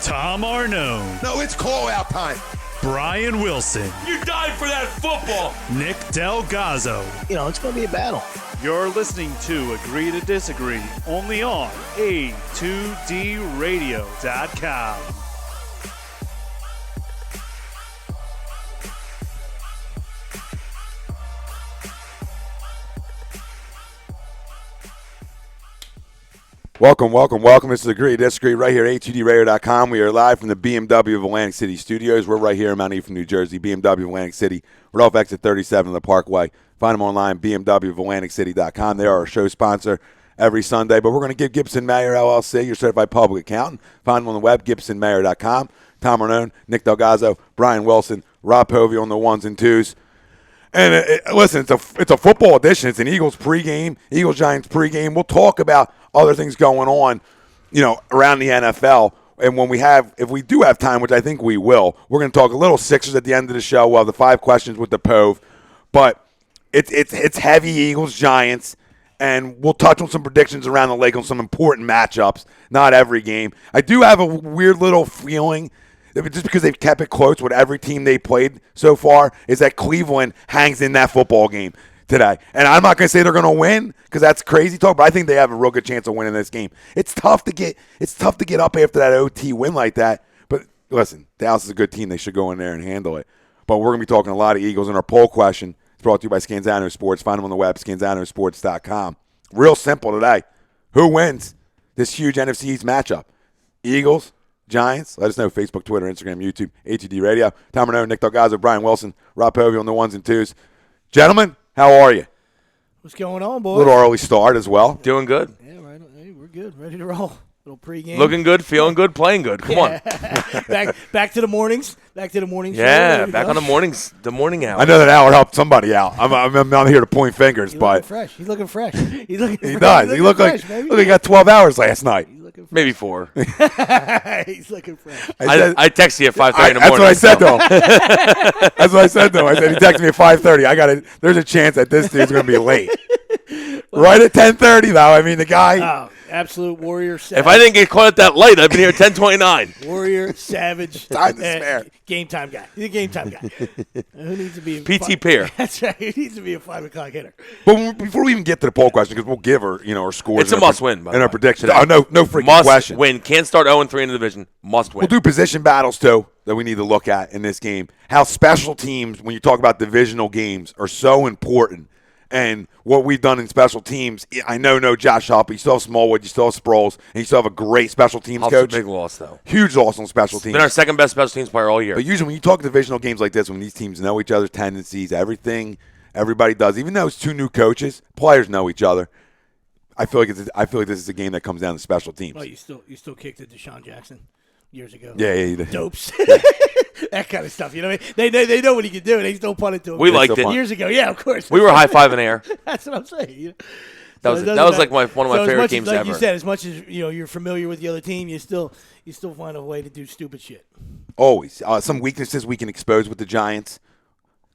Tom Arnone. No, it's call-out time. Brian Wilson. You died for that football. Nick Delgazzo. It's going to be a battle. You're listening to Agree to Disagree, only on A2DRadio.com. Welcome. This is Agree to Disagree right here at A2DRadio.com. We are live from the BMW of Atlantic City studios. We're right here in Mount Ephraim, New Jersey, BMW of Atlantic City. We're off exit 37 of the Parkway. Find them online, BMWofAtlanticCity.com. They are our show sponsor every Sunday. But we're going to give Gibson Mayer, LLC, your certified public accountant. Find them on the web, GibsonMayer.com. Tom Arnone, Nick Delgazzo, Brian Wilson, Rob Povey on the ones and twos. And listen, it's a football edition. It's an Eagles pregame, Eagles-Giants pregame. We'll talk about other things going on, around the NFL. And if we do have time, which I think we will, we're going to talk a little Sixers at the end of the show. We'll have the 5 questions with the Pove. But it's heavy Eagles-Giants, and we'll touch on some predictions around the league on some important matchups. Not every game. I do have a weird little feeling, just because they've kept it close with every team they played so far, is that Cleveland hangs in that football game today. And I'm not going to say they're going to win because that's crazy talk, but I think they have a real good chance of winning this game. It's tough to get up after that OT win like that. But listen, Dallas is a good team. They should go in there and handle it. But we're going to be talking a lot of Eagles. And our poll question is brought to you by Scanzano Sports. Find them on the web, scanzanosports.com. Real simple today. Who wins this huge NFC East matchup? Eagles, Giants? Let us know. Facebook, Twitter, Instagram, YouTube, A2D Radio. Tom Arnone, Nick Delgazzo, Brian Wilson, Rob Povey on the ones and twos. Gentlemen, how are you? What's going on, boys? A little early start as well. Doing good. Yeah, right. Hey, we're good. Ready to roll. Little pregame. Looking good, feeling good, playing good. Come on. back to the mornings. Back to the mornings. Yeah, back on the mornings, the morning hour. I know that hour helped somebody out. I'm not here to point fingers, but fresh. He's looking fresh. He does. He looked like he got 12 hours last night. Maybe 4. He's looking fresh. I texted you at 5:30 in the morning. That's what I said to him. That's what I said to him. I said, he texted me at 5:30. There's a chance that this dude's going to be late. Right at 10:30, though. I mean, the guy. Oh, absolute warrior savage. If I didn't get caught at that late, I'd been here at 10:29. Warrior savage. Time to spare. Game time guy. He's a game time guy. Who needs to be PT Peer. That's right. He needs to be a 5 o'clock hitter. But before we even get to the poll question, because we'll give her, our scores. It's a must-win, by the and our way. predictions. Oh, no freaking Must question. win. Can't start 0-3 in the division. Must win. We'll do position battles, too, that we need to look at in this game. How special teams, when you talk about divisional games, are so important. And what we've done in special teams, I know no Josh Huff, but you still have Smallwood, you still have Sproles, and you still have a great special teams Huff's coach. a big loss, though. Huge loss on special teams. Been our second best special teams player all year. But usually when you talk divisional games like this, when these teams know each other's tendencies, everything everybody does, even though it's 2 new coaches, players know each other. I feel like this is a game that comes down to special teams. Oh, you still kicked at Deshaun Jackson years ago. Yeah, you did. Dopes. That kind of stuff. You know what I mean? They know what he can do, and they still punt it to him. We liked it. Years ago. Yeah, of course. We were high-fiving air. That's what I'm saying. That was like one of my favorite games like ever. You said, as much as you're familiar with the other team, you still find a way to do stupid shit. Always. Some weaknesses we can expose with the Giants.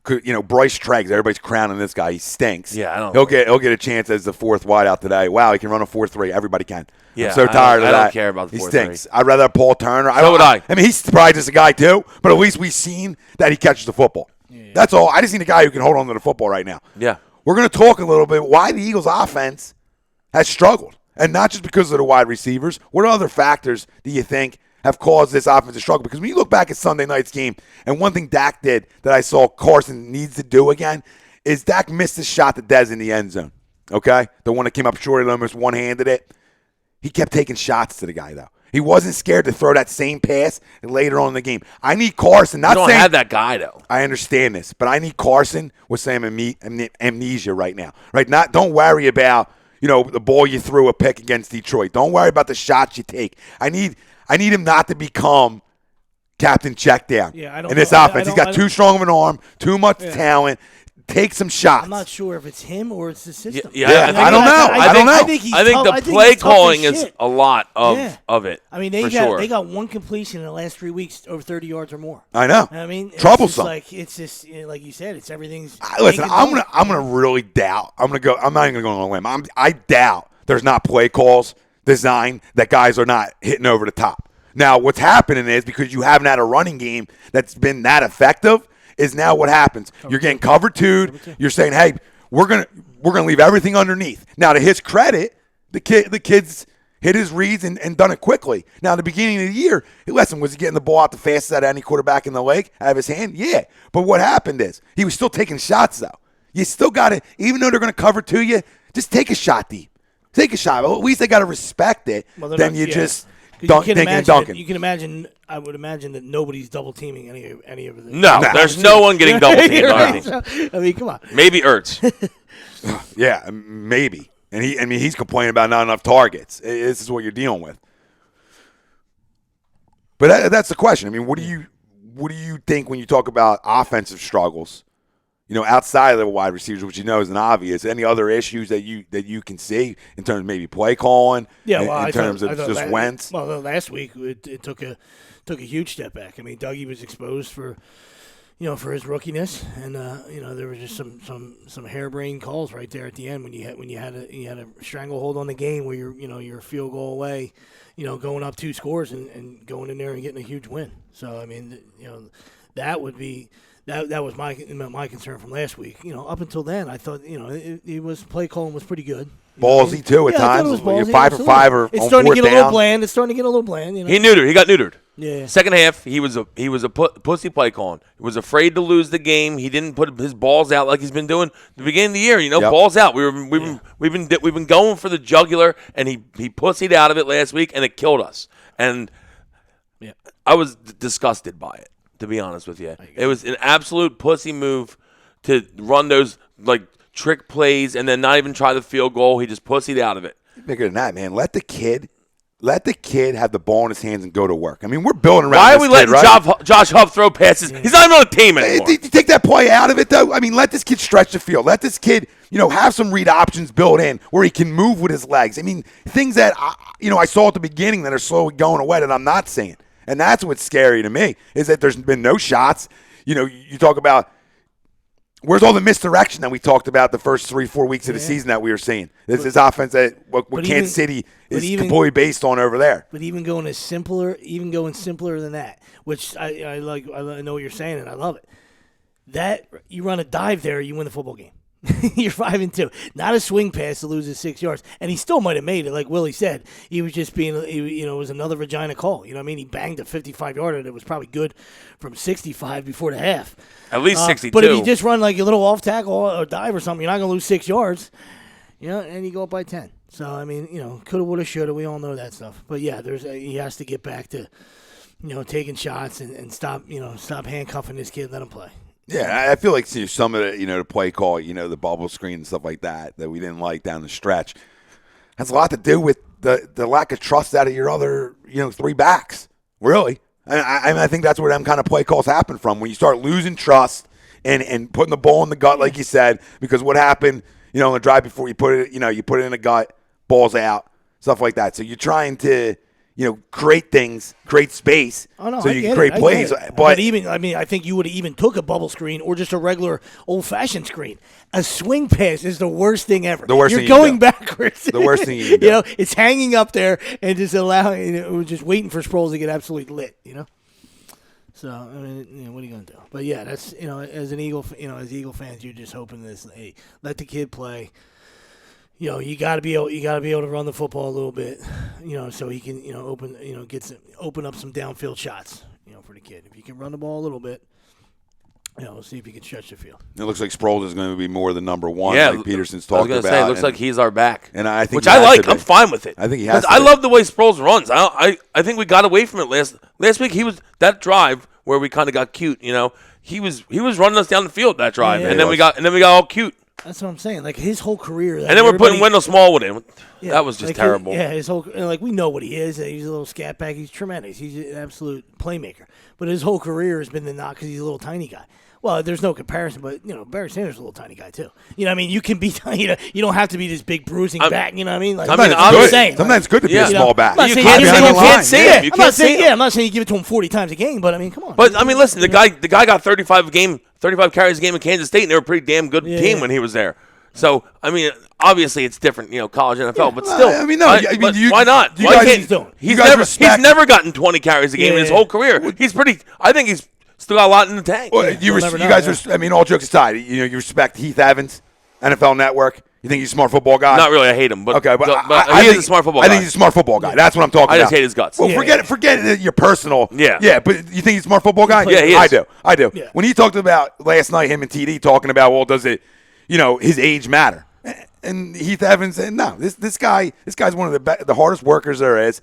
Bryce Treggs, everybody's crowning this guy. He stinks. Yeah, I don't He'll get a chance as the 4th wideout today. Wow, he can run a 4-3. Everybody can. Yeah, I'm so tired of that. I don't care about the 4-3. He stinks. I'd rather have Paul Turner. So would I. I mean, he's probably just a guy too, but at least we've seen that he catches the football. Yeah. That's all. I just need a guy who can hold on to the football right now. Yeah. We're going to talk a little bit why the Eagles' offense has struggled, and not just because of the wide receivers. What other factors do you think have caused this offense to struggle? Because when you look back at Sunday night's game, and one thing Dak did that I saw Carson needs to do again is Dak missed his shot to Dez in the end zone, okay? The one that came up short and almost one-handed it. He kept taking shots to the guy, though. He wasn't scared to throw that same pass later on in the game. I need Carson. You don't have that guy, though. I understand this, but I need Carson with some amnesia right now. Right? Don't worry about the ball you threw a pick against Detroit. Don't worry about the shots you take. I need him not to become Captain Checkdown in this offense. He's got too strong of an arm, too much talent. Take some shots. I'm not sure if it's him or it's the system. I don't know. I don't know. I think the play calling is a lot of it. I mean, they got one completion in the last 3 weeks over 30 yards or more. I know. I mean, troublesome. It's just like you said. It's everything's. Listen, I'm gonna really doubt. I'm not even gonna go on a limb. I doubt there's not play calls designed that guys are not hitting over the top. Now, what's happening is because you haven't had a running game that's been that effective is now what happens. You're getting cover two'd. You're saying, hey, we're gonna leave everything underneath. Now, to his credit, the kid's hit his reads and done it quickly. Now, at the beginning of the year, listen, was he getting the ball out the fastest out of any quarterback in the league out of his hand? Yeah. But what happened is he was still taking shots, though. You still got to, even though they're going to cover to you, just take a shot deep. Take a shot. Well, at least they got to respect it. Well, then you just dunking. You can imagine. I would imagine that nobody's double teaming any of them. No, there's no one getting double teamed. Right? So, I mean, come on. Maybe Ertz. Yeah, maybe. And he's complaining about not enough targets. This is what you're dealing with. But that's the question. I mean, what do you think when you talk about offensive struggles? You know, outside of the wide receivers, which you know is an obvious. Any other issues that you can see in terms of maybe play calling? Yeah, well, in terms of just Wentz. Well, last week it took a huge step back. I mean, Dougie was exposed for his rookiness, and there was just some harebrained calls right there at the end when you had a stranglehold on the game where you're a field goal away, going up 2 scores and going in there and getting a huge win. So I mean, that would be. That was my concern from last week. Up until then, I thought it was play calling was pretty good. Ballsy too at times. You're 5 for 5 or it's on starting to get fourth a little down. bland. It's starting to get a little bland. He neutered. He got neutered. Yeah. Second half, he was a pussy play calling. He was afraid to lose the game. He didn't put his balls out like he's been doing at the beginning of the year. Yep. Balls out. We've been going for the jugular, and he pussied out of it last week, and it killed us. And I was disgusted by it, to be honest with you. It was an absolute pussy move to run those trick plays and then not even try the field goal. He just pussied out of it. Bigger than that, man. Let the kid have the ball in his hands and go to work. I mean, we're building around. Why are this we kid, letting right? Josh Huff throw passes? He's not even on the team anymore. You take that play out of it, though. I mean, let this kid stretch the field. Let this kid, have some read options built in where he can move with his legs. I mean, things that I saw at the beginning that are slowly going away that I'm not seeing, and that's what's scary to me is that there's been no shots. You talk about. Where's all the misdirection that we talked about the first 3-4 weeks of the season that we were seeing? This is offense that what Kansas City is completely based on over there. But even going simpler than that, which I like. I know what you're saying, and I love it. That you run a dive there, you win the football game. You're 5-2. Not a swing pass to lose 6 yards, and he still might have made it. Like Willie said, he was just being, it was another vagina call. You know what I mean? He banged a 55-yarder that was probably good from 65 before the half. At least 62. But if you just run like a little off tackle or dive or something, you're not going to lose 6 yards. And you go up by 10. So I mean, coulda, woulda, shoulda. We all know that stuff. But yeah, he has to get back to, taking shots and stop handcuffing this kid. Let him play. Yeah, I feel like some of the, the play call, the bubble screen and stuff like that we didn't like down the stretch has a lot to do with the lack of trust out of your other, 3 backs, really. I think that's where them kind of play calls happen from, when you start losing trust and putting the ball in the gut, like you said, because what happened, on the drive before you put it, you put it in the gut, balls out, stuff like that. So you're trying to, create things, create space, so you can create plays. But even, I think you would have even took a bubble screen or just a regular old-fashioned screen. A swing pass is the worst thing ever. The worst You're thing going you can do. backwards. The worst thing you can do. It's hanging up there and just allowing, just waiting for Sproles to get absolutely lit. So I mean, what are you going to do? But yeah, that's as an Eagle, as Eagle fans, you're just hoping this. Hey, let the kid play. You got to be able to run the football a little bit, so he can, open up some downfield shots, for the kid. If you can run the ball a little bit, we'll see if you can stretch the field. It looks like Sproles is going to be more than number one, like Peterson's talked about. I was going to say, it looks like he's our back, and I think which I like. I'm fine with it. I think he has. I love the way Sproles runs. I think we got away from it last week. He was that drive where we kind of got cute. He was running us down the field that drive, and then we got all cute. That's what I'm saying. Like his whole career, and then we're putting Wendell Smallwood in. Yeah, that was just terrible. His whole we know what he is. He's a little scat back. He's tremendous. He's an absolute playmaker. But his whole career has been the knock because he's a little tiny guy. Well, there's no comparison, but Barry Sanders is a little tiny guy too. You know what I mean? You can be tiny. You don't have to be this big bruising back. You know what I mean? Like, I'm just saying. Sometimes it's good to be a small back. You can't see him. I'm not saying you give it to him 40 times a game, but I mean, come on. But I mean, listen, the guy got 35 carries a game in Kansas State, and they were a pretty damn good team when he was there. So, I mean, obviously it's different, college NFL, but still. I mean, no. Why not? You Why guys, can't he's never gotten 20 carries a game in his whole career. I think he's still got a lot in the tank. Well, you guys, all jokes aside, you respect Heath Evans, NFL Network. You think he's a smart football guy? Not really. I hate him, but okay, but he is a smart football guy. I think he's a smart football guy. That's what I'm talking about. I just hate his guts. Well, forget your personal. Yeah. But you think he's a smart football guy? Yeah, he is. I do. Yeah. When he talked about last night, him and TD talking about, well, does it, his age matter? And Heath Evans said, no. This guy's one of the hardest workers there is.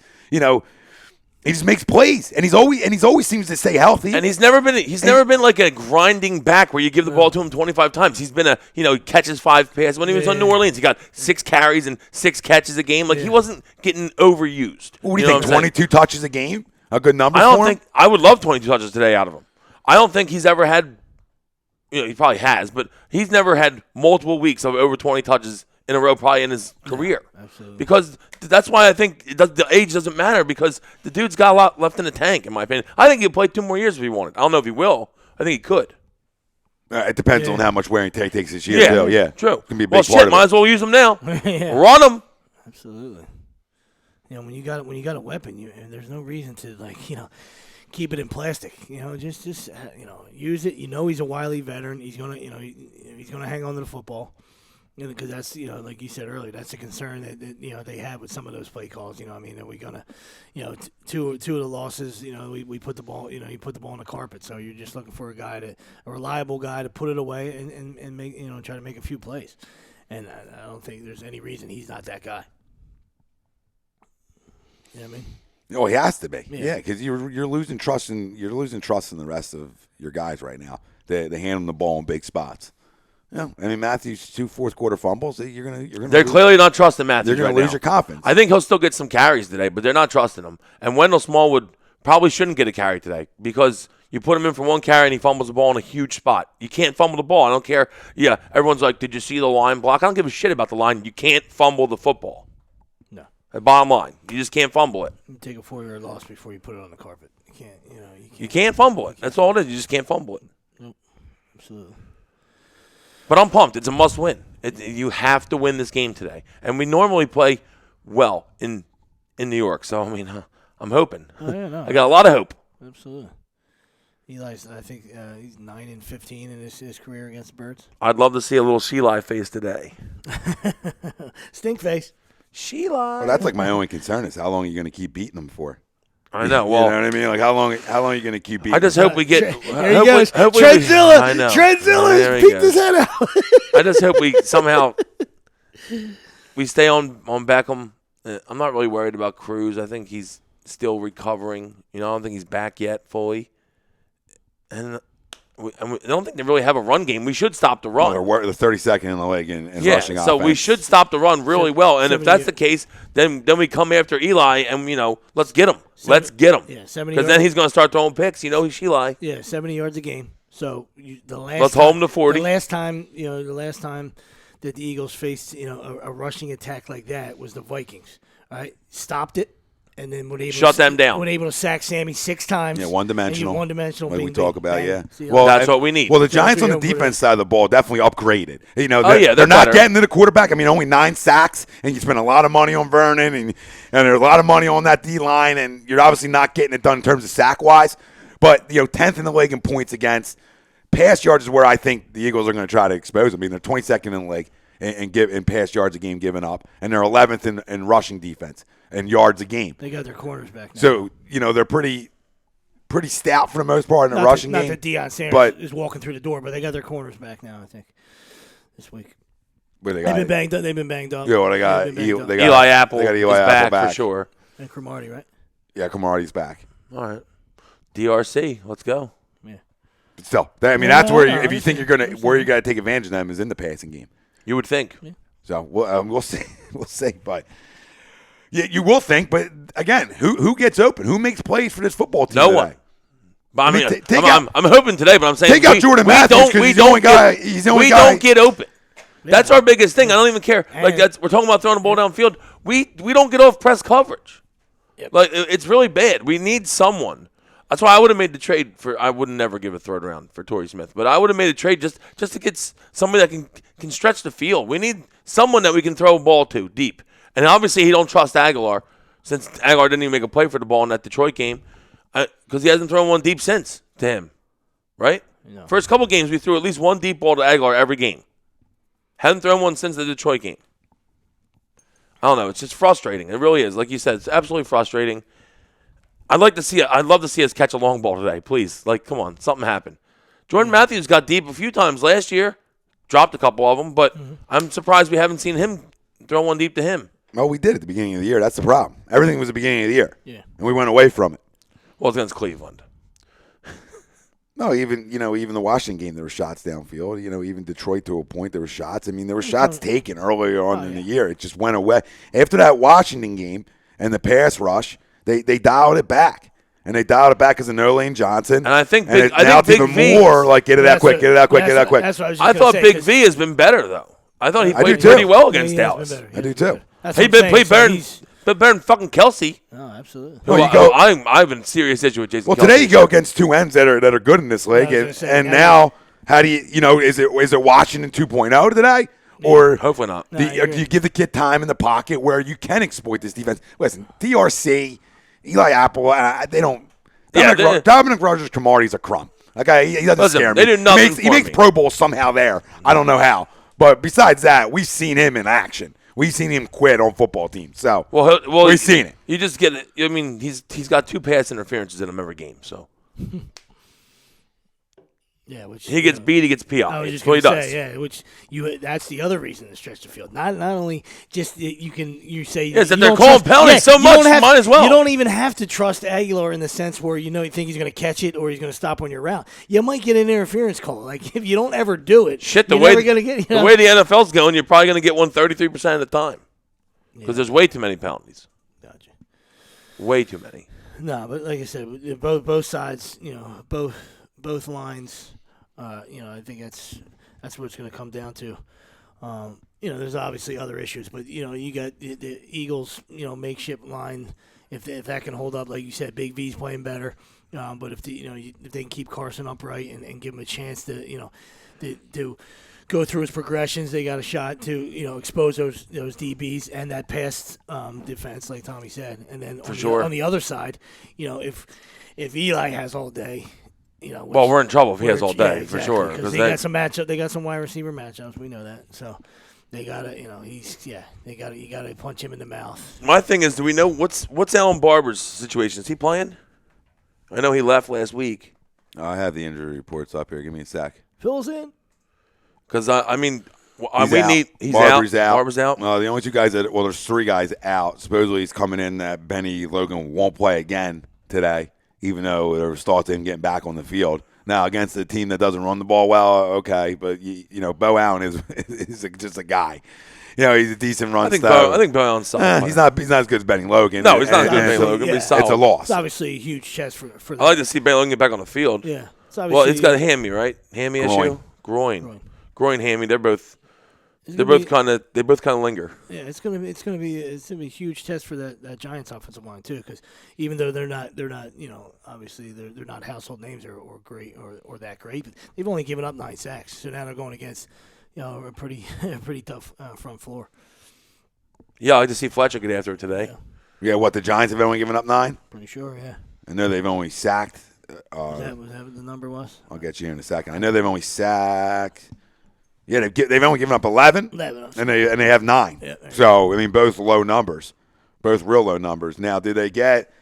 He just makes plays, and he's always seems to stay healthy. And he's never been like a grinding back where you give the ball to him 25 times. He's been he catches 5 passes. When he was on New Orleans, he got 6 carries and 6 catches a game. Like he wasn't getting overused. What do you think? 22 touches a game, a good number for him? I would love 22 touches today out of him. I don't think he's ever had. He probably has, but he's never had multiple weeks of over 20 touches in a row probably in his career. Absolutely. Because that's why I think the age doesn't matter, because the dude's got a lot left in the tank, in my opinion. I think he'll play 2 more years if he wanted. I don't know if he will. I think he could. It depends on how much wear and tear he takes this year. True. Can be a big part of it. Might as well use him now. Yeah. Run him. Absolutely. When you got a weapon, there's no reason to keep it in plastic. Just use it. He's a wily veteran. He's gonna hang on to the football. Because that's like you said earlier, that's a concern that they have with some of those play calls. Are we gonna, two of the losses, we put the ball, you put the ball on the carpet. So you're just looking for a reliable guy to put it away and make try to make a few plays. And I don't think there's any reason he's not that guy. You know what I mean? Oh, he has to be. Yeah, because you're losing trust in the rest of your guys right now. They hand them the ball in big spots. Yeah, Matthews 2 fourth-quarter fumbles. They're clearly not trusting Matthews. They're going to lose your confidence. I think he'll still get some carries today, but they're not trusting him. And Wendell Smallwood probably shouldn't get a carry today because you put him in for 1 carry and he fumbles the ball in a huge spot. You can't fumble the ball. I don't care. Yeah, everyone's like, "Did you see the line block?" I don't give a shit about the line. You can't fumble the football. No. The bottom line, you just can't fumble it. You take a 4-yard loss before you put it on the carpet. You can't. You can't fumble it. That's all it is. You just can't fumble it. Nope. Absolutely. But I'm pumped. It's a must-win. You have to win this game today. And we normally play well in New York. So, I'm hoping. Oh, yeah, no. I got a lot of hope. Absolutely. Eli's, I think he's 9-15 in his career against the Birds. I'd love to see a little Sheila face today. Stink face. Sheila. Well, that's like my only concern is how long are you going to keep beating them for? I know. Well, you know what I mean? Like how long are you going to keep beating? I just hope we get. There he goes. Trendzilla. I know. Trendzilla has peeked his head out. I just hope we somehow stay on Beckham. I'm not really worried about Cruz. I think he's still recovering. I don't think he's back yet fully. And I don't think they really have a run game. We should stop the run. Well, they're 32nd in the league in rushing offense. So we should stop the run really well. And if that's the case, then we come after Eli and, let's get him. Let's get him. Yeah, 70 because then he's going to start throwing picks. He's Eli. Yeah, 70 yards a game. So let's hold him to 40. The last time that the Eagles faced, a rushing attack like that was the Vikings. All right, stopped it. And then shut them down. We're able to sack Sammy 6 times. Yeah, one-dimensional. One-dimensional. Like we talk about, bang. yeah. Well, that's what we need. Well, the Giants on the defense side of the ball definitely upgraded. They're they're not getting to the quarterback. Only 9 sacks, and you spend a lot of money on Vernon, and there's a lot of money on that D-line, and you're obviously not getting it done in terms of sack-wise. But, 10th in the league in points against. Pass yards is where I think the Eagles are going to try to expose them. They're 22nd in the league in pass yards a game given up, and they're 11th in rushing defense and yards a game. They got their corners back now. So, they're pretty stout for the most part in the rushing game. Not that Deion Sanders is walking through the door, but they got their corners back now, I think, this week. They've been banged up. Yeah, well, they got Eli Apple. They got Eli Apple back for sure. And Cromartie, right? Yeah, Cromartie's back. All right. DRC, let's go. Yeah. But still, that's where if you think you're going to take advantage of them is in the passing game. You would think. Yeah. So we'll see. We'll see. But yeah, you will think. But again, who gets open? Who makes plays for this football team? No today? one. But I'm hoping today. But I'm saying take out Jordan Matthews because he's the only guy. He's the only guy. We don't get open. Yeah. That's our biggest thing. I don't even care. We're talking about throwing the ball downfield. We don't get off press coverage. Yep. It's really bad. We need someone. That's why I would have made the trade I would never give a third round for Torrey Smith, but I would have made a trade just to get somebody that can stretch the field. We need someone that we can throw a ball to deep. And obviously he don't trust Aguilar, since Aguilar didn't even make a play for the ball in that Detroit game, because he hasn't thrown one deep since to him, right? No. First couple games, we threw at least one deep ball to Aguilar every game. Hasn't thrown one since the Detroit game. I don't know. It's just frustrating. It really is. Like you said, it's absolutely frustrating. I'd love to see us catch a long ball today, please. Like, come on, something happened. Jordan Matthews got deep a few times last year, dropped a couple of them, but I'm surprised we haven't seen him throw one deep to him. Well, we did at the beginning of the year. That's the problem. Everything was the beginning of the year. Yeah. And we went away from it. Well, it's against Cleveland. No, even the Washington game, there were shots downfield. Even Detroit to a point, there were shots. I mean, there were shots taken earlier on in the year. It just went away. After that Washington game and the pass rush, they dialed it back. And they dialed it back as a No-Lane Johnson. And I think Big V more like get it out quick. That's what I was just I thought gonna Big say, V has been better, though. I thought he I played do too. pretty well against he Dallas. has been better. I do too. That's He what I'm played saying. better than fucking Kelsey. Oh, absolutely. Well, you go- I have a serious issue with Jason Well, Kelsey. today you go against two ends that are good in this league, I was gonna and, say, and yeah. now how do is it Washington 2.0 today, or Hopefully not. No, do you're you right. give the kid time in the pocket where you can exploit this defense? Listen, DRC, Eli Apple, they don't. Dominic Rogers-Cromartie's a crumb. Okay, he doesn't Listen, scare me. they do nothing He for makes me. Pro Bowl somehow there. I don't know how, but besides that, we've seen him in action. We've seen him quit on football teams. So we've seen it. You just get it. I mean, he's got 2 pass interferences in him every game. So Yeah, which he gets beat, he gets PI. I was just That's what he going to does. say, yeah, which that's the other reason to stretch the field. Not only just that you say Yeah, it's that you they're don't calling trust- penalties so you much, don't have- might as well. You don't even have to trust Aguilar in the sense where you think he's going to catch it or he's going to stop on your route. You might get an interference call. Like if you don't ever do it, Shit, you're never going to get the way the NFL's going, you're probably going to get one 33% of the time because there's way too many penalties. Gotcha. Way too many. No, but like I said, both sides, both lines. I think that's what it's going to come down to. There's obviously other issues, but you got the Eagles, makeshift line. If that can hold up, like you said, Big V's playing better. But if if they can keep Carson upright and give him a chance to to go through his progressions, they got a shot to expose those DBs and that pass defense, like Tommy said. And then on the other side, if Eli has all day. Well, we're in trouble if he has all day, exactly, for sure. Because they got some matchup. They got some wide receiver matchups. We know that. So they gotta, you gotta punch him in the mouth. My thing is, do we know what's Alan Barber's situation? Is he playing? I know he left last week. I have the injury reports up here. Give me a sec. Phil's in. Because He's Barber's out. Barber's out. The only two guys there's 3 guys out. Supposedly he's coming in that Benny Logan won't play again today, even though there was thoughts of him getting back on the field. Now, against a team that doesn't run the ball well, okay, but, Bo Allen is just a guy. He's a decent run stopper. I think Bo Allen's solid. He's not as good as Benny Logan. No, he's not as good as Benny so Logan, but he's It's solid. a loss. It's obviously a huge chest for I like to see Benny Logan get back on the field. Yeah. Well, it's got a hammy, right? Hammy issue? Groin hammy. They both kind of linger. Yeah, it's gonna be a huge test for that Giants offensive line too, because even though they're not obviously they're not household names or great or that great, but they've only given up 9 sacks, so now they're going against a pretty tough front floor. Yeah, I like to see Fletcher get after it today. Yeah, the Giants have only given up 9? Pretty sure, yeah. I know they've only sacked. Was that what the number was? I'll get you in a second. I know they've only sacked. Yeah, they've only given up 11, 11. and they have 9. Yeah, so both low numbers, both real low numbers. Now, did they get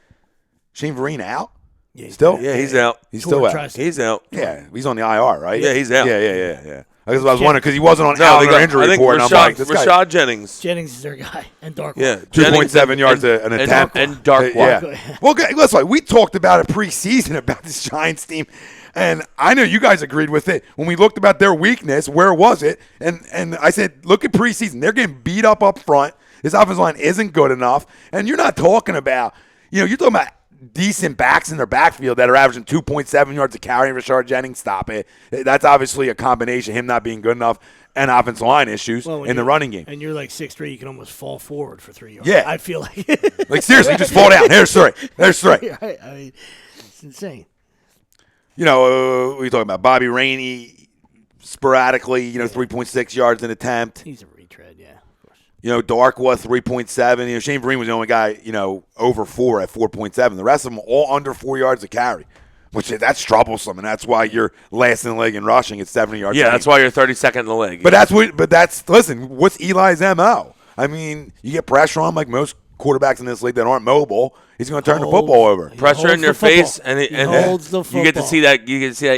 Shane Vereen out? Yeah, Still? Yeah, he's out. He's still out. Tricep. He's out. Yeah, he's on the IR, right? Yeah, he's out. Yeah. I guess I was wondering because he wasn't on No, out they on got, injury I think report. And I'm like, this guy, Rashad Jennings. Jennings is their guy, and Dark. Yeah, 2.7 yards an attempt. And Darkwalk. Yeah. Well, listen, we talked about it preseason about this Giants team, and I know you guys agreed with it. When we looked about their weakness, where was it? And I said, look at preseason. They're getting beat up front. This offensive line isn't good enough. And you're not talking about, you're talking about decent backs in their backfield that are averaging 2.7 yards a carry. Rashard Jennings, stop it. That's obviously a combination, him not being good enough and offensive line issues in the running game. And you're like 6'3", you can almost fall forward for 3 yards. Yeah. I feel like. Like, seriously, just fall down. There's 3. There's 3. Right. I mean, it's insane. What are you talking about? Bobby Rainey, sporadically, 3.6 yards an attempt. He's a retread, yeah. Darkwa 3.7. Shane Vereen was the only guy, over 4 at 4.7. The rest of them all under 4 yards a carry, which that's troublesome, and that's why you're last in the league in rushing at 70 yards. Yeah, that's why you're 32nd in the league. But listen, what's Eli's MO? I mean, you get pressure on him like most quarterbacks in this league that aren't mobile. He's going to turn the football over. Pressure in your face, and he holds the football. You get to see that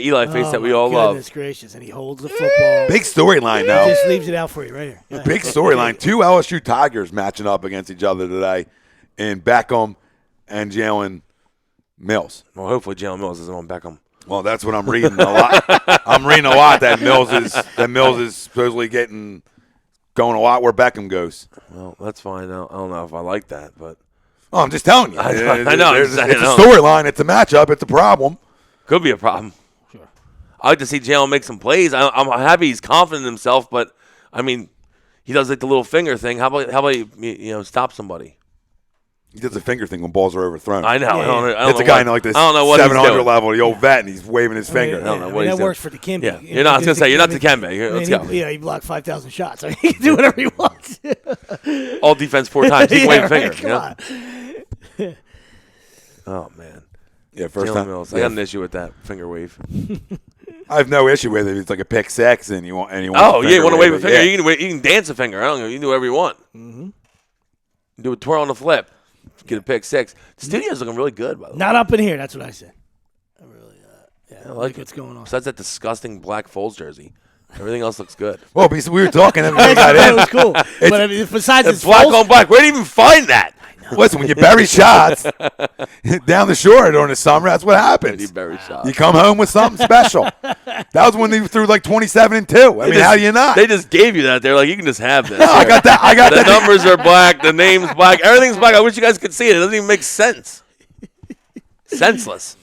Eli face that we all love. Goodness gracious, and he holds the football. Big storyline, though. He just leaves it out for you right here. Yeah. Big storyline. 2 LSU Tigers matching up against each other today in Beckham and Jalen Mills. Well, hopefully Jalen Mills isn't on Beckham. Well, that's what I'm reading a lot. I'm reading a lot that Mills is supposedly going a lot where Beckham goes. Well, that's fine. I don't know if I like that, but I'm just telling you. I know. It's a storyline. It's a matchup. It's a problem. Could be a problem. Sure. I like to see Jalen make some plays. I'm happy he's confident in himself, but I mean, he does like the little finger thing. How about you stop somebody? He does the finger thing when balls are overthrown. I know. Yeah. I don't It's a guy in like this 700 level, the old vet, and he's waving his finger. I don't know what he's that doing. works for Dikembe. Yeah, you're not. I was gonna say you're not Dikembe. Let's go. He blocked 5,000 shots. I mean, he can do whatever he wants. All defense 4 times. He can wave a finger. Come on. Oh man. Yeah, first Jalen time. Mills. I got an issue with that finger wave. I have no issue with it. It's like a pick six, and you want. You want to wave a finger? Yeah. You can dance a finger. I don't know. You can do whatever you want. Mm-hmm. Do a twirl on the flip. Get a pick six. The studio's looking really good, by the way. Not up in here. That's what I said. I really, I like what's going on. Besides that disgusting black Foles jersey, everything else looks good. Well, we were talking. And I thought it was cool. But I mean, besides it's black on black. Where do you even find that? Listen, when you bury shots down the shore during the summer, that's what happens. You bury shots. You come home with something special. That was when they threw like 27-2. I mean, how do you not? They just gave you that. They're like, you can just have this. No, I got that. The numbers are black. The name's black. Everything's black. I wish you guys could see it. It doesn't even make sense. Senseless.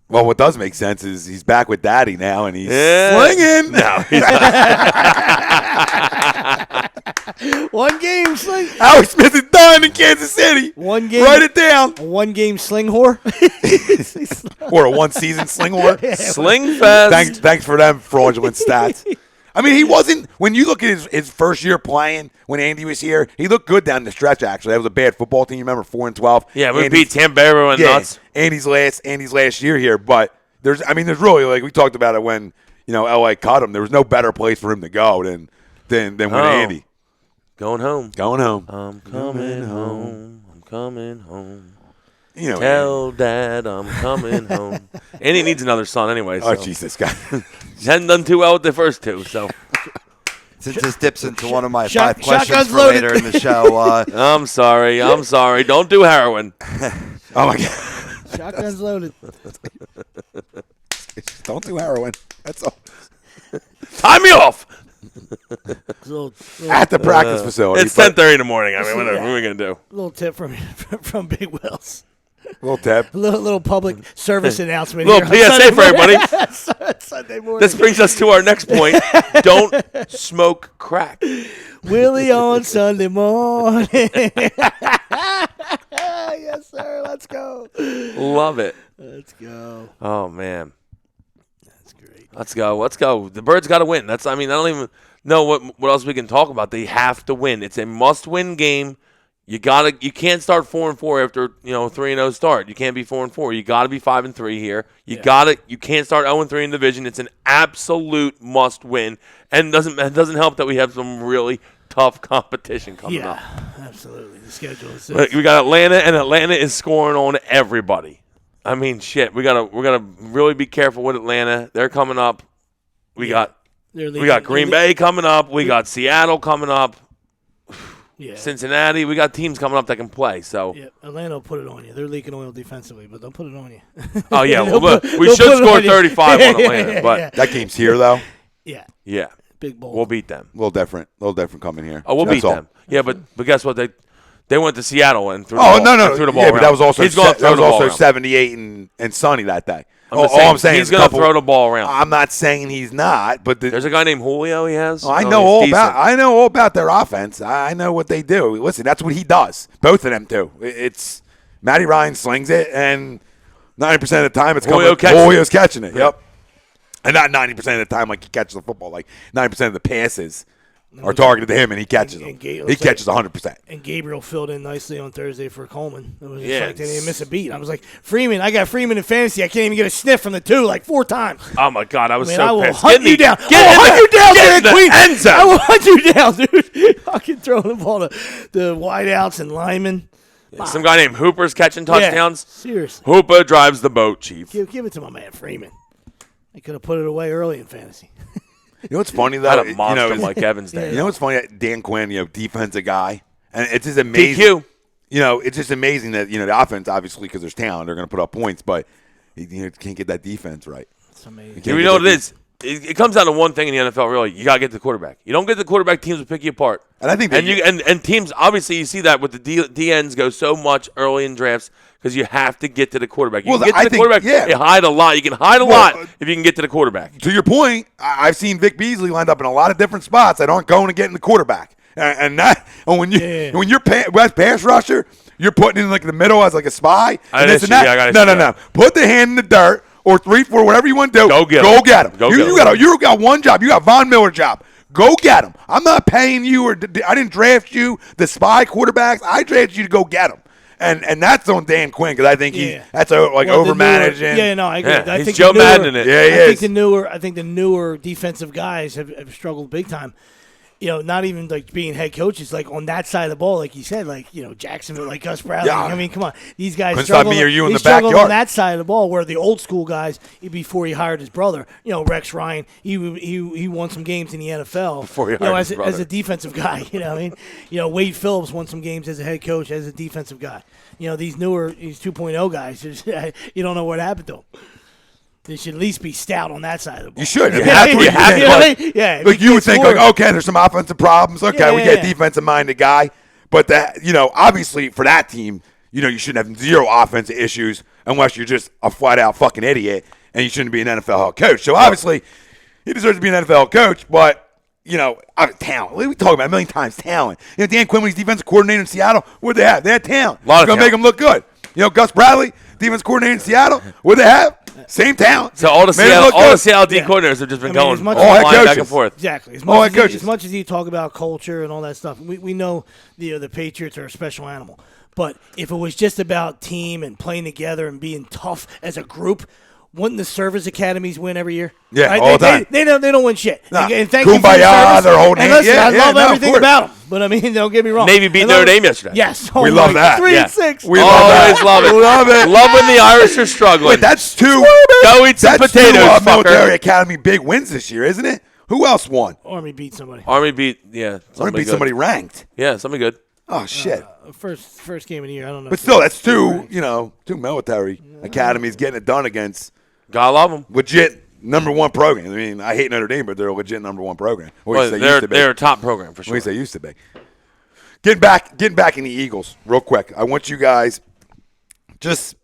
Well, what does make sense is he's back with Daddy now, and he's slinging. No, he's One game sling. Howie Smith is done in Kansas City. One game. Write it down. A one-game sling whore. Or a one-season sling whore. Sling fest. Thanks for them fraudulent stats. I mean, he wasn't – when you look at his first year playing when Andy was here, he looked good down the stretch, actually. That was a bad football team. You remember 4-12? Yeah, we beat Tambero and nuts. Andy's last year here. But there's really – like we talked about it when, L.A. cut him. There was no better place for him to go than with Andy. Going home. Going home. I'm coming home. I'm coming home. Tell Dad I'm coming home. And he needs another son anyway. So. Oh, Jesus, God. He hadn't done too well with the first two, so. Since this dips into one of my 5 questions for later in the show. I'm sorry. Don't do heroin. Oh, my God. Shotgun's loaded. Don't do heroin. That's all. Tie me off. At the practice facility. It's 10:30 in the morning. I mean, what are we going to do? Little tip from Big Will's. Little tip. Little public service announcement. Little PSA for everybody. Sunday morning. This brings us to our next point. Don't smoke crack. Willie on Sunday morning. Yes, sir. Let's go. Love it. Let's go. Oh, man. That's great. Let's go. The Birds got to win. I don't even know what else we can talk about. They have to win. It's a must-win game. You can't start 4-4 after 3-0 start. You can't be 4-4. You got to be 5-3 here. You can't start 0-3 in the division. It's an absolute must-win, and it doesn't help that we have some really tough competition coming up. Yeah, absolutely. The schedule is. We got Atlanta, and Atlanta is scoring on everybody. I mean, shit. We're gonna really be careful with Atlanta. They're coming up. We got Green Bay coming up. We got Seattle coming up. Yeah. Cincinnati, we got teams coming up that can play. So Atlanta will put it on you. They're leaking oil defensively, but they'll put it on you. Oh yeah, we should score 35 on Atlanta, but that game's here though. Yeah, big bowl. We'll beat them. A little different coming here. Oh, we'll beat them. Yeah, but guess what? They went to Seattle and threw. Threw the ball. Yeah, around. but that was also He's going to throw the ball around. 78 and sunny that day. I'm saying he's going to throw the ball around. I'm not saying he's not, but there's a guy named Julio. He has. I know all about their offense. I know what they do. Listen, that's what he does. Both of them do. It's Matty Ryan slings it, and 90% of the time it's Julio's catching it. Yep, and not 90% of the time like he catches the football. Like 90% of the passes are targeted to him, and he catches them. He catches 100%. And Gabriel filled in nicely on Thursday for Coleman. It was just like they didn't miss a beat. I was like, Freeman, I got Freeman in fantasy. I can't even get a sniff from the two like 4 times. Oh, my God. I was so I will pissed. hunt you down. Get in the end zone. I will hunt you down, dude. Fucking throwing the ball to the wideouts and linemen. Some guy named Hooper's catching touchdowns. Seriously. Hooper drives the boat, Chief. Give it to my man Freeman. I could have put it away early in fantasy. You know what's funny, though? Not a monster like Evans there. You know what's funny? Dan Quinn, defensive guy. And it's just amazing. DQ. It's just amazing that, the offense, obviously, because there's talent, they're going to put up points, but can't get that defense right. It's amazing. You know what it is? It comes down to one thing in the NFL, really. You got to get the quarterback. You don't get the quarterback, teams will pick you apart. And I think and teams, obviously, you see that with the DNs go so much early in drafts because you have to get to the quarterback. You can get to the quarterback. You hide a lot. You can hide a lot if you can get to the quarterback. To your point, I've seen Vic Beasley lined up in a lot of different spots that aren't going to get in the quarterback. And when you're pass rusher, you're putting in like the middle as like a spy. No. Put the hand in the dirt or 3-4, whatever you want to do. Go get him. You got one job. You got Von Miller's job. Go get him. I'm not paying you, I didn't draft you the spy quarterbacks. I drafted you to go get him. And that's on Dan Quinn because I think that's overmanaging. I agree. I he's think Joe Madden in it. Yeah, I think the newer defensive guys have struggled big time. Not even like being head coaches, like on that side of the ball, like you said, like Jacksonville, like Gus Bradley. Yeah. I mean, come on, these guys struggle. Me or you in the backyard on that side of the ball, where the old school guys, before he hired his brother, Rex Ryan, he won some games in the NFL before he hired his brother. As a defensive guy. Wade Phillips won some games as a head coach, as a defensive guy. These 2.0 guys, you don't know what happened to them. They should at least be stout on that side of the ball. You should. You Like you would think, okay, there's some offensive problems. Okay, we get a defensive-minded guy. But that, obviously for that team, you shouldn't have zero offensive issues unless you're just a flat-out fucking idiot and you shouldn't be an NFL head coach. So obviously, he deserves to be an NFL coach, but talent. We talk about a million times talent. Dan Quinn, when he's defensive coordinator in Seattle, what did they have? They had talent. A lot of talent. Make him look good. Gus Bradley, defense coordinator in Seattle, what they have? Same talent. So all the Seattle D coordinators have just been going back and forth. Exactly. As much as you talk about culture and all that stuff, we know the Patriots are a special animal. But if it was just about team and playing together and being tough as a group, wouldn't the service academies win every year? Yeah, right? all the time. They don't win shit. Nah. And thank Kumbaya, you for the service. they're holding hands. I love everything about them. But, don't get me wrong. Navy beat Notre Dame yesterday. Yes. We love that. 3-6. We always love it. We love it. Love when the Irish are struggling. Wait, that's two. Go eat some potatoes, two, fucker. Military Academy big wins this year, isn't it? Who else won? Army beat somebody. Army beat somebody ranked. Yeah, somebody good. Oh, shit. First game of the year. I don't know. But still, that's two military academies getting it done against. Gotta love them. Legit number one program. I mean, I hate Notre Dame, but they're a legit number one program. They're a top program for sure. At least they used to be. Getting back in the Eagles real quick. I want you guys just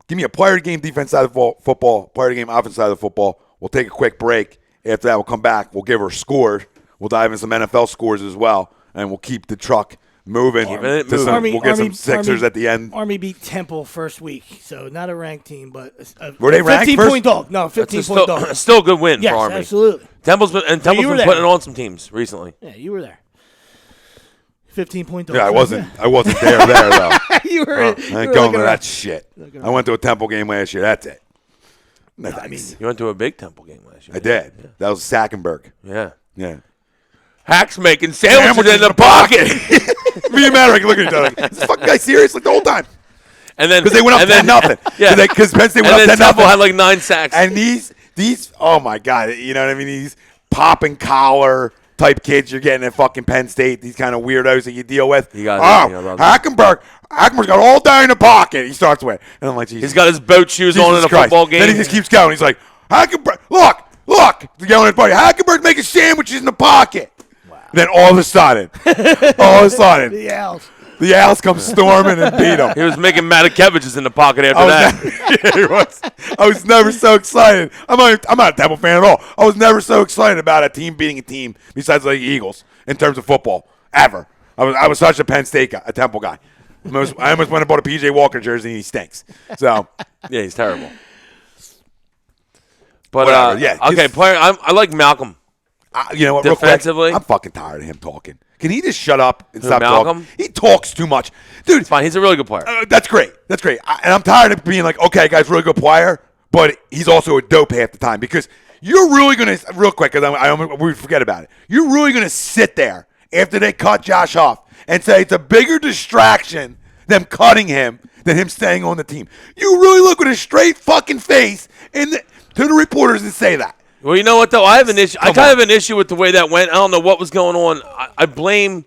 give me a player game defense side of football, player game offense side of football. We'll take a quick break. After that, we'll come back. We'll give her scores. We'll dive in some NFL scores as well, and we'll keep the truck moving. We'll get some Sixers at the end. Army beat Temple first week, so not a ranked team, but were they ranked 15-point dog. No, 15-point dog. Still a good win for Army. Absolutely. Temple's been putting on some teams recently. Yeah, you were there. 15-point dog. Yeah, I wasn't there though. you were. I ain't going to that shit. I went to a Temple game last year. That's it. No, you went to a big Temple game last year. I did. Yeah. That was Sackenberg. Yeah. Hack's making sandwiches in the pocket. Me and Matt are looking at each other like, is this fucking guy serious? Like the whole time. And then because they went up 10-0. Yeah. Because Penn State went up 10-0. Temple had like 9 sacks. And these, oh my God, you know what I mean? These pop and collar type kids you're getting at fucking Penn State. These kind of weirdos that you deal with. Hackenberg's got all day in the pocket. He starts with, and I'm like, Jesus. He's got his boat shoes on in a football game. Then he just keeps going. He's like, Hackenberg, look. He's yelling at his buddy. Hackenberg's making sandwiches in the pocket. Wow. Then all of a sudden, the Owls come storming and beat him. He was making Matakevich's in the pocket after that. He was. I was never so excited. I'm not a Temple fan at all. I was never so excited about a team beating a team besides the Eagles in terms of football ever. I was such a Penn State guy, a Temple guy. I almost went and bought a P.J. Walker jersey and he stinks. So yeah, he's terrible. But okay, player. I like Malcolm You know what? Real quick, Defensively? I'm fucking tired of him talking. Can he just shut up and Who, stop Malcolm? talking? He talks too much, dude. It's fine. He's a really good player. That's great. That's great. And I'm tired of being like, okay, guy's really good player, but he's also a dope half the time because you're really gonna real quick because we forget about it. You're really gonna sit there after they cut Josh Huff and say it's a bigger distraction them cutting him than him staying on the team. You really look with a straight fucking face to the reporters and say that. Well, you know what though? I have an issue. I kind of have an issue with the way that went. I don't know what was going on. I blame.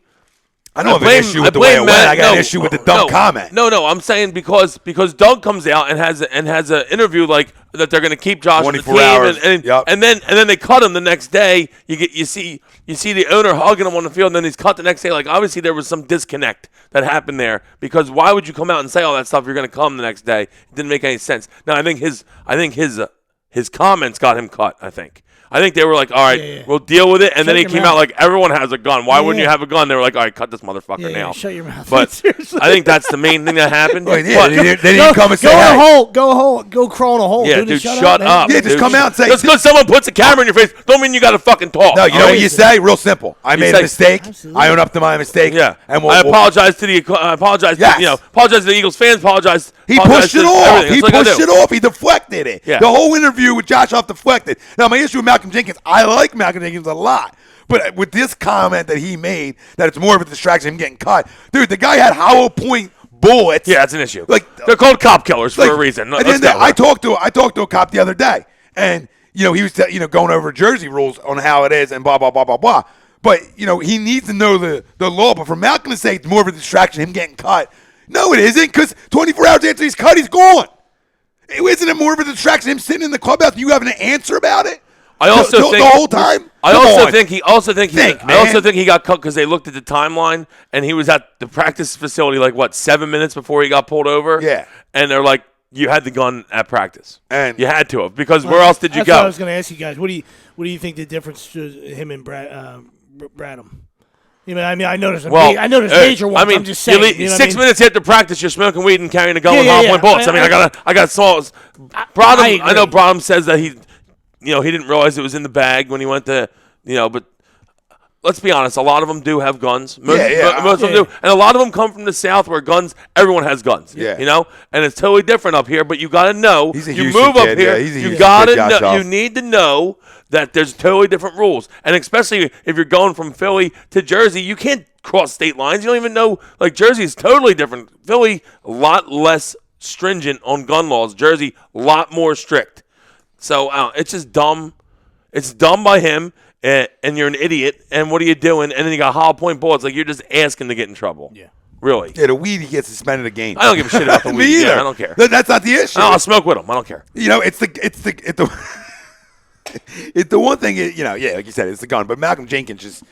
I don't have an issue with the way it went. I got an issue with the dumb comment. No. I'm saying because Doug comes out and has an interview like that they're going to keep Josh on the team, hours. and then they cut him the next day. You see the owner hugging him on the field, and then he's cut the next day. Like obviously there was some disconnect that happened there because why would you come out and say all that stuff if you're going to come the next day? It didn't make any sense. Now I think his comments got him cut. I think they were like, all right, we'll deal with it. And then he came out like, everyone has a gun. Why wouldn't you have a gun? They were like, all right, cut this motherfucker now. Shut your mouth. But I think that's the main thing that happened. They didn't come and say, go crawl in a hole. Yeah, dude, shut up. Yeah, just come out and say. Just because someone puts a camera in your face, don't mean you got to fucking talk. No, you know what you say? Real simple. I made a mistake. Absolutely. I own up to my mistake. Yeah, and I apologize to the apologize to the Eagles fans. Apologize. He pushed it off. He pushed it off. He deflected it. Yeah. The whole interview with Josh Huff deflected. Now my issue with Malcolm Jenkins, I like Malcolm Jenkins a lot. But with this comment that he made, that it's more of a distraction, him getting cut. Dude, the guy had hollow point bullets. Yeah, that's an issue. Like they're called cop killers for a reason. I talked to a cop the other day, and he was going over Jersey rules on how it is and blah blah blah blah blah. But he needs to know the law. But for Malcolm to say it's more of a distraction, him getting cut, no, it isn't, because 24 hours after he's cut, he's gone. Isn't it more of a distraction him sitting in the clubhouse? You having an answer about it? I also think the whole time. I also think he got cut because they looked at the timeline and he was at the practice facility 7 minutes before he got pulled over. Yeah, and they're like, you had the gun at practice, and you had to have because where else did you go? What I was going to ask you guys. What do you think the difference to him and Bradham? I noticed. I noticed major ones. I'm just saying. 6 minutes after practice, you're smoking weed and carrying a gun with hollow-point bullets. I got small. I know Brodham says that he didn't realize it was in the bag when he went to, but let's be honest, a lot of them do have guns. Most of them do. And a lot of them come from the South where everyone has guns. Yeah. And it's totally different up here, but you got to know. He's a you Houston move kid. up here, you got to know. You need to know that there's totally different rules. And especially if you're going from Philly to Jersey, you can't cross state lines. You don't even know. Jersey is totally different. Philly, a lot less stringent on gun laws. Jersey, a lot more strict. So it's just dumb. It's dumb by him, and you're an idiot. And what are you doing? And then you got hollow point bullets. You're just asking to get in trouble. Yeah. Really? Yeah, the weed, he gets suspended a game. I don't give a shit about the weed. Me either. Yeah, I don't care. That's not the issue. I'll smoke with him. I don't care. It's the one thing. Like you said, it's the gun. But Malcolm Jenkins just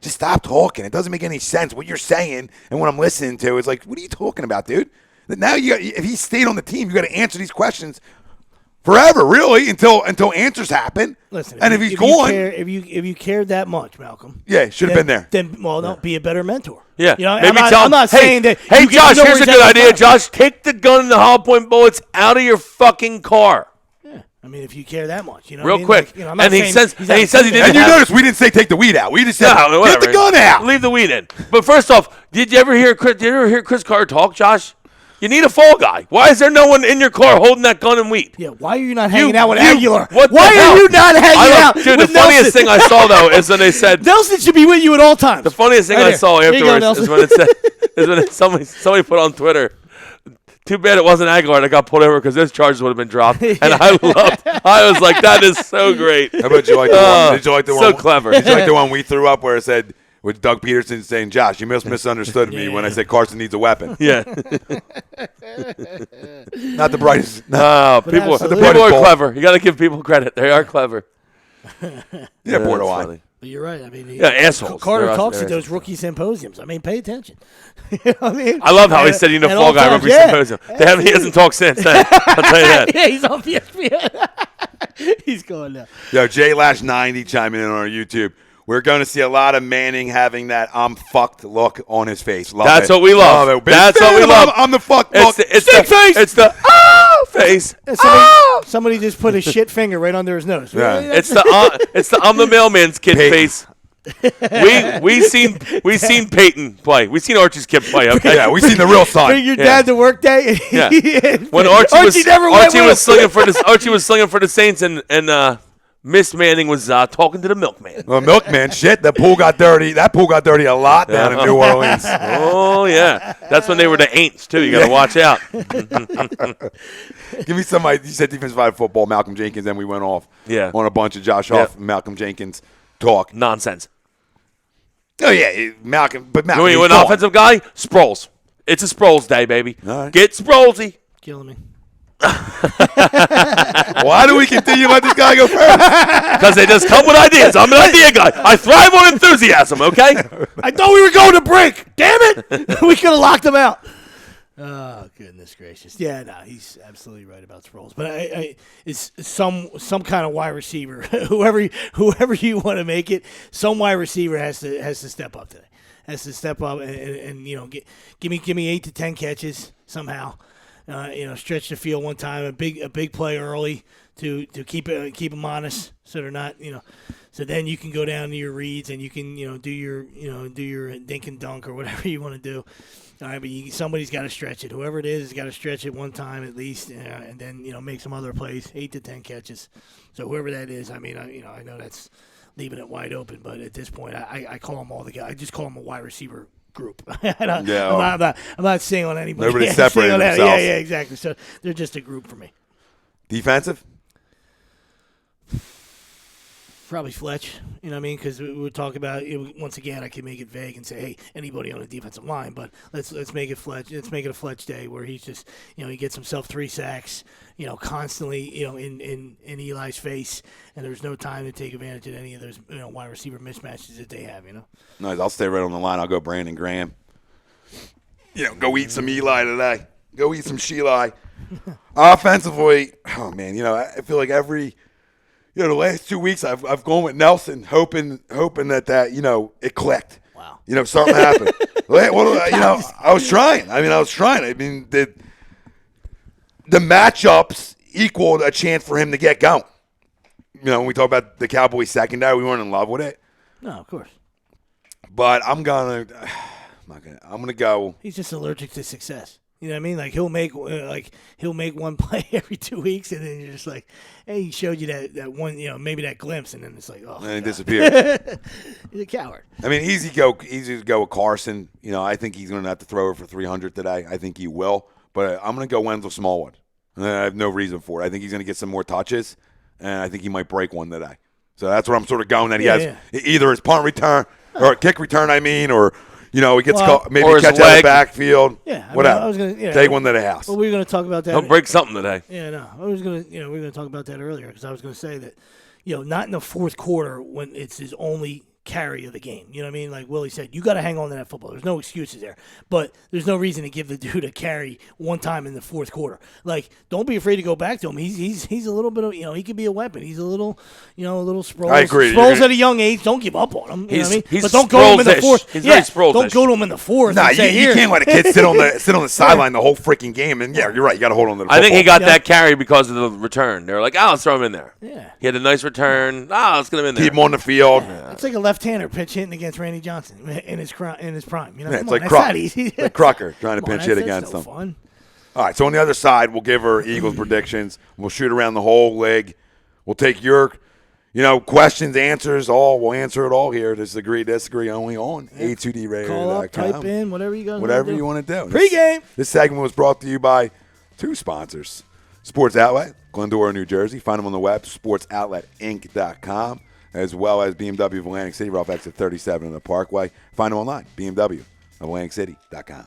stop talking. It doesn't make any sense what you're saying and what I'm listening to. It's like, what are you talking about, dude? Now if he stayed on the team, you got to answer these questions forever, really, until answers happen. Listen, and if he's gone, if you cared that much, Malcolm, should have been there. Then be a better mentor. Yeah, I'm not saying that. Hey, Josh, here's a good idea. Josh, take the gun and the hollow point bullets out of your fucking car. Yeah, if you care that much, real quick. And he says he didn't. And you notice we didn't say take the weed out. We just said get the gun out. Leave the weed in. But first off, did you ever hear Chris Carter talk, Josh? You need a fall guy. Why is there no one in your car holding that gun and weed? Yeah, why are you not hanging out with Aguilar? Why are you not hanging out with Dude, the funniest thing I saw, though, is when they said... Nelson should be with you at all times. The funniest thing I saw afterwards is when it said... somebody put on Twitter, too bad it wasn't Aguilar that got pulled over because his charges would have been dropped. And I was like, that is so great. How about you like the one? Did you like the one? So clever. Did you like the one we threw up where it said... with Doug Peterson saying, Josh, you misunderstood me when I said Carson needs a weapon. Yeah. Not the brightest. People are clever. You got to give people credit. They are clever. Yeah, borderline. But you're right. Assholes. Carter talks at those rookie symposiums. Pay attention. I love how he said he's a fall guy rookie symposium. He hasn't talked since then. I'll tell you that. Yeah, he's on ESPN. He's going now. Yo, J-90 chiming in on our YouTube. We're going to see a lot of Manning having that I'm fucked look on his face. That's what we love. That's what we love. I'm the fucked look. It's the face. face. Somebody just put a shit finger right under his nose. Yeah. It's the I'm the mailman's kid face. we seen Peyton play. We seen Archie's kid play. Okay, Yeah, we seen the real side. Bring your dad to work day. Yeah. When Archie was slinging for the Saints, and Miss Manning was talking to the milkman. Well, milkman, shit, the pool got dirty. That pool got dirty a lot down in New Orleans. Oh yeah, that's when they were the Aints too. You got to watch out. Give me somebody. You said defensive side football, Malcolm Jenkins, and we went off on a bunch of Josh Huff, and Malcolm Jenkins talk. Nonsense. Oh yeah, Malcolm. But Malcolm, You want an offensive guy? Sproles. It's a Sproles day, baby. All right. Get Sprolesy. Killing me. Why do we continue to let this guy go first? Because they just come with ideas. I'm an idea guy. I thrive on enthusiasm, okay? I thought we were going to break. Damn it. We could have locked him out. Oh, goodness gracious. Yeah, no, he's absolutely right about Sproles. But it's some kind of wide receiver. whoever you want to make it, some wide receiver has to step up today. Has to step up and give me 8 to 10 catches somehow. Stretch the field one time, a big play early to keep them honest, so they're not, so then you can go down to your reads and you can, do your dink and dunk or whatever you want to do. All right, but somebody's got to stretch it. Whoever it is has got to stretch it one time at least, and then make some other plays, 8 to 10 catches. So whoever that is, I know that's leaving it wide open, but at this point, I call them all the guys. I just call them a wide receiver group. I'm not saying on anybody. Nobody separated themselves. Yeah, exactly. So they're just a group for me. Defensive? Probably Fletch, you know what I mean? Because we would talk about once again. I can make it vague and say, hey, anybody on the defensive line, but let's make it Fletch. Let's make it a Fletch day where he's just, he gets himself 3 sacks, constantly, in Eli's face, and there's no time to take advantage of any of those, wide receiver mismatches that they have, Nice. I'll stay right on the line. I'll go Brandon Graham. Go eat some Eli today. Go eat some Sheila. Offensively, oh man, I feel like every. The last 2 weeks I've gone with Nelson, hoping that it clicked. Wow. Something happened. I was trying. I mean, the matchups equaled a chance for him to get going. When we talk about the Cowboys secondary, we weren't in love with it. No, of course. But I'm gonna go. He's just allergic to success. You know what I mean? Like he'll make one play every 2 weeks, and then you're just like, hey, he showed you that one, maybe that glimpse, and then it's like, oh, and he disappeared. He's a coward. I mean, easy to go with Carson. I think he's going to have to throw it for 300 today. I think he will, but I'm going to go Wenzel Smallwood. And I have no reason for it. I think he's going to get some more touches, and I think he might break one today. So that's what I'm sort of going that he has either his punt return or a kick return. Or. He gets maybe catch out of the backfield. Yeah, whatever. I was gonna take one to the house. Well, we were going to talk about that. He'll break something today. Yeah, no, I was going to. We were going to talk about that earlier because I was going to say that, not in the fourth quarter when it's his only carry of the game. You know what I mean? Like Willie said, you got to hang on to that football. There's no excuses there. But there's no reason to give the dude a carry one time in the fourth quarter. Like, don't be afraid to go back to him. He's a little bit of, he could be a weapon. He's a little, a little Sproles. I agree. Sproles at a young age. Don't give up on him. You know what I mean? He's but don't go to him in the fourth. He's very Sproles-ish. Don't go to him in the fourth. Nah, you can't let a kid sit on the sideline the whole freaking game. And yeah, you're right. You got to hold on to the football. I think he got that carry because of the return. They were like, let's throw him in there. Yeah. He had a nice return. Let's get him in there. Keep him on the field. It's like a left-hander pitch hitting against Randy Johnson in his prime. It's like Crocker trying to pinch hit against him. Fun. All right, so on the other side, we'll give our Eagles predictions. We'll shoot around the whole league. We'll take your, questions, answers, all. We'll answer it all here. Disagree, only on A2DRadio.com. Call up, type in, whatever you guys whatever you want to do. Pregame. This segment was brought to you by 2 sponsors. Sports Outlet, Glendora, New Jersey. Find them on the web, sportsoutletinc.com, as well as BMW of Atlantic City, right off exit 37 in the Parkway. Find them online, BMW of AtlanticCity.com.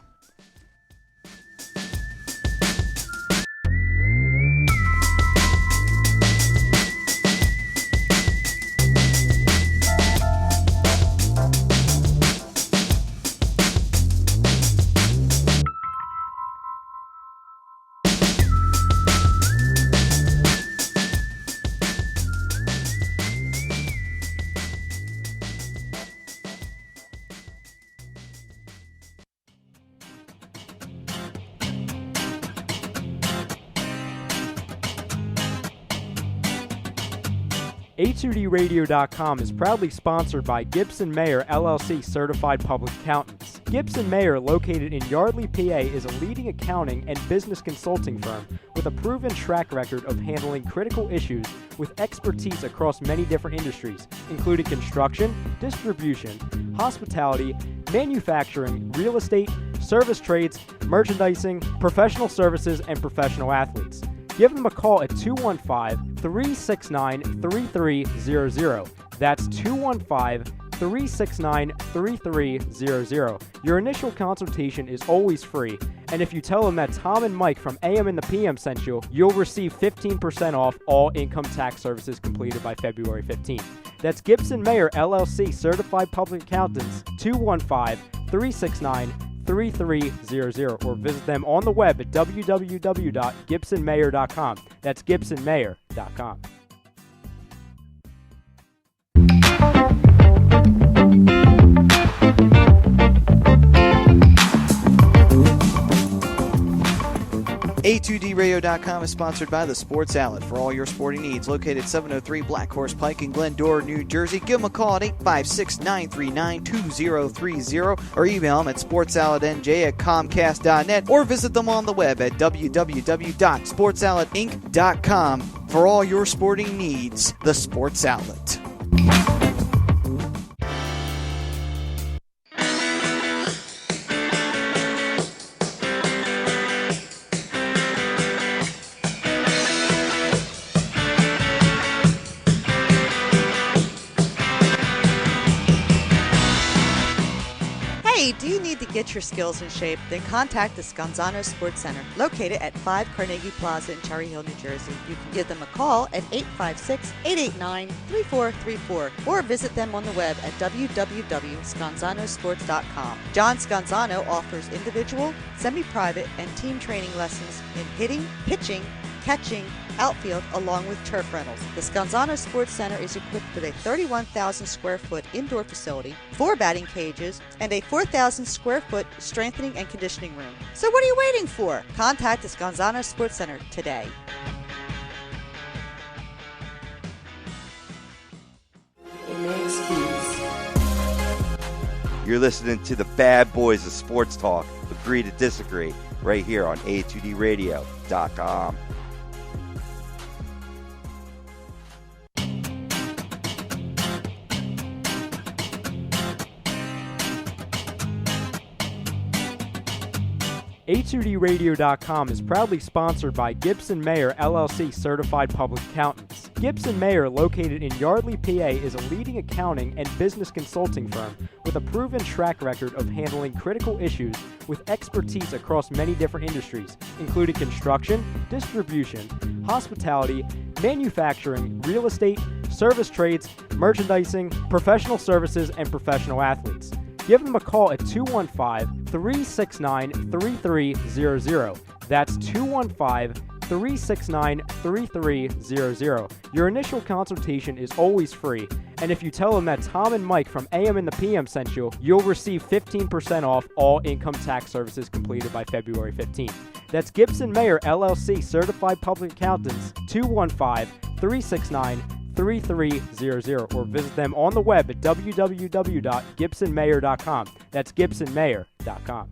A2DRadio.com is proudly sponsored by Gibson Mayer LLC Certified Public Accountants. Gibson Mayer, located in Yardley, PA, is a leading accounting and business consulting firm with a proven track record of handling critical issues with expertise across many different industries, including construction, distribution, hospitality, manufacturing, real estate, service trades, merchandising, professional services, and professional athletes. Give them a call at 215-369-3300. That's 215-369-3300. Your initial consultation is always free, and if you tell them that Tom and Mike from AM and the PM sent you, you'll receive 15% off all income tax services completed by February 15th. That's Gibson Mayer LLC Certified Public Accountants, 215-369-3300, or visit them on the web at www.gibsonmayer.com. That's gibsonmayer.com. A2DRadio.com is sponsored by the Sports Outlet for all your sporting needs. Located 703 Black Horse Pike in Glendora, New Jersey. Give them a call at 856-939-2030 or email them at sportsoutletnj@comcast.net or visit them on the web at www.sportsoutletinc.com for all your sporting needs. The Sports Outlet. Do you need to get your skills in shape? Then contact the Scanzano Sports Center, located at 5 Carnegie Plaza in Cherry Hill, New Jersey. You can give them a call at 856-889-3434 or visit them on the web at www.scanzanosports.com. John Scanzano offers individual, semi-private, and team training lessons in hitting, pitching, catching, outfield, along with turf rentals. The Scanzano Sports Center is equipped with a 31,000 square foot indoor facility, 4 batting cages, and a 4,000 square foot strengthening and conditioning room. So what are you waiting for? Contact the Scanzano Sports Center today. You're listening to the Bad Boys of Sports Talk. Agree to disagree right here on A2DRadio.com. A2DRadio.com is proudly sponsored by Gibson Mayer LLC Certified Public Accountants. Gibson Mayer, located in Yardley, PA, is a leading accounting and business consulting firm with a proven track record of handling critical issues with expertise across many different industries, including construction, distribution, hospitality, manufacturing, real estate, service trades, merchandising, professional services, and professional athletes. Give them a call at 215-369-3300. That's 215-369-3300. Your initial consultation is always free, and if you tell them that Tom and Mike from AM and the PM sent you, you'll receive 15% off all income tax services completed by February 15th. That's Gibson Mayer LLC Certified Public Accountants, 215-369-3300, or visit them on the web at www.gibsonmayer.com. That's gibsonmayer.com.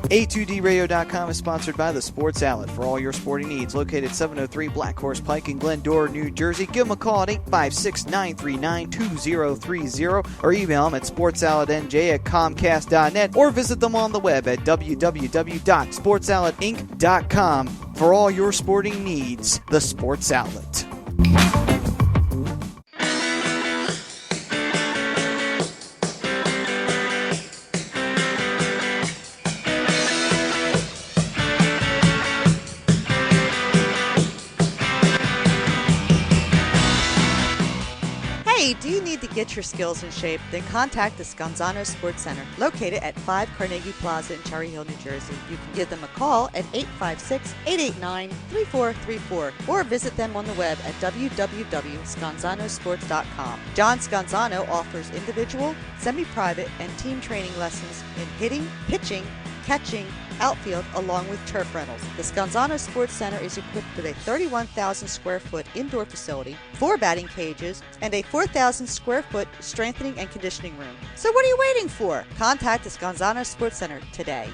A2DRadio.com is sponsored by the Sports Outlet for all your sporting needs. Located 703 Black Horse Pike in Glendora, New Jersey. Give them a call at 856-939-2030 or email them at sportsoutletnj@comcast.net or visit them on the web at www.sportsoutletinc.com for all your sporting needs. The Sports Outlet. get your skills in shape? Then contact the Scanzano Sports Center, located at 5 Carnegie Plaza in Cherry Hill, New Jersey. You can give them a call at 856-889-3434 or visit them on the web at www.scanzanosports.com. John Scanzano offers individual, semi-private, and team training lessons in hitting, pitching, catching, outfield, along with turf rentals. The Scanzano Sports Center is equipped with a 31,000 square foot indoor facility, 4 batting cages, and a 4,000 square foot strengthening and conditioning room. So what are you waiting for? Contact the Scanzano Sports Center today.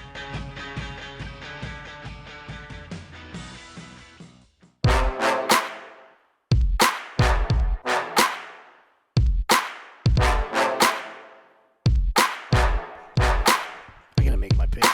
I gotta make my pitch.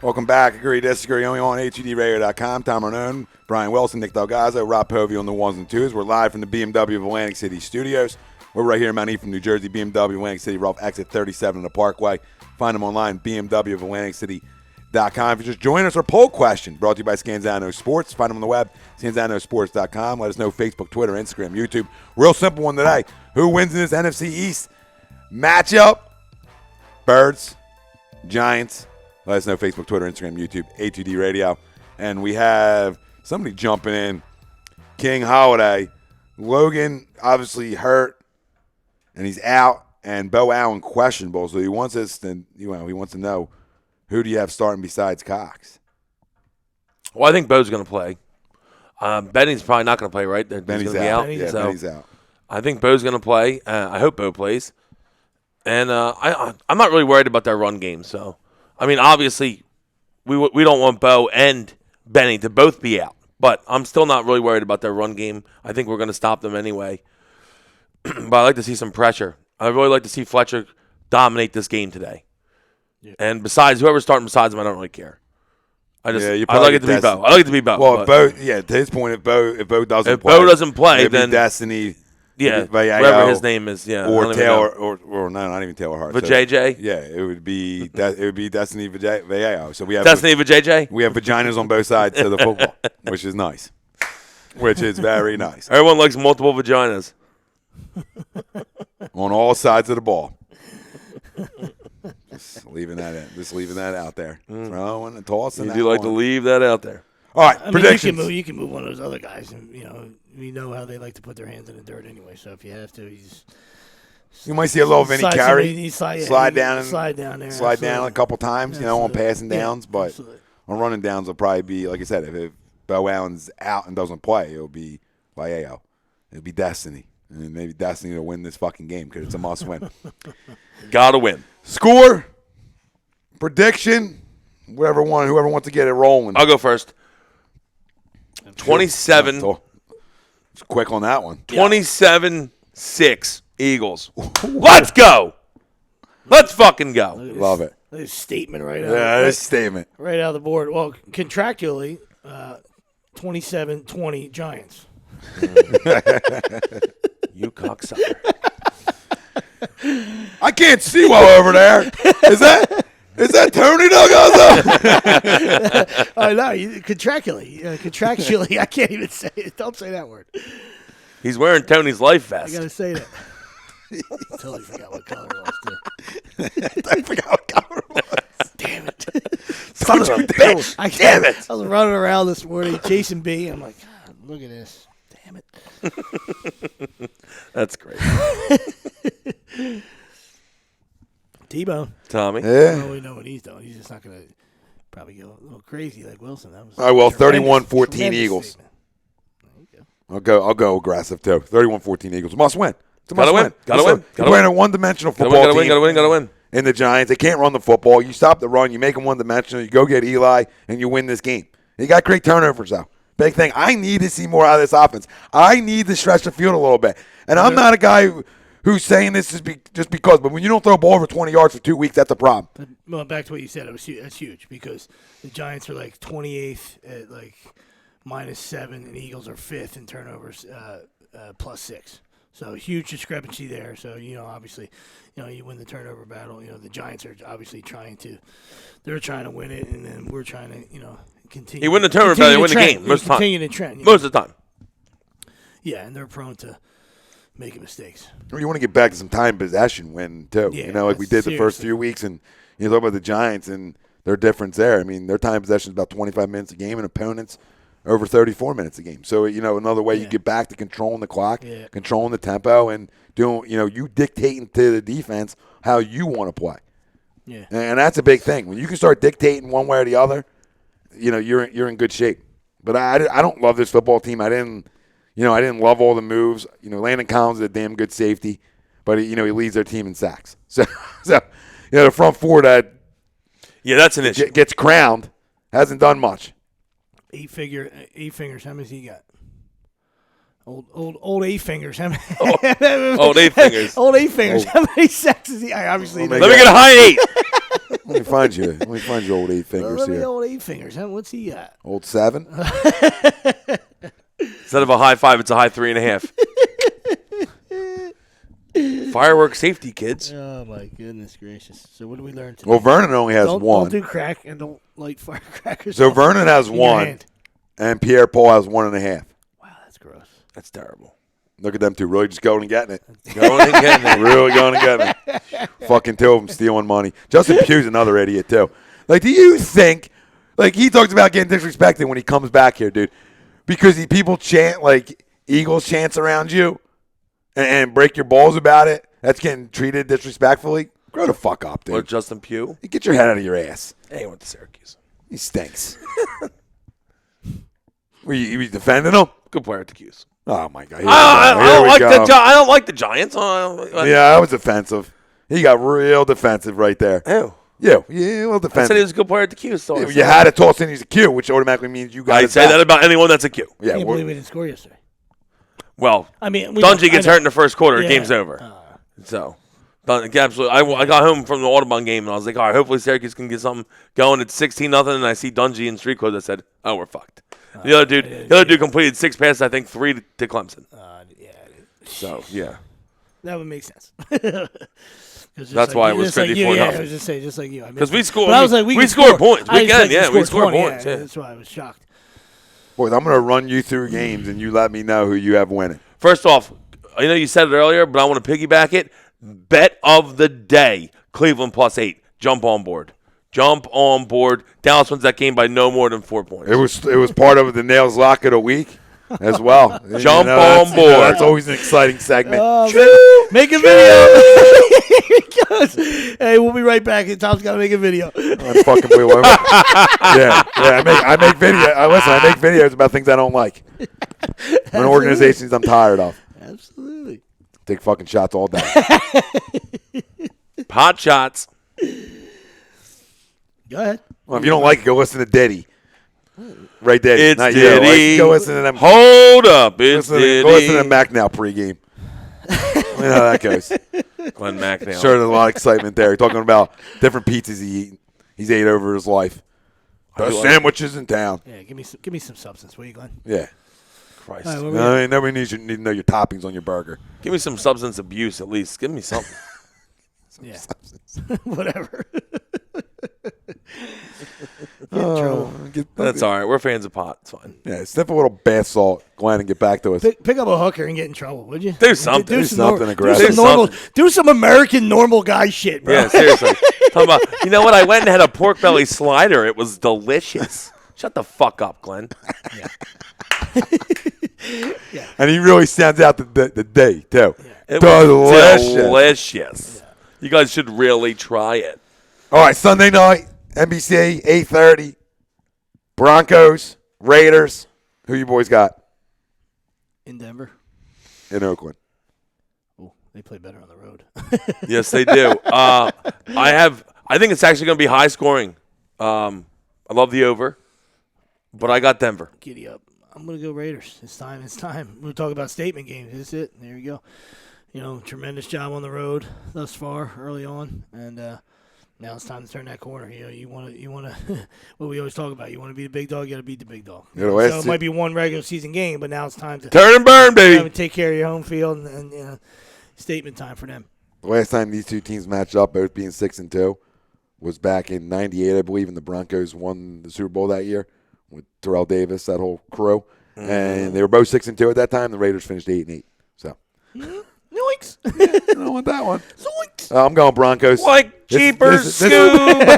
Welcome back. Agree, disagree, only on HUDRadio.com. Tom Arnone, Brian Wilson, Nick Delgazzo, Rob Povey on the ones and twos. We're live from the BMW of Atlantic City Studios. We're right here in Mount Ephraim, New Jersey. BMW Atlantic City, Ralph exit 37 on the Parkway. Find them online, BMWofAtlanticCity.com. If you're just joining us, our poll question brought to you by Scanzano Sports. Find them on the web, ScanzanoSports.com. Let us know Facebook, Twitter, Instagram, YouTube. Real simple one today. Who wins in this NFC East matchup? Birds, Giants. Let us know Facebook, Twitter, Instagram, YouTube, A2D Radio. And we have somebody jumping in. King Holiday. Logan obviously hurt, and he's out. And Bo Allen questionable. So he wants us to, he wants to know, who do you have starting besides Cox? Well, I think Bo's going to play. Benny's probably not going to play, right? Benny's out. Yeah, so Benny's out. I think Bo's going to play. I hope Bo plays. And I'm not really worried about their run game. So, I mean, obviously, we don't want Bo and Benny to both be out. But I'm still not really worried about their run game. I think we're going to stop them anyway. But I like to see some pressure. I really like to see Fletcher dominate this game today. Yeah. And besides, whoever's starting besides him, I don't really care. I like it to be Bo. I like it to be Bo. Well, Bo, to his point, if Bo doesn't play, then Destiny. Yeah, whatever his name is, or Taylor, or no, not even Taylor Hart. Vajayjay? So, yeah, it would be Destiny Vajayjay. So we have Destiny Vajayjay? We have vaginas on both sides of the football, which is nice. Which is very nice. Everyone likes multiple vaginas. On all sides of the ball. Just leaving that in. Just leaving that out there. Throwing and tossing. You do like to leave that out there. All right, predictions. You can move one of those other guys, and we know how they like to put their hands in the dirt anyway. So if you have to, you might see a little Vinny carry, slide down there, slide down a couple times, on passing downs. But absolutely. On running downs, will probably be like I said. If Bo Allen's out and doesn't play, it'll be Vallejo. It'll be Destiny, and maybe Destiny will win this fucking game because it's a must-win. Gotta win. Score, prediction, whoever wants to get it rolling. I'll go first. 27. It's quick on that one. 27-6 Eagles. Let's go. Let's fucking go. Love it. There's a statement right out. Yeah, there's a statement. Right out of the board. Well, contractually, 27-20 Giants. You cocksucker. I can't see well over there. Is that Tony Delgazzo? I know. Contractually, I can't even say it. Don't say that word. He's wearing Tony's life vest. I got to say that. I totally forgot what color it was, too. I forgot what color it was. Damn it. Son of a bitch. Damn it. I was running around this morning chasing B. I'm like, God, look at this. Damn it. That's great. T-Bone. Tommy. Yeah. We know what he's doing. He's just not going to probably go a little crazy like Wilson. That was 31-14 Eagles. I'll go aggressive too. 31-14 Eagles. Must win. It's a must win. Gotta win. You're playing a one-dimensional football team. Gotta win. In the Giants, they can't run the football. You stop the run. You make them one-dimensional. You go get Eli, and you win this game. You got great turnovers though. Big thing. I need to see more out of this offense. I need to stretch the field a little bit. And I'm not a guy who's saying this is just because. But when you don't throw a ball over 20 yards for 2 weeks, that's a problem. Well, back to what you said, that's huge because the Giants are like 28th at like -7, and the Eagles are 5th in turnovers, +6. So huge discrepancy there. So, obviously, you win the turnover battle. The Giants are obviously trying to win it, and then we're trying to, continue. You win the turnover battle, you win the game most of the time. Continue to trend. Most of the time. Yeah, and they're prone to making mistakes. You want to get back to some time possession win, too. Yeah, like we did the first seriously. few weeks, and you talk about the Giants and their difference there. I mean, their time possession is about 25 minutes a game, and opponents over 34 minutes a game. So, another way you get back to controlling the clock, controlling the tempo, and doing, you dictating to the defense how you want to play. Yeah. And that's a big thing. When you can start dictating one way or the other, you're in good shape. But I don't love this football team. I didn't love all the moves. Landon Collins is a damn good safety, but he leads their team in sacks. So the front four that that's an issue. Gets crowned hasn't done much. Eight fingers. How many he got? Old eight fingers. How many? Old eight fingers. Old eight fingers. How many sacks is he? I obviously. Let me get a high 8. Let me find you old eight fingers Let me here. old eight fingers. What's he got? Old 7. Instead of a high 5, it's a high 3.5. Firework safety, kids. Oh my goodness gracious! So what did we learn today? Well, Vernon only has one. Don't do crack and don't light firecrackers. So Vernon has one, and Pierre Paul has 1.5. Wow, that's gross. That's terrible. Look at them two, really just going and getting it. Going and getting it. Really going and getting it. Fucking two of them stealing money. Justin Pugh's another idiot, too. Do you think, he talks about getting disrespected when he comes back here, dude, because people chant, Eagles chants around you and break your balls about it? That's getting treated disrespectfully? Grow the fuck up, dude. Or Justin Pugh? Get your head out of your ass. Hey, he went to Syracuse. He stinks. Were you defending him? Good player at the Qs. Oh, my God. I don't like the Giants. Yeah, I was defensive. He got real defensive right there. Ew. Yeah, well defensive. I said he was a good player at the Qs. So you had to toss in he's a Q, which automatically means you got I'd say that about anyone that's a Q. Yeah, I can't believe we didn't score yesterday. Well, I mean, Dungy gets hurt in the first quarter. Yeah. Game's over. So, absolutely. I got home from the Audubon game, and I was like, all right, hopefully Syracuse can get something going. It's 16-0, and I see Dungy in street clothes. I said, oh, we're fucked. The other dude completed 6 passes, I think 3 to Clemson. So, yeah. That would make sense. That's why it was 54-0. Yeah, I was just saying, just like you. Because we scored. But I was like, we scored points. We can, we score scored points. Yeah. That's why I was shocked. Boys, I'm going to run you through games, and you let me know who you have winning. First off, I know you said it earlier, but I want to piggyback it. Bet of the day, Cleveland +8. Jump on board. Jump on board. Dallas wins that game by no more than 4 points. It was part of the Nails Lock of the Week as well. Jump on board. That's always an exciting segment. Make a video. Here he goes. Hey, we'll be right back. Tom's got to make a video. I fucking will. I make video. Listen, I make videos about things I don't like. When organizations I'm tired of. Absolutely. Take fucking shots all day. Pot shots. Go ahead. Well, if you don't like it, go listen to Diddy. Right there. It's Not Diddy. You. Go listen to them. Hold up. It's Diddy. Go listen to Mac Now pregame. You know how that goes. Glenn McNeil. Sure, there's a lot of excitement there. Talking about different pizzas he's ate over his life. Best sandwiches in town. Yeah, give me some substance, will you, Glenn? Yeah. Christ. All right, I mean, nobody needs to know your toppings on your burger. Give me some substance abuse at least. Give me something. Yeah. Whatever. Get in trouble. That's all right. We're fans of pot. It's fine. Yeah, sniff a little bath salt, Glenn, and get back to us. Pick up a hooker and get in trouble, would you? Do something. Do something aggressive. Do some American normal guy shit, bro. Yeah, seriously. Talking about, you know what? I went and had a pork belly slider. It was delicious. Shut the fuck up, Glenn. Yeah. Yeah. And he really stands out the day, too. Yeah. It was delicious. Yeah. You guys should really try it. All right, Sunday night, NBC, 8:30. Broncos, Raiders. Who you boys got? In Denver. In Oakland. Oh, they play better on the road. Yes, they do. I think it's actually going to be high scoring. I love the over, but I got Denver. Giddy up. I'm going to go Raiders. It's time. We'll talk about statement games. That's it. There you go. Tremendous job on the road thus far, early on. And, Now it's time to turn that corner. You want to. What we always talk about. You want to be the big dog. You got to beat the big dog. So it might be one regular season game, but now it's time to turn and burn, baby. Take care of your home field and statement time for them. The last time these two teams matched up, both being 6-2, was back in '98, I believe, and the Broncos won the Super Bowl that year with Terrell Davis, that whole crew, and they were both 6-2 at that time. The Raiders finished 8-8. So, yoinks! I don't want that one. Zoinks! I'm going Broncos. Like cheapers, Scoob.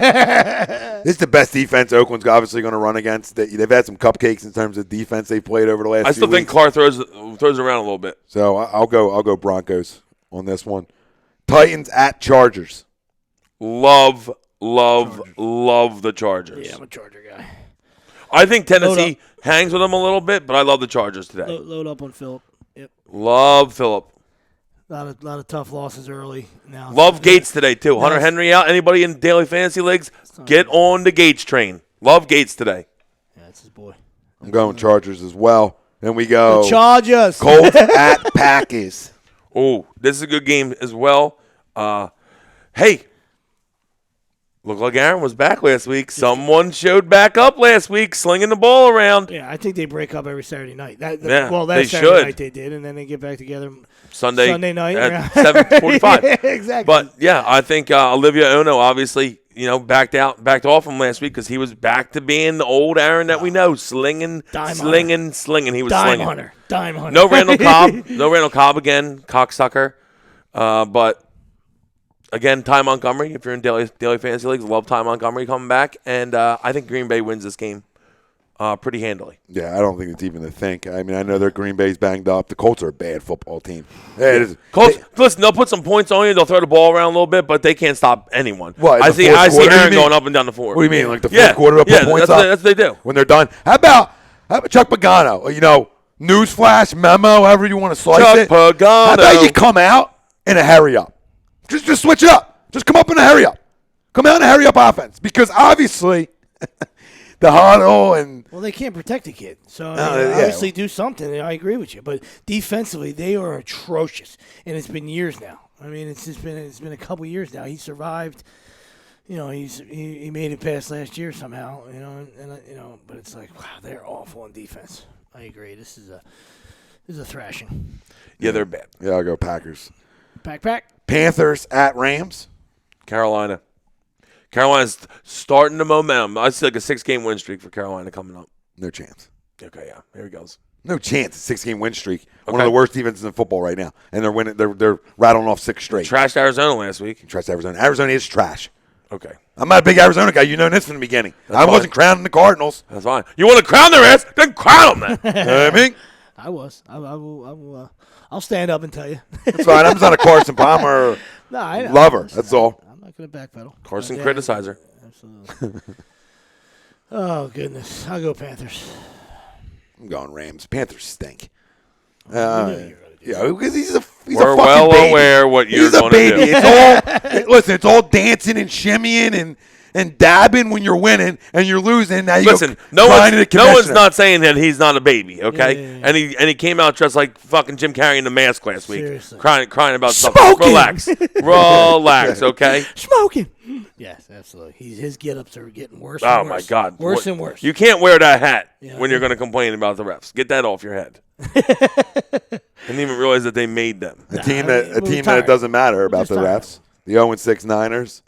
This is the best defense Oakland's obviously going to run against. They've had some cupcakes in terms of defense they've played over the last. I still think Carr throws around a little bit. So I'll go Broncos on this one. Titans at Chargers. Love the Chargers. Yeah, I'm a Charger guy. I think Tennessee hangs with them a little bit, but I love the Chargers today. Load up on Phillip. Yep. Love Phillip. A lot of tough losses early. Now Love Gates today too. Hunter Henry out. Anybody in daily fantasy leagues? Get on the Gates train. Love Gates today. Yeah, that's his boy. I'm going Chargers as well. Then we go The Chargers. Colts at Packers. Oh, this is a good game as well. Hey, looked like Aaron was back last week. Someone showed back up last week, slinging the ball around. Yeah, I think they break up every Saturday night. That they Saturday should. night they did, and then they get back together Sunday night at 7:45. Exactly. But yeah, I think Olivia Ono obviously backed off him last week because he was back to being the old Aaron that we know, slinging. He was Dime slinging. Hunter. No Randall Cobb again, cocksucker. But again, Ty Montgomery. If you're in daily fantasy leagues, love Ty Montgomery coming back, and I think Green Bay wins this game pretty handily. Yeah, I don't think it's even a think. I mean, I know their Green Bay's banged up. The Colts are a bad football team. Colts, listen, they'll put some points on you. They'll throw the ball around a little bit, but they can't stop anyone. What, I see Aaron going up and down the floor. What do you mean, like the fourth quarter? Points up? That's what they do. When they're done. How about Chuck Pagano? Newsflash, memo, however you want to slice it. Chuck Pagano. How about you come out in a hurry up? Just switch it up. Just come up in a hurry up. Come out in a hurry up offense. Because obviously the huddle and they can't protect the kid. So obviously do something. I agree with you. But defensively, they are atrocious. And it's been years now. I mean, it's been a couple years now. He survived. He made it past last year somehow. But it's like, wow, they're awful on defense. I agree. This is a thrashing. Yeah, they're bad. Yeah, I'll go Packers. Pack. Panthers at Rams. Carolina's starting the momentum. I see like a 6-game win streak for Carolina coming up. No chance. Okay, yeah. Here he goes. No chance. 6-game win streak. Okay. One of the worst defenses in football right now. And they're winning. They're rattling off 6 straight. Trashed Arizona last week. Trashed Arizona. Arizona is trash. Okay. I'm not a big Arizona guy. You know this from the beginning. I wasn't crowning the Cardinals. That's fine. You want to crown their ass? Then crown them then. You know what I mean? I was. I will. I'll stand up and tell you. That's fine. I'm just not a Carson Palmer lover. That's all. I'm not going to backpedal. Carson criticizer. Absolutely. Oh, goodness. I'll go Panthers. I'm going Rams. Panthers stink. Because he's a fucking well baby. Aware what you're going to do. It's all dancing and shimmying and dabbing when you're winning and you're losing. Now no one's not saying that he's not a baby, okay? Yeah. And he came out dressed like fucking Jim Carrey in the mask last week, seriously. crying about Smoking. Something. Relax, okay? Smoking. Yes, absolutely. His get-ups are getting worse. Oh and my worse. God, worse and worse. You can't wear that hat when you're going to complain about the refs. Get that off your head. I didn't even realize that they made them. A team that it doesn't matter about the refs. The 0-6 Niners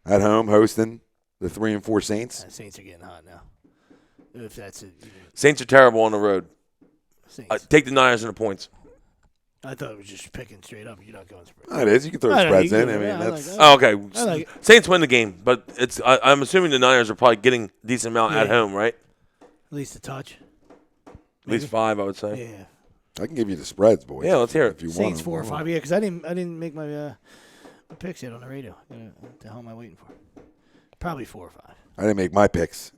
at home hosting the 3-4 Saints. Saints are getting hot now. If that's it. Saints are terrible on the road. Take the Niners and the points. I thought it was just picking straight up. You're not going spread. Oh, it is. You can throw spreads in. I mean, that's. Okay. Saints win the game, but it's. I'm assuming the Niners are probably getting a decent amount at home, right? At least a touch. At least 5, I would say. Yeah. I can give you the spreads, boys. Yeah, let's hear it. If you Saints 4 or 5. Yeah, because I didn't make my picks yet on the radio. What the hell am I waiting for? Probably 4 or 5. I didn't make my picks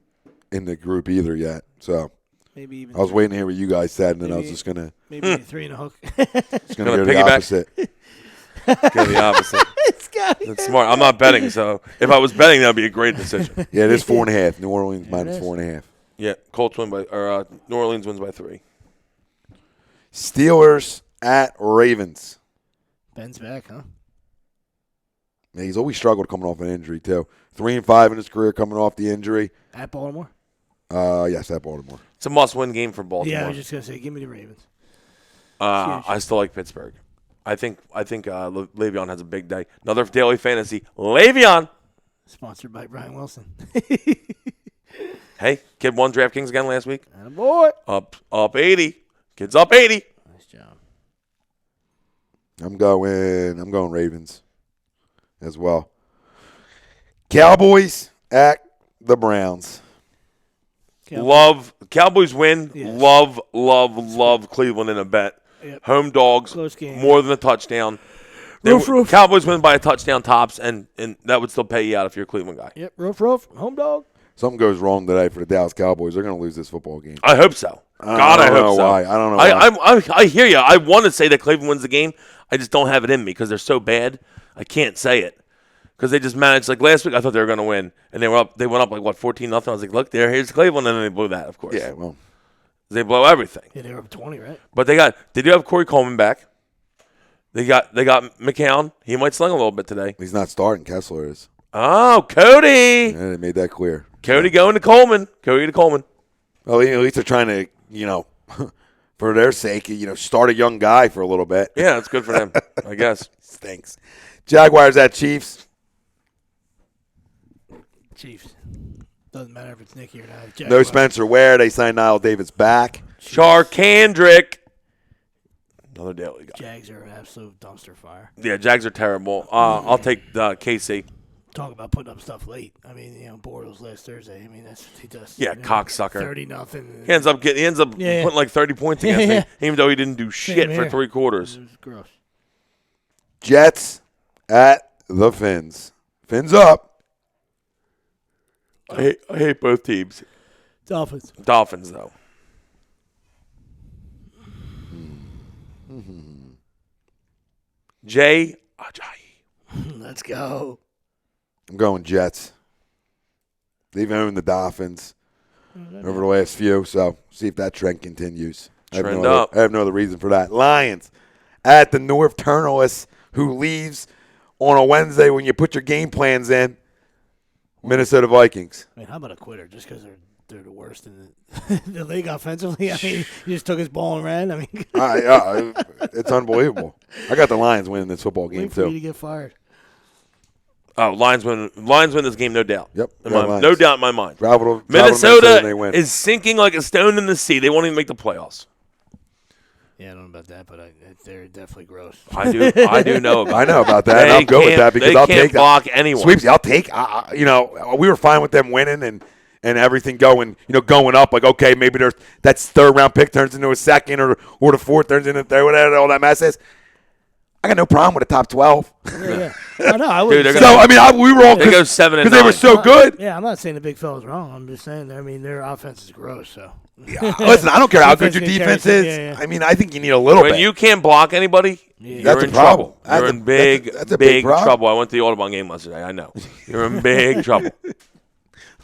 in the group either yet, so maybe even. I was waiting to hear what you guys said, and then I was just gonna maybe 3 and a hook. Just gonna go the opposite. Go the opposite. That's smart. I'm not betting, so if I was betting, that would be a great decision. Yeah, it is 4.5. New Orleans minus 4.5. Yeah, Colts win New Orleans wins by 3. Steelers at Ravens. Ben's back, huh? Yeah, he's always struggled coming off an injury, too. 3-5 in his career coming off the injury. At Baltimore? Yes, at Baltimore. It's a must-win game for Baltimore. Yeah, I was just going to say, give me the Ravens. I still like Pittsburgh. I think Le'Veon has a big day. Another daily fantasy. Le'Veon. Sponsored by Brian Wilson. Hey, kid won DraftKings again last week. Boy. Up 80. Kid's up 80. Nice job. I'm going Ravens as well. Cowboys at the Browns. Love Cowboys win. Yes. Love Cleveland in a bet. Yep. Home dogs. Close game. More than a touchdown. Roof. Cowboys win by a touchdown tops, and that would still pay you out if you're a Cleveland guy. Yep, roof. Home dog. Something goes wrong today for the Dallas Cowboys. They're going to lose this football game. I hope so. I don't know hope so. why. I don't know why. I hear you. I want to say that Cleveland wins the game. I just don't have it in me because they're so bad. I can't say it because they just managed. Like last week, I thought they were going to win, and they were up. They went up like 14-0. I was like, look, here's Cleveland, and then they blew that. Of course. Yeah, well, they blow everything. Yeah, they were up 20, right? But they do have Corey Coleman back. They got McCown. He might sling a little bit today. he's not starting. Kessler is. Oh, Cody. Yeah, they made that clear. Cody going to Coleman. Cody to Coleman. Well, at least they're trying to, for their sake, start a young guy for a little bit. Yeah, that's good for them, I guess. Stinks. Jaguars at Chiefs. Chiefs. Doesn't matter if it's Nicky or not. Jaguars. No Spencer Ware. They signed Niall Davis back. Charkandrick. Another daily guy. Jags are an absolute dumpster fire. Yeah, Jags are terrible. I'll take KC. Talk about putting up stuff late. I mean, Bortles last Thursday. I mean, that's what he does. Yeah, cocksucker. 30-0. He ends up putting like 30 points against me, even though he didn't do shit for 3 quarters. It was gross. Jets at the Fins. Fins up. I hate both teams. Dolphins, though. Jay Ajayi. let's go. I'm going Jets. They've owned the Dolphins over the last few, so see if that trend continues. I have no other reason for that. Lions at the North Turnerless, who leaves on a Wednesday when you put your game plans in. Minnesota Vikings. I mean, how about a quitter? Just because they're the worst in the league offensively. I mean, he just took his ball and ran. I mean, it's unbelievable. I got the Lions winning this football game wait for you too. to get fired. Oh, Lions win this game, no doubt. Yep, no doubt in my mind. Travel to Minnesota they win. is sinking like a stone in the sea. They won't even make the playoffs. Yeah, I don't know about that, but they're definitely gross. I do know about I know about that. And I'll go with that because they I'll can't take block that. anyone. Sweeps, I'll take. We were fine with them winning and everything going up. Like, okay, maybe that third round pick turns into a second or the fourth turns into a third, whatever all that mess is. I got no problem with the top 12. Yeah. I know. I would. We were all they go 7 and 9 because they were so good. Yeah, I'm not saying the big fella's wrong. I'm just saying. I mean, their offense is gross. So listen, I don't care how good your defense is. Yeah. I mean, I think you need a little bit. When you can't block anybody, you're that's in a problem. trouble. You're in big problem. trouble. I went to the Audubon game yesterday. I know. You're in big trouble.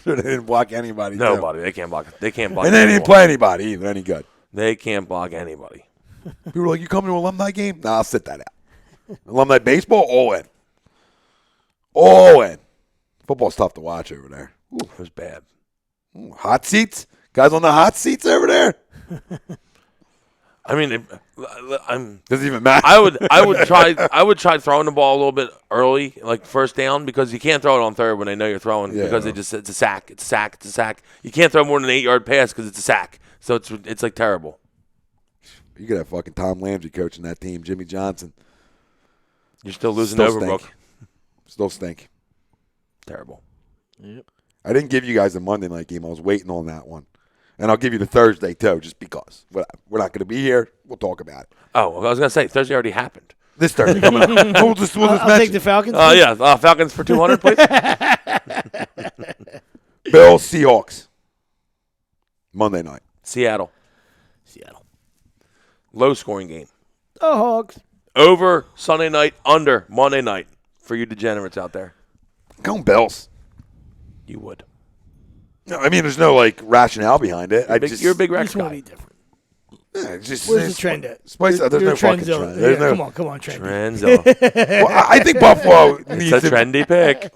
They didn't block anybody. Nobody. They can't block. They can't block. And they didn't play anybody either. Any good? They can't block anybody. People were like, "You coming to an alumni game?" Nah, I'll sit that out. Alumni baseball, all in. All in. Football's tough to watch over there. Ooh, it was bad. Ooh, hot seats? Guys on the hot seats over there? I mean, doesn't even matter. I would try throwing the ball a little bit early, like first down, because you can't throw it on third when they know you're throwing because it's a sack. It's a sack. You can't throw more than an 8-yard pass because it's a sack. So it's like terrible. You could have fucking Tom Landry coaching that team, Jimmy Johnson. You're still losing to Overbrook. Still stink. Terrible. Yep. I didn't give you guys the Monday night game. I was waiting on that one. And I'll give you the Thursday, too, just because. We're not going to be here. We'll talk about it. Oh, well, I was going to say, Thursday already happened. This Thursday coming up. We'll just I'll take the Falcons. Yeah. Falcons for 200, please. Bills, Seahawks. Monday night. Seattle. Low-scoring game. Oh, Hogs. Over Sunday night, under Monday night for you degenerates out there. Going Bills. You would. No, I mean, there's no, rationale behind it. You're a big Rex Just want to guy. be different. Where's the trend at? There's no fucking trend. There's no, come on, trend. Trenzo. well, I think Buffalo needs It's a trendy pick.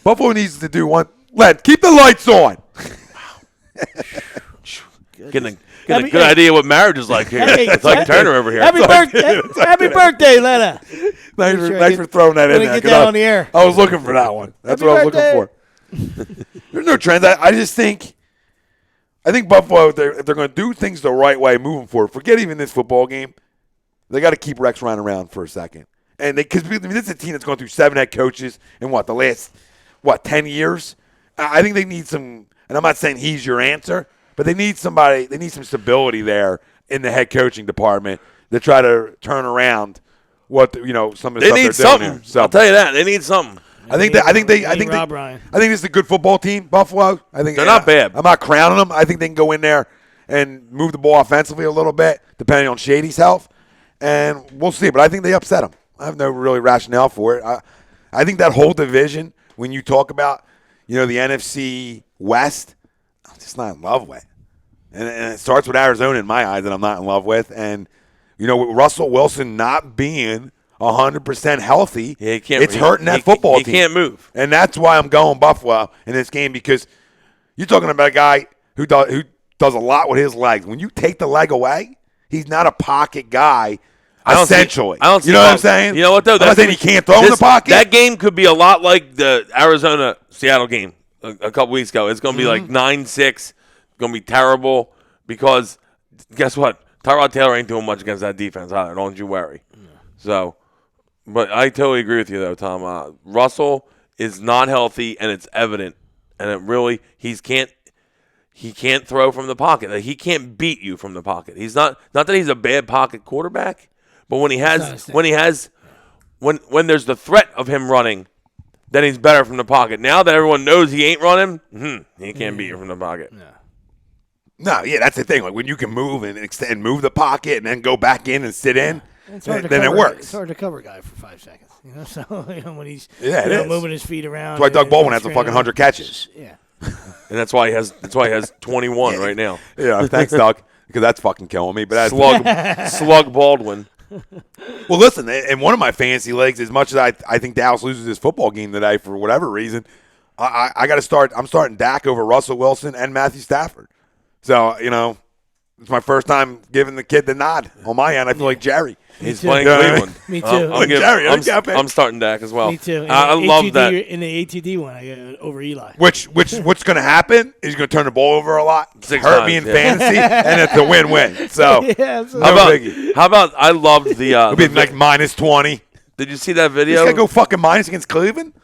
Buffalo needs to do one. Keep the lights on. Getting a good idea what marriage is like here. It's like Turner over here. Happy birthday, Lena. Thanks for throwing that in there. Get that on the air. I was looking for that one. That's what I was looking for. There's no trends. I just think Buffalo, if they're going to do things the right way moving forward, forget even this football game, they got to keep Rex Ryan around for a second. And because this is a team that's gone through 7 head coaches in the last 10 years. I think they need some, and I'm not saying he's your answer, but they need somebody. They need some stability there in the head coaching department to try to turn around some of the stuff they're doing something. here. So I'll tell you that they need something. I think this is a good football team, Buffalo. I think they're not bad. I'm not crowning them. I think they can go in there and move the ball offensively a little bit, depending on Shady's health, and we'll see. But I think they upset them. I have no really rationale for it. I think that whole division, when you talk about the NFC West, I'm just not in love with. And it starts with Arizona in my eyes that I'm not in love with. And, with Russell Wilson not being 100% healthy, it's hurting that football team. He can't move. And that's why I'm going Buffalo in this game, because you're talking about a guy who does a lot with his legs. When you take the leg away, he's not a pocket guy. Essentially. I don't see what I'm saying? You know what, though? I'm not saying he can't throw in the pocket. That game could be a lot like the Arizona-Seattle game a couple weeks ago. It's going to be like 9-6. It's going to be terrible because guess what? Tyrod Taylor ain't doing much against that defense either. Don't you worry. Yeah. So, but I totally agree with you, though, Tom. Russell is not healthy, and it's evident. And it really he can't throw from the pocket. Like, he can't beat you from the pocket. He's not that he's a bad pocket quarterback. But when there's the threat of him running, then he's better from the pocket. Now that everyone knows he ain't running, he can't beat you from the pocket. No, that's the thing. Like when you can move and extend, move the pocket, and then go back in and sit in, then it works. It's hard to cover a guy for 5 seconds. So when he's moving his feet around. That's why Doug Baldwin has a fucking 100 catches. Yeah, and that's why he has 21 right now. Yeah, thanks, Doug, because that's fucking killing me. But Slug Baldwin. Well, listen, in one of my fantasy leagues, as much as I think Dallas loses this football game today for whatever reason, I got to start. I'm starting Dak over Russell Wilson and Matthew Stafford. So it's my first time giving the kid the nod on my end. I feel like Jerry. He's playing Cleveland. Me too. I'm starting Dak as well. Me too. I love that. In the ATD one, I got over Eli. What's going to happen is he's going to turn the ball over a lot, hurt me in fantasy, and it's a win-win. So how about I loved the it'll be like -20. Did you see that video? He's got to go fucking minus against Cleveland?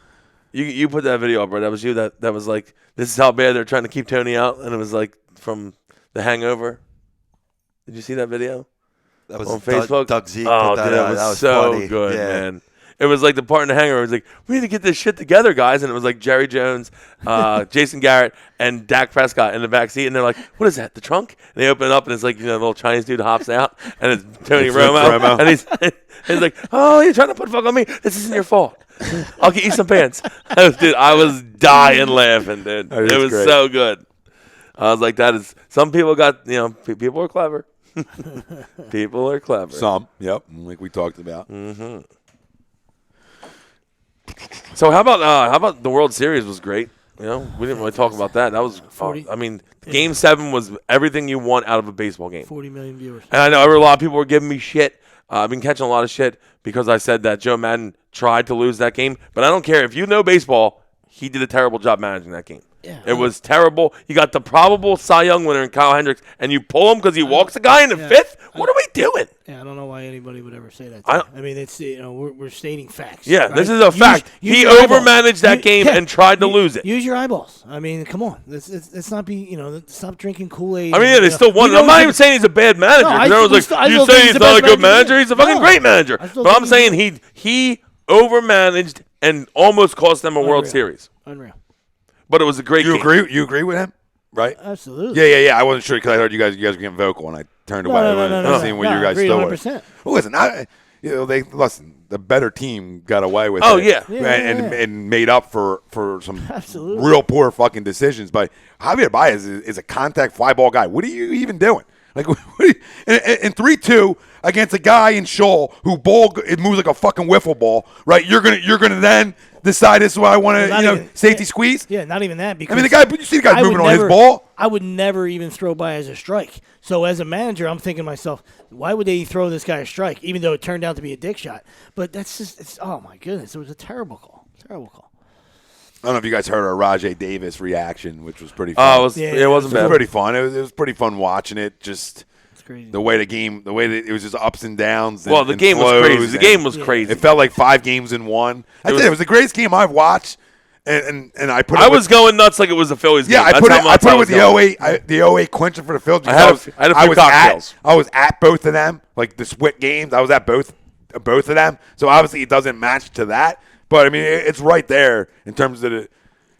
You put that video up, right? That was you. That was like, this is how bad they're trying to keep Tony out, and it was like from The Hangover. Did you see that video? That was on Facebook. Doug Zeke. Oh, dude, that was so funny. good, man. It was like the part in The Hangover. It was like, we need to get this shit together, guys. And it was like Jerry Jones, Jason Garrett, and Dak Prescott in the back seat. And they're like, what is that, the trunk? And they open it up, and it's like, the little Chinese dude hops out, and it's Tony Romo. And he's like, oh, you're trying to put fuck on me? This isn't your fault. I'll get you some pants. Dude, I was dying laughing, dude. It was great. So good. I was like, that is, some people got, people are clever. People are clever. Some, yep, like we talked about. Mm-hmm. So how about the World Series was great. We didn't really talk about that. That was, Game 7 was everything you want out of a baseball game. 40 million viewers. And I know a lot of people were giving me shit. I've been catching a lot of shit because I said that Joe Madden tried to lose that game. But I don't care. If you know baseball, he did a terrible job managing that game. Yeah, it was terrible. You got the probable Cy Young winner in Kyle Hendricks, and you pull him because he walks a guy in the fifth? What are we doing? Yeah, I don't know why anybody would ever say that. I mean, it's we're stating facts. Yeah, right? This is a fact. He overmanaged that game and tried to lose it. Use your eyeballs. I mean, come on. Let's not be, stop drinking Kool-Aid. I mean, they still won. I'm not even saying he's a bad manager. Everyone's like, you say he's not a good manager? He's a fucking great manager. But I'm saying he overmanaged and almost cost them a World Series. Unreal. But it was a great game. You agree with him? Right? Absolutely. Yeah. I wasn't sure because I heard you guys were getting vocal, and I turned away. No, seeing where you guys still were. Well, listen, the better team got away with it. Oh, yeah. And made up for some real poor fucking decisions. But Javier Baez is a contact fly ball guy. What are you even doing? Like, in 3-2 against a guy in Shoal who it moves like a fucking wiffle ball, right? You're gonna then decide this is what I want to, safety squeeze. Yeah, not even that. Because I mean, you see the guy moving on his ball. I would never even throw by as a strike. So as a manager, I'm thinking to myself, why would they throw this guy a strike, even though it turned out to be a dick shot? But that's just, oh my goodness, it was a terrible call. Terrible call. I don't know if you guys heard our Rajay Davis reaction, which was pretty fun. It wasn't bad. Pretty fun. It was pretty fun watching it. Just crazy. the way that it was just ups and downs. The game was crazy. The game was crazy. It felt like 5 games in one. It was the greatest game I've watched. And I was going nuts like it was the Phillies game. Yeah, I put it with the 08 clincher for the Phillies. I had a few cocktails. I was at both of them, like the split games. I was at both of them. So obviously it doesn't match to that. But I mean, it's right there in terms of the.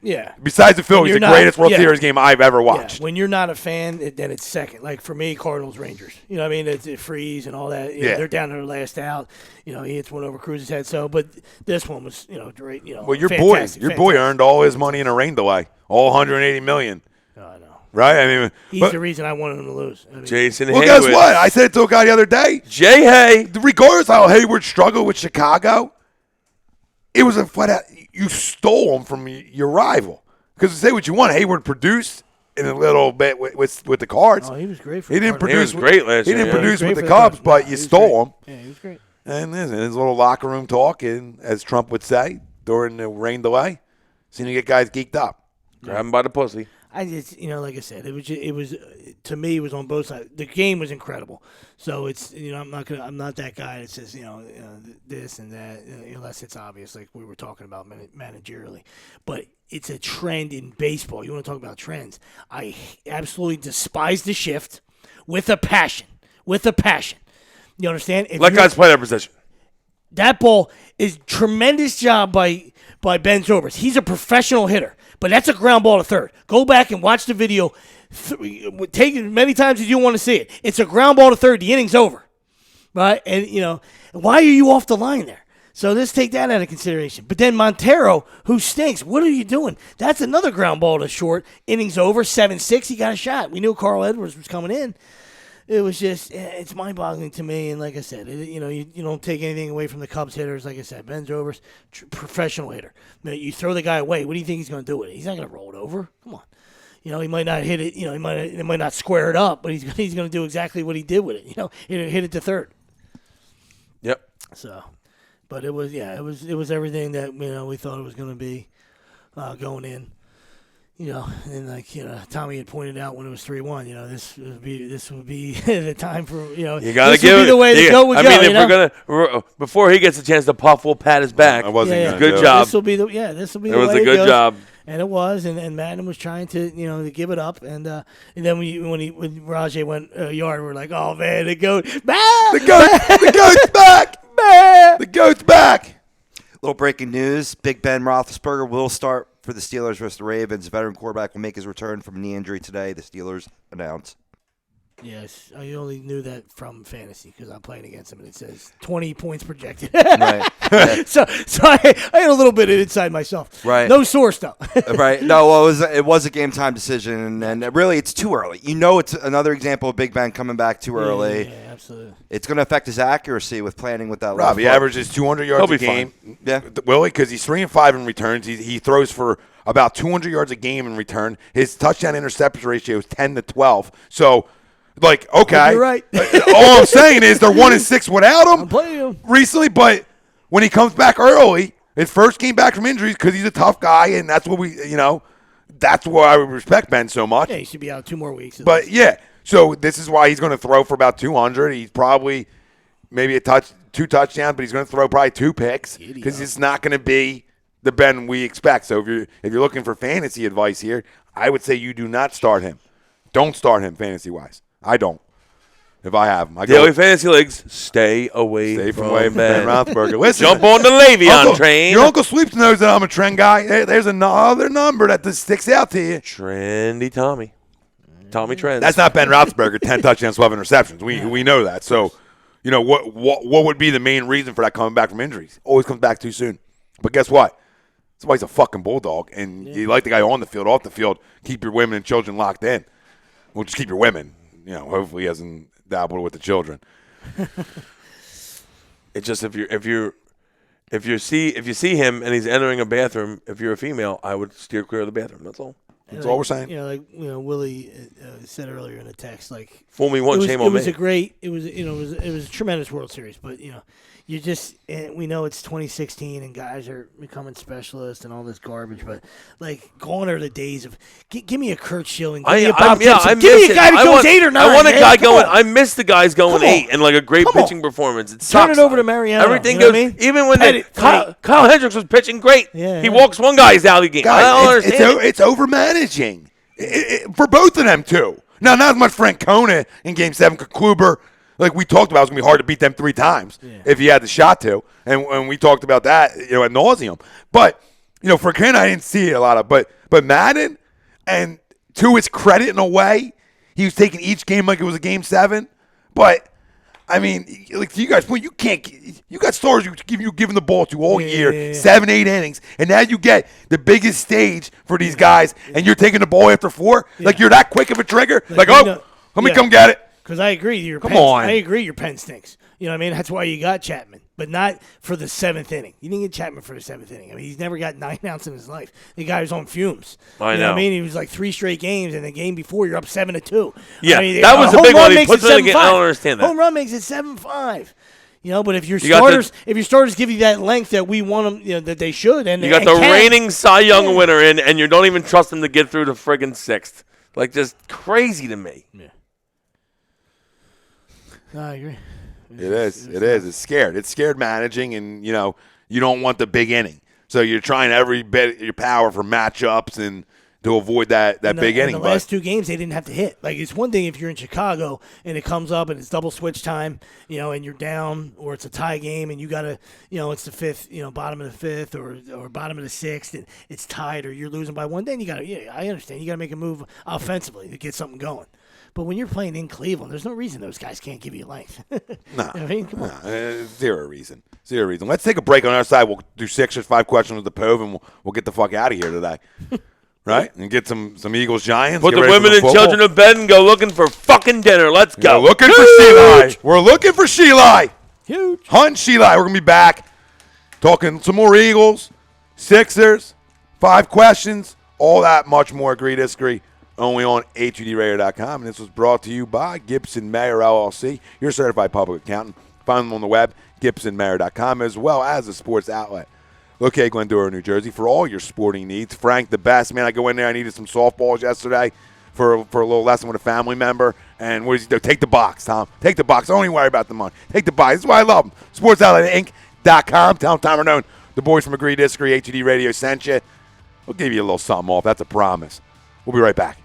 Yeah. Besides the Phillies, the greatest World Series game I've ever watched. Yeah. When you're not a fan, then it's second. Like for me, Cardinals, Rangers. You know what I mean? It's freeze and all that. You know, they're down to their last out. You know, he hits one over Cruz's head. So, but this one was, great. You know, well, your boy earned all his money in a rain delay, all $180 million. Oh, I know. Right? I mean, he's the reason I wanted him to lose. I mean, Jason Well, Hayward. guess what? I said it to a guy the other day. Jay Hay. Regardless how Hayward struggled with Chicago, it was a flat out. You stole him from your rival. Because to say what you want, Hayward produced in a little bit with the Cards. Oh, he was great for He didn't produce. He was great last year. He didn't produce with the Cubs. Cubs, but you stole him. Yeah, he was great. And his little locker room talk, and as Trump would say during the rain delay, seemed to get guys geeked up. Grab him by the pussy. I just, like I said, it was to me, it was on both sides. The game was incredible. So it's, I'm not that guy that says, this and that, unless it's obvious, like we were talking about managerially. But it's a trend in baseball. You want to talk about trends? I absolutely despise the shift with a passion. You understand? Let guys play their position. That ball is tremendous job by Ben Zobrist. He's a professional hitter, but that's a ground ball to third. Go back and watch the video. Take it as many times as you want to see it. It's a ground ball to third. The inning's over, right? And, why are you off the line there? So let's take that out of consideration. But then Montero, who stinks, what are you doing? That's another ground ball to short. Inning's over, 7-6. He got a shot. We knew Carl Edwards was coming in. It was just, it's mind-boggling to me. And like I said, you don't take anything away from the Cubs hitters. Like I said, Ben Zobrist, professional hitter. You throw the guy away. What do you think he's going to do with it? He's not going to roll it over. Come on. He might not hit it. He might not square it up, but he's going to do exactly what he did with it. Hit it to third. Yep. So, but it was everything that we thought it was going to be going in. And like Tommy had pointed out when it was 3-1. This would be the time for You gotta this give would be the way the go would go. If we're gonna before he gets a chance to puff, we'll pat his back. I wasn't gonna good do it. job. This will be the way It was a good goes. job. And it was, and Madden was trying to, to give it up, and then when Rajay went yard, we're like, oh man, the goat, the goat's back, the goat's back. Little breaking news: Big Ben Roethlisberger will start for the Steelers versus the Ravens. Veteran quarterback will make his return from a knee injury today. The Steelers announced. Yes, I only knew that from fantasy because I'm playing against him, and it says 20 points projected. Right. Yeah. So I had a little bit of inside myself. Right. No source though. Right. No, well, it was a game time decision, and really it's too early. It's another example of Big Ben coming back too early. Yeah, absolutely. It's going to affect his accuracy with planning with that. Rob, he averages 200 yards a game. Fine. Yeah. Will he? Because he's 3-5 in returns. He throws for about 200 yards a game in return. His touchdown interception ratio is 10-12. So. Like, okay. You're right. All I'm saying is they're 1-6 without him. I'm playing him Recently, but when he comes back early, his first game back from injuries because he's a tough guy, and that's what that's why I respect Ben so much. Yeah, he should be out 2 more weeks. But yeah, so this is why he's going to throw for about 200. He's probably maybe 2 touchdowns, but he's going to throw probably 2 picks because it's not going to be the Ben we expect. So if you're looking for fantasy advice here, I would say you do not start him. Don't start him fantasy wise. I don't. If I have him, Daily fantasy leagues, stay away from Ben Roethlisberger. Listen, jump on the Le'Veon train. Your Uncle Sweeps knows that I'm a trend guy. There's another number that just sticks out to you. Trendy Tommy. Tommy Trends. That's not Ben Roethlisberger. 10 touchdowns, 12 interceptions. We know that. So, what would be the main reason for that coming back from injuries? Always comes back too soon. But guess what? That's why he's a fucking bulldog, and you like the guy on the field, off the field. Keep your women and children locked in. Well, just keep your women. hopefully he hasn't dabbled with the children. It's just if you see him and he's entering a bathroom, if you're a female, I would steer clear of the bathroom. That's all. That's all we're saying. Willie said earlier in the text, like, fool me once, shame on me. It was a tremendous World Series, but you just we know it's 2016 and guys are becoming specialists and all this garbage, but like gone are the days of give me a Kurt Schilling, give me a Bob Gibson, give me a guy that goes 8 or 9. I want a man. guy Come going. on. I miss the guys going 8 and like a great pitching performance. It Turn sucks. it over to Mariano. Everything you know goes. what I mean? Even when Petty. Kyle Hendricks was pitching great, Yeah, he yeah. walks one guy's out of the game. I don't understand. It's over managing for both of them too. Now, not as much Francona in Game 7. Kluber, like we talked about, it was going to be hard to beat them 3 times if he had the shot to. And we talked about that, ad nauseum. But, Francona, I didn't see it a lot of. But Madden, and to his credit in a way, he was taking each game like it was a Game 7. But, I mean, like to you guys' point, you got stars you giving the ball to all year, 7, 8 innings, and now you get the biggest stage for these guys, and you're taking the ball after 4? Like you're that quick of a trigger? Like, let me come get it. Because I agree, I agree, your pen stinks. You know what I mean? That's why you got Chapman, but not for the 7th inning. You didn't get Chapman for the 7th inning. I mean, he's never got 9 outs in his life. The guy was on fumes. I know know. what I mean? He was like 3 straight games, and the game before you're up 7-2. Yeah, I mean, that was a a big home one. run He makes puts it it again. 7-5. I don't understand that. Home run makes it 7-5. But if your got starters give you that length that we want them, that they should, and You got the reigning Cy Young winner in, and you don't even trust him to get through the friggin' 6th. Like, just crazy to me. Yeah. No, I agree. It is. It's scared. It's scared managing, and, you don't want the big inning. So you're trying every bit of your power for matchups and to avoid that big inning. In the last 2 games, they didn't have to hit. Like, it's one thing if you're in Chicago and it comes up and it's double switch time, and you're down, or it's a tie game and you got to, it's the 5th, bottom of the 5th or bottom of the 6th, and it's tied or you're losing by 1. Then you got to, I understand, you got to make a move offensively to get something going. But when you're playing in Cleveland, there's no reason those guys can't give you length. No. I mean, come on. Zero reason. Let's take a break on our side. We'll do 6 or 5 questions with the Pove, and we'll get the fuck out of here today. Right? And get some Eagles-Giants. Put the women and children to bed and go looking for fucking dinner. Let's go. We're looking for Sheila. We're looking for Sheila. Huge. Hunt Sheila. We're going to be back talking some more Eagles, Sixers, 5 questions, all that much more. Agree, disagree. Only on HUDRadio.com. And this was brought to you by Gibson Mayer LLC, your certified public accountant. Find them on the web, GibsonMayer.com, as well as a sports outlet. Located Glendora, New Jersey, for all your sporting needs. Frank, the best. Man, I go in there. I needed some softballs yesterday for a little lesson with a family member. And what does he do? Take the box, Tom. Take the box. Don't even worry about the money. Take the box. That's why I love them. SportsOutletInc.com. Tell them Tom Renone, the boys from Agree Disagree, HUD Radio sent you. We'll give you a little something off. That's a promise. We'll be right back.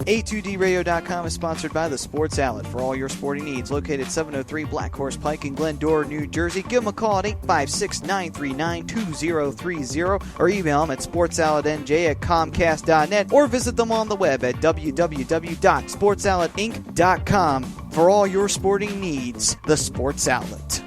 A2DRadio.com is sponsored by the Sports Outlet for all your sporting needs. Located 703 Black Horse Pike in Glendora, New Jersey. Give them a call at 856-939-2030 or email them at sportsoutletnj@comcast.net or visit them on the web at www.sportsoutletinc.com for all your sporting needs. The Sports Outlet.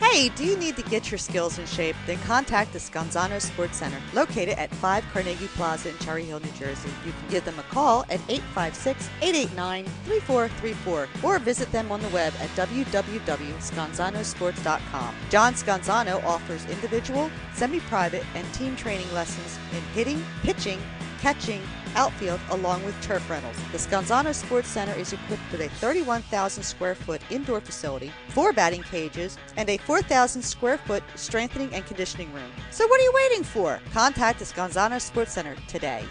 Hey, do you need to get your skills in shape? Then contact the Scanzano Sports Center, located at 5 Carnegie Plaza in Cherry Hill, New Jersey. You can give them a call at 856-889-3434 or visit them on the web at www.scanzanosports.com. John Scanzano offers individual, semi-private, and team training lessons in hitting, pitching, catching, outfield, along with turf rentals. The Scanzano Sports Center is equipped with a 31,000 square foot indoor facility, 4 batting cages, and a 4,000 square foot strengthening and conditioning room. So what are you waiting for? Contact the Scanzano Sports Center today.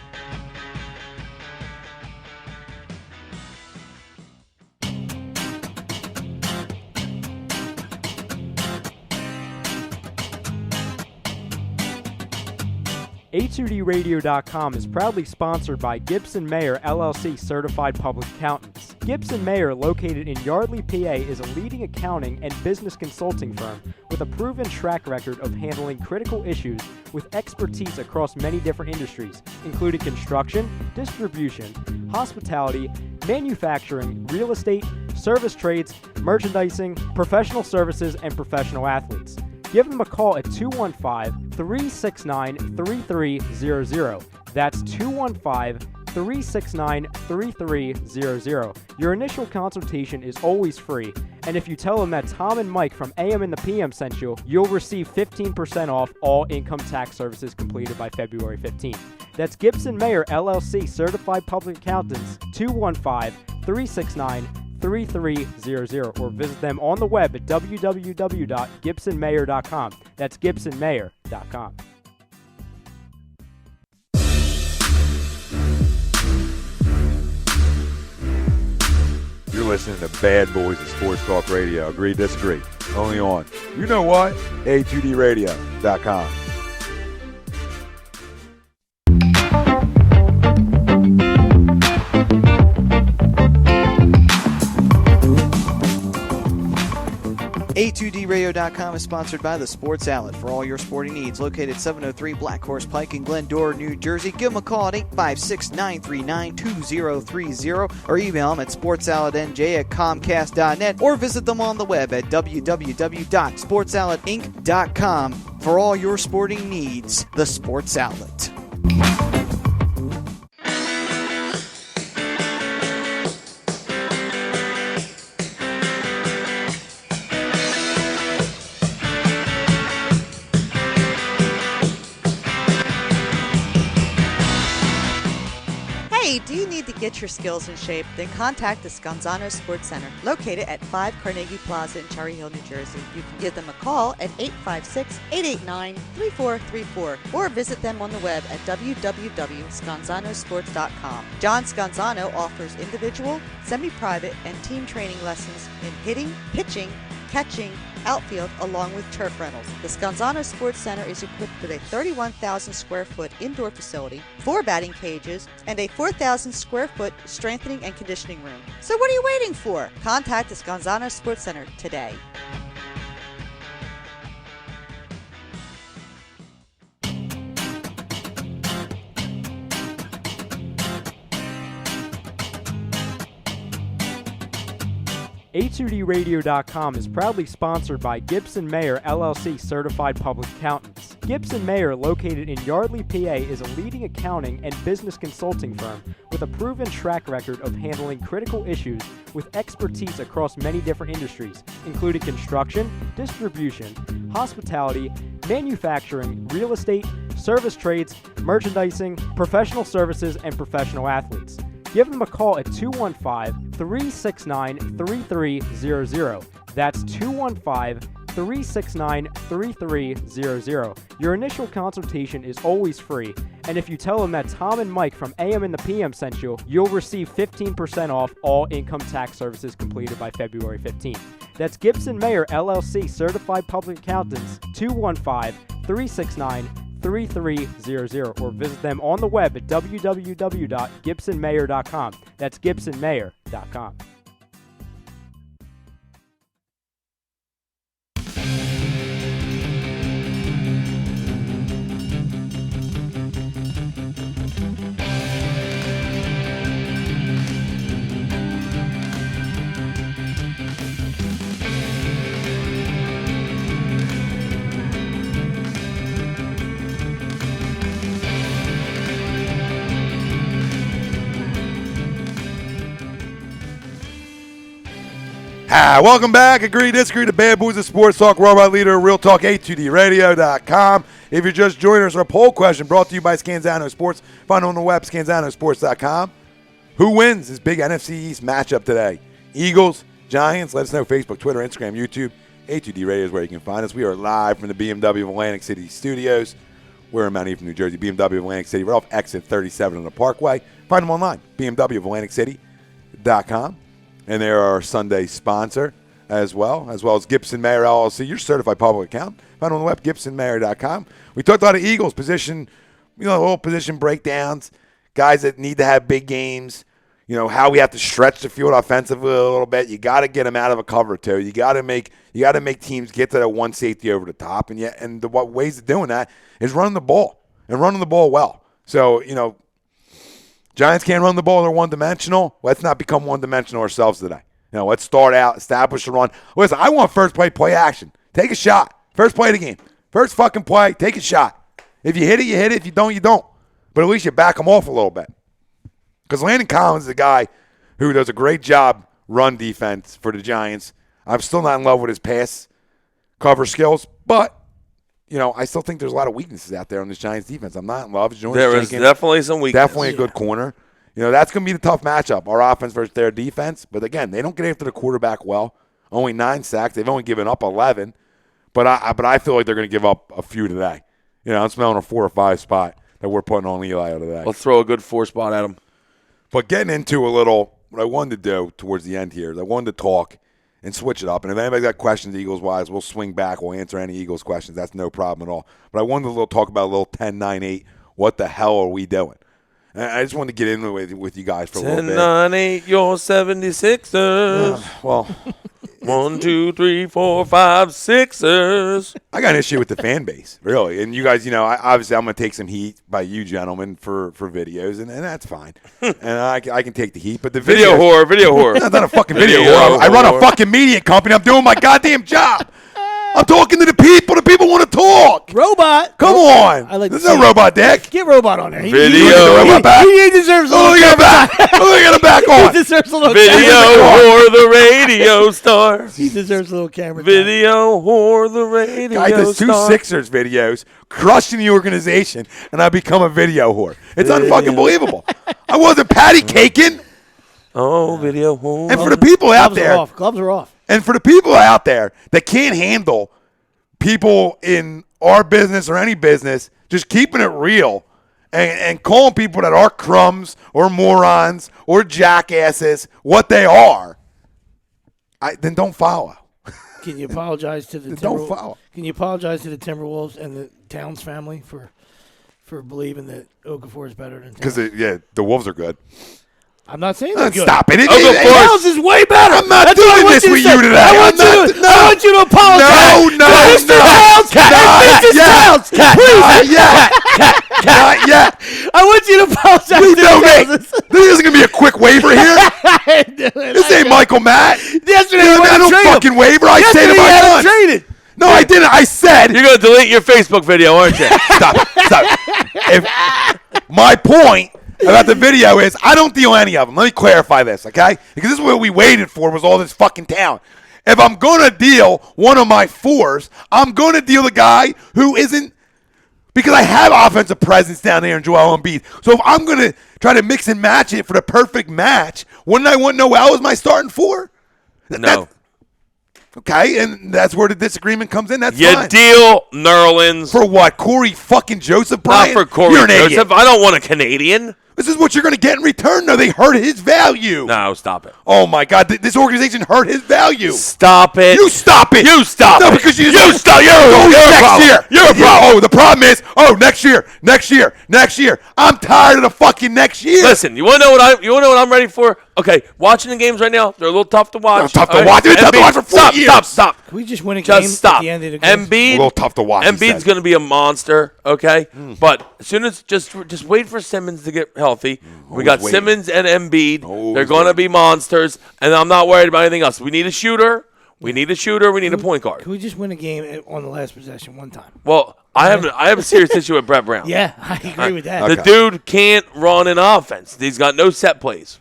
A2DRadio.com is proudly sponsored by Gibson Mayer LLC Certified Public Accountants. Gibson Mayer, located in Yardley, PA, is a leading accounting and business consulting firm with a proven track record of handling critical issues with expertise across many different industries, including construction, distribution, hospitality, manufacturing, real estate, service trades, merchandising, professional services, and professional athletes. Give them a call at 215-369-3300. That's 215-369-3300. Your initial consultation is always free, and if you tell them that Tom and Mike from AM and the PM sent you, you'll receive 15% off all income tax services completed by February 15th. That's Gibson Mayer LLC Certified Public Accountants, 215-369-3300, or visit them on the web at www.gibsonmayer.com. That's gibsonmayer.com. You're listening to Bad Boys of Sports Talk Radio. Agree, disagree. Only on, you know what? A2DRadio.com. A2DRadio.com is sponsored by the Sports Outlet for all your sporting needs. Located 703 Black Horse Pike in Glendora, New Jersey. Give them a call at 856-939-2030 or email them at sportsoutletnj@comcast.net or visit them on the web at www.sportsoutletinc.com for all your sporting needs. The Sports Outlet. Hey, do you need to get your skills in shape? Then contact the Scanzano Sports Center, located at 5 Carnegie Plaza in Cherry Hill, New Jersey. You can give them a call at 856-889-3434 or visit them on the web at www.scanzanosports.com. John Scanzano offers individual, semi-private, and team training lessons in hitting, pitching, catching, outfield, along with turf rentals. The Scanzano Sports Center is equipped with a 31,000 square foot indoor facility, 4 batting cages, and a 4,000 square foot strengthening and conditioning room. So what are you waiting for? Contact the Scanzano Sports Center today. A2DRadio.com is proudly sponsored by Gibson Mayer LLC Certified Public Accountants. Gibson Mayer, located in Yardley, PA, is a leading accounting and business consulting firm with a proven track record of handling critical issues with expertise across many different industries, including construction, distribution, hospitality, manufacturing, real estate, service trades, merchandising, professional services, and professional athletes. Give them a call at 215-369-3300. That's 215-369-3300. Your initial consultation is always free, and if you tell them that Tom and Mike from AM and the PM sent you, you'll receive 15% off all income tax services completed by February 15th. That's Gibson Mayer LLC Certified Public Accountants, 215-369-3300, or visit them on the web at www.gibsonmayer.com. That's gibsonmayer.com. Welcome back. Agree, disagree, the Bad Boys of Sports Talk, worldwide leader, Real Talk, A2DRadio.com. If you're just joining us, our poll question brought to you by Scanzano Sports. Find on the web, scanzanosports.com. Who wins this big NFC East matchup today? Eagles, Giants? Let us know. Facebook, Twitter, Instagram, YouTube. A2D Radio is where you can find us. We are live from the BMW of Atlantic City studios. We're in Mount Eve, New Jersey. BMW of Atlantic City. We're off exit 37 on the Parkway. Find them online, bmwofatlanticcity.com. And they're our Sunday sponsor as well as Gibson Mayer LLC, your certified public accountant. Find them on the web, gibsonmayer.com. We talked about the Eagles position, little position breakdowns, guys that need to have big games, how we have to stretch the field offensively a little bit. You got to get them out of a cover two. You got to make teams get to that one safety over the top. And the ways of doing that is running the ball and running the ball well. So, Giants can't run the ball. They're one-dimensional. Let's not become one-dimensional ourselves today. Let's start out, establish a run. Listen, I want first play action. Take a shot. First play of the game. First fucking play, take a shot. If you hit it, you hit it. If you don't, you don't. But at least you back them off a little bit. Because Landon Collins is a guy who does a great job run defense for the Giants. I'm still not in love with his pass cover skills, but I still think there's a lot of weaknesses out there on this Giants defense. I'm not in love. There is definitely some weakness. Definitely a good corner. That's going to be the tough matchup, our offense versus their defense. But, again, they don't get after the quarterback well. Only 9 sacks. They've only given up 11. But I feel like they're going to give up a few today. I'm smelling a 4 or 5 spot that we're putting on Eli today. Let's throw a good 4 spot at him. But getting into a little, what I wanted to do towards the end here is I wanted to talk and switch it up. And if anybody's got questions Eagles-wise, we'll swing back. We'll answer any Eagles questions. That's no problem at all. But I wanted to talk about a little 10-9-8. What the hell are we doing? And I just wanted to get in with you guys for a little bit. 10-9-8, your 76ers. Well. 1, 2, 3, 4, 5, Sixers. I got an issue with the fan base, really. And you guys, obviously I'm going to take some heat by you gentlemen for videos, and that's fine. And I can take the heat. But the video whore. That's not a fucking video whore. I run a fucking media company. I'm doing my goddamn job. I'm talking to the people. The people want to talk. Robot. Come on. I like There's no robot, Dick. Get Robot on there. Video. He deserves a little Look at back. Look at him back on. He deserves a little Video whore, the radio star. He deserves a little camera. Video whore, the radio Guy does 2 star. Sixers videos, crushing the organization, and I become a video whore. It's unfucking believable. I wasn't patty caking. Oh, video whore. And for the people out there, Gloves are off. and for the people out there that can't handle people in our business or any business just keeping it real and calling people that are crumbs or morons or jackasses what they are, then don't follow. Can you apologize to the Don't follow. Can you apologize to the Timberwolves and the Towns family for believing that Okafor is better than Towns? Because the Wolves are good. I'm not saying they're good. Stop it. Towns is way better. I'm not doing this with you today. I want you to apologize. No. Mr. Towns. Mrs. Towns. Please. Not yet. I want you to apologize. You to know me. Towns. This isn't going to be a quick waiver here. This ain't Michael Matt. Yesterday, I don't fucking waiver. I say to my guns. traded. No, I didn't. I said. You're going to delete your Facebook video, aren't you? Stop. My point about the video is I don't deal any of them. Let me clarify this, okay? Because this is what we waited for was all this fucking talent. If I'm going to deal one of my 4s, I'm going to deal the guy who isn't – because I have offensive presence down there in Joel Embiid. So if I'm going to try to mix and match it for the perfect match, wouldn't I want Noel as my starting 4? No. Okay, and that's where the disagreement comes in. That's You fine. deal, Nerlens. For what? Corey fucking Joseph Bryant? Not for Corey You're an Joseph. idiot. I don't want a Canadian. This is what you're going to get in return. No, they hurt his value. No, stop it. Oh, my God. This organization hurt his value. Stop it. You stop it. You stop no, it. because you stop. You're next problem. year. You're a problem. Oh, the problem is, next year. I'm tired of the fucking next year. Listen, you want to know what I'm ready for? Okay, watching the games right now, they're a little tough to watch. Tough to watch. They've been tough to watch for 4 years. Stop. Can we just win a game Just stop. at the end of the game? Embiid, A little tough to watch. Embiid's going to be a monster, okay? But as soon as just wait for Simmons to get healthy. We got waiting. Simmons and Embiid. Always They're going to be monsters, and I'm not worried about anything else. We need a shooter. We need a point guard. Can we just win a game on the last possession one time? Well, I have a serious issue with Brett Brown. Yeah, I agree with that. The dude can't run an offense. He's got no set plays.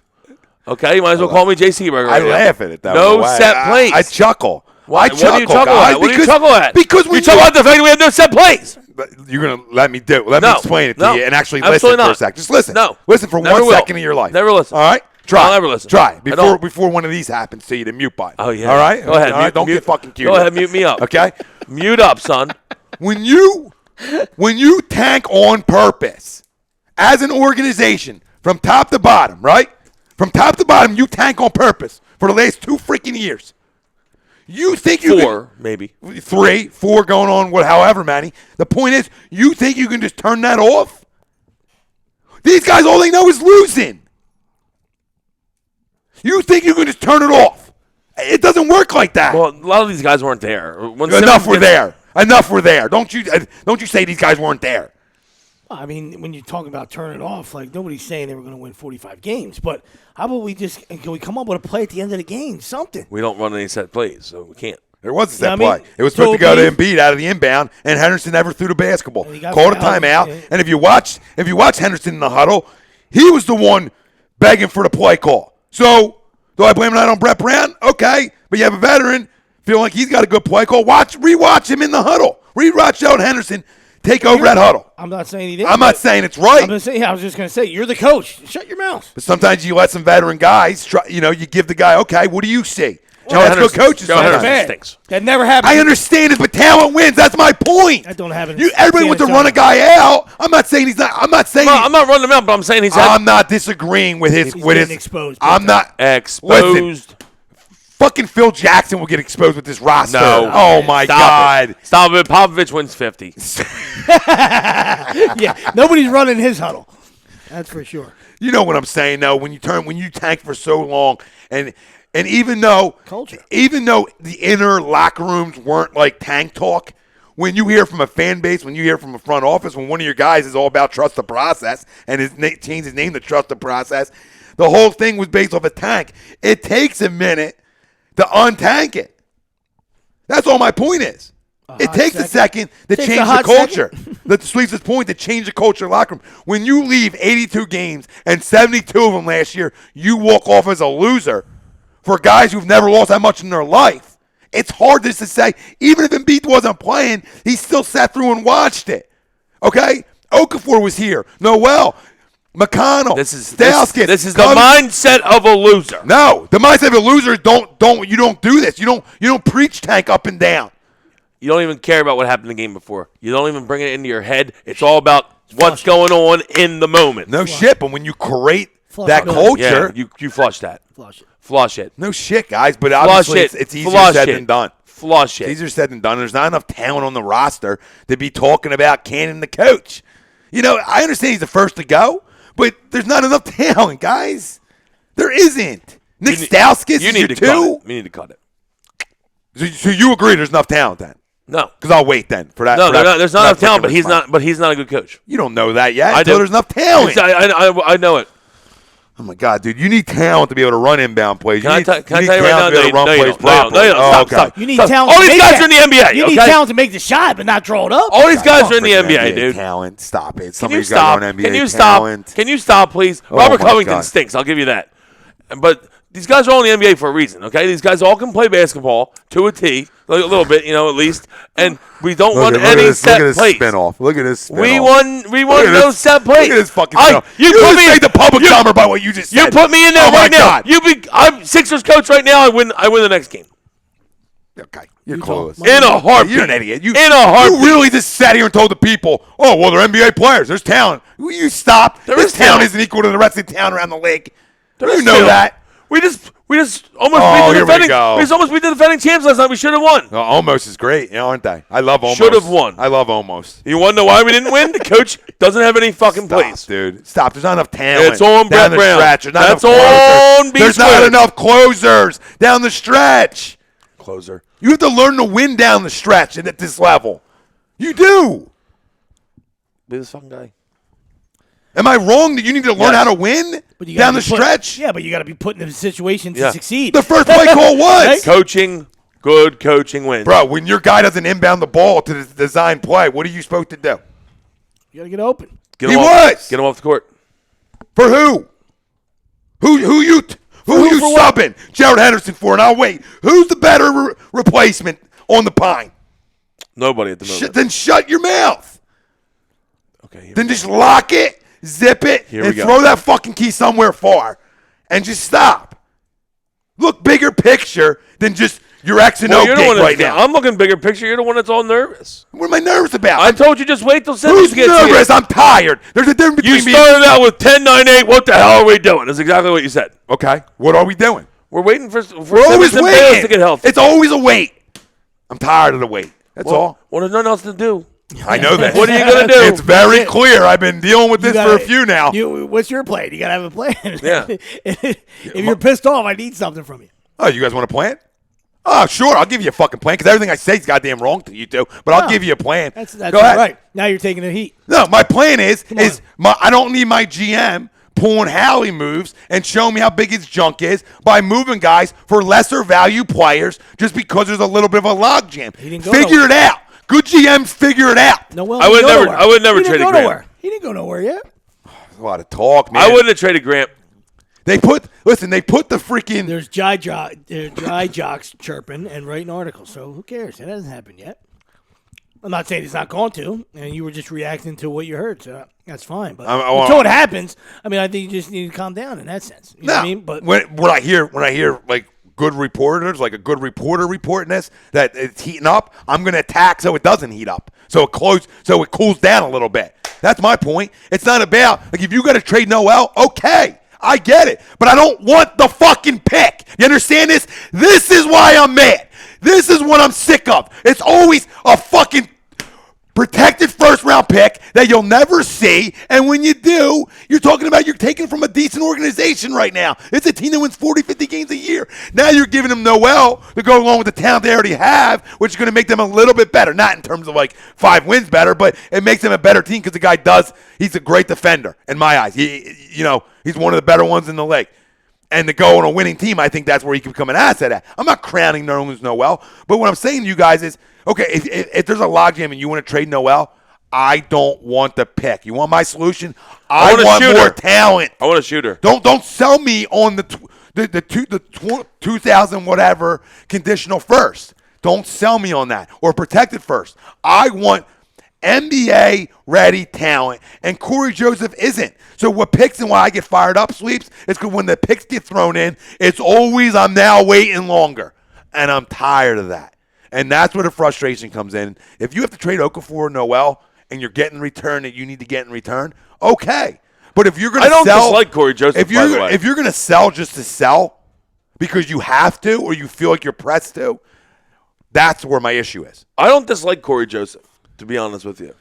Okay, you might as well call me J.C. Berger. I laugh at it, though. No set plays. I chuckle. Why? What do you chuckle at? What do you chuckle at? Because you chuckle at the fact that we have no set plays. You're going to let me do it. Let me explain it to you and actually listen for a second. Just listen. No. Listen for 1 second of your life. Never listen. All right? Try. I'll never listen. Try. Before one of these happens, so you the mute button. Oh, yeah. All right? Go ahead. All right? Don't get fucking cute. Go ahead. Mute me up. Okay? Mute up, son. When you tank on purpose, as an organization, from top to bottom, right? From top to bottom, you tank on purpose for the last 2 freaking years. You think you 4, maybe 3, 4 going on, however many. The point is, you think you can just turn that off? These guys, all they know is losing. You think you can just turn it off? It doesn't work like that. Well, a lot of these guys weren't there. Enough were there. Enough were there. Don't you say these guys weren't there. I mean, when you talk about turn it off, like nobody's saying they were going to win 45 games. But how about can we come up with a play at the end of the game? Something. We don't run any set plays, so we can't. There was a set play. It was supposed to go to Embiid out of the inbound, and Henderson never threw the basketball. Called a timeout. Yeah. And if you watch Henderson in the huddle, he was the one begging for the play call. So do I blame that on Brett Brown? Okay, but you have a veteran feeling like he's got a good play call. Rewatch him in the huddle. Rewatch Sheldon Henderson take over that huddle. I'm not saying he didn't. I'm not saying it's right. I was just going to say, you're the coach. Shut your mouth. But sometimes you let some veteran guys try. You give the guy, okay, what do you see? That's good coaches. Joe Henderson stinks. That never happened. I understand it, but talent wins. That's my point. That don't happen. Everybody wants to run a guy out. I'm not saying he's not. I'm not saying. I'm not running him out, but I'm saying I'm not disagreeing with his. Exposed. I'm not exposed. Listen, fucking Phil Jackson will get exposed with this roster. No. Oh my God. Stop it. Popovich wins 50. Yeah. Nobody's running his huddle. That's for sure. You know what I'm saying, though. When you tank for so long, and even though the inner locker rooms weren't like tank talk, when you hear from a fan base, when you hear from a front office, when one of your guys is all about trust the process and changed his name to trust the process, the whole thing was based off a tank. It takes a minute to untank it. That's all my point is. It takes a second to change the culture. That's Sweets' point, to change the culture of the locker room. When you leave 82 games and 72 of them last year, you walk off as a loser. For guys who've never lost that much in their life, it's hard just to say, even if Embiid wasn't playing, he still sat through and watched it. Okay? Okafor was here. Noel, McConnell, This is the mindset of a loser. No, the mindset of a loser you don't do this. You don't preach tank up and down. You don't even care about what happened in the game before. You don't even bring it into your head. It's all about what's going on in the moment. No shit, but when you create that culture, you flush that. Flush it. No shit, guys, but obviously it's easier said than done. Flush it. It's easier said than done. There's not enough talent on the roster to be talking about canning the coach. I understand he's the first to go, but there's not enough talent, guys. There isn't. Nick Stauskas is your 2. You need to cut it. So you agree there's enough talent then? No, because I'll wait then for that. No, there's not enough talent, but he's not a good coach. You don't know that yet. I do. There's enough talent. I know it. Oh my God, dude! You need talent to be able to run inbound plays. Can I tell you right now? Stop. You need talent. All these guys are in the NBA. You need talent to make the shot, but not draw it up. All these guys are in the NBA, dude. Talent. Stop it. Can you stop? Can you stop? Can you stop, please? Robert Covington stinks. I'll give you that. But these guys are all in the NBA for a reason, okay? These guys all can play basketball to a T, a little bit, at least. And we don't run any set plays. Look at this spin-off. We won no set plays. Look at this fucking spin-off. You put me the public dumber by what you just said. You put me in there right now. I'm Sixers coach right now. I win the next game. Okay, you're close. In a heartbeat. You're an idiot. In a heartbeat. You really just sat here and told the people, oh, well, they're NBA players. There's talent. Will you stop? This talent isn't equal to the rest of the talent around the league. You know that. We just almost beat the defending. We just almost beat the defending champs last night. We should have won. Almost is great, aren't they? I love almost. Should have won. I love almost. You want to know why we didn't win? The coach doesn't have any fucking plays. Dude. Stop. There's not enough talent. It's on Brett Brown. That's on There's not enough closers down the stretch. Closer. You have to learn to win down the stretch and at this level. You do. Be this fucking guy. Am I wrong that you need to learn how to win down the stretch? Yeah, but you got to be put in a situation to succeed. The first play call was. Right? Good coaching wins. Bro, when your guy doesn't inbound the ball to the design play, what are you supposed to do? You got to get open. Get him off the court. For who? Who are you subbing Gerald Henderson for? And I'll wait. Who's the better replacement on the pine? Nobody at the moment. Then shut your mouth. Okay. Then just lock it, zip it, and throw that fucking key somewhere far. And just stop. Look bigger picture than just your X and O gig right now. I'm looking bigger picture. You're the one that's all nervous. What am I nervous about? I told you just wait till 7 Who's nervous? I'm tired. There's a difference between me. You started out with 10-9-8. What the hell are we doing? That's exactly what you said. Okay. What are we doing? We're waiting for We're always waiting to get healthy. It's always a wait. I'm tired of the wait. That's all. Well, there's nothing else to do. I know that. What are you going to do? It's very clear. I've been dealing with this for a few now. What's your plan? You got to have a plan. Yeah. If you're pissed off, I need something from you. Oh, you guys want a plan? Oh, sure. I'll give you a fucking plan because everything I say is goddamn wrong to you two. But I'll give you a plan. That's Go ahead. right. Now you're taking the heat. No, my plan is I don't need my GM pulling Hallie moves and showing me how big his junk is by moving guys for lesser value players just because there's a little bit of a logjam. Figure it out. Good GMs figure it out. No, well, I would never trade Grant. He didn't go nowhere yet. There's a lot of talk, man. I wouldn't have traded Grant. They put the freaking. There's dry jocks chirping and writing articles, so who cares? It hasn't happened yet. I'm not saying it's not going to, and you were just reacting to what you heard, so that's fine. But until it happens, I mean, I think you just need to calm down in that sense. You know what I mean? But when I hear like good reporters, like a good reporter reporting this, that it's heating up, I'm going to attack so it doesn't heat up, so it cools down a little bit. That's my point. It's not about like if you got to trade Noel, okay. I get it, but I don't want the fucking pick. You understand this? This is why I'm mad. This is what I'm sick of. It's always a fucking protected first-round pick that you'll never see, and when you do, you're talking about you're taking from a decent organization right now. It's a team that wins 40, 50 games a year. Now you're giving them Noel to go along with the talent they already have, which is going to make them a little bit better. Not in terms of like 5 wins better, but it makes them a better team because the guy he's a great defender in my eyes. He's one of the better ones in the league. And to go on a winning team, I think that's where he can become an asset at. I'm not crowning Nerlens Noel, but what I'm saying to you guys is, okay, if there's a logjam and you want to trade Noel, I don't want the pick. You want my solution? I want more talent. I want a shooter. Don't sell me on the 2000 whatever conditional first. Don't sell me on that or protected first. I want NBA ready talent, and Corey Joseph isn't. So what picks and why I get fired up, Sweeps, is because when the picks get thrown in, it's always I'm now waiting longer, and I'm tired of that. And that's where the frustration comes in. If you have to trade Okafor or Noel, and you're getting return that you need to get in return, okay. But if you're going to sell, I don't dislike Corey Joseph. If you're going to sell just to sell because you have to or you feel like you're pressed to, that's where my issue is. I don't dislike Corey Joseph, to be honest with you.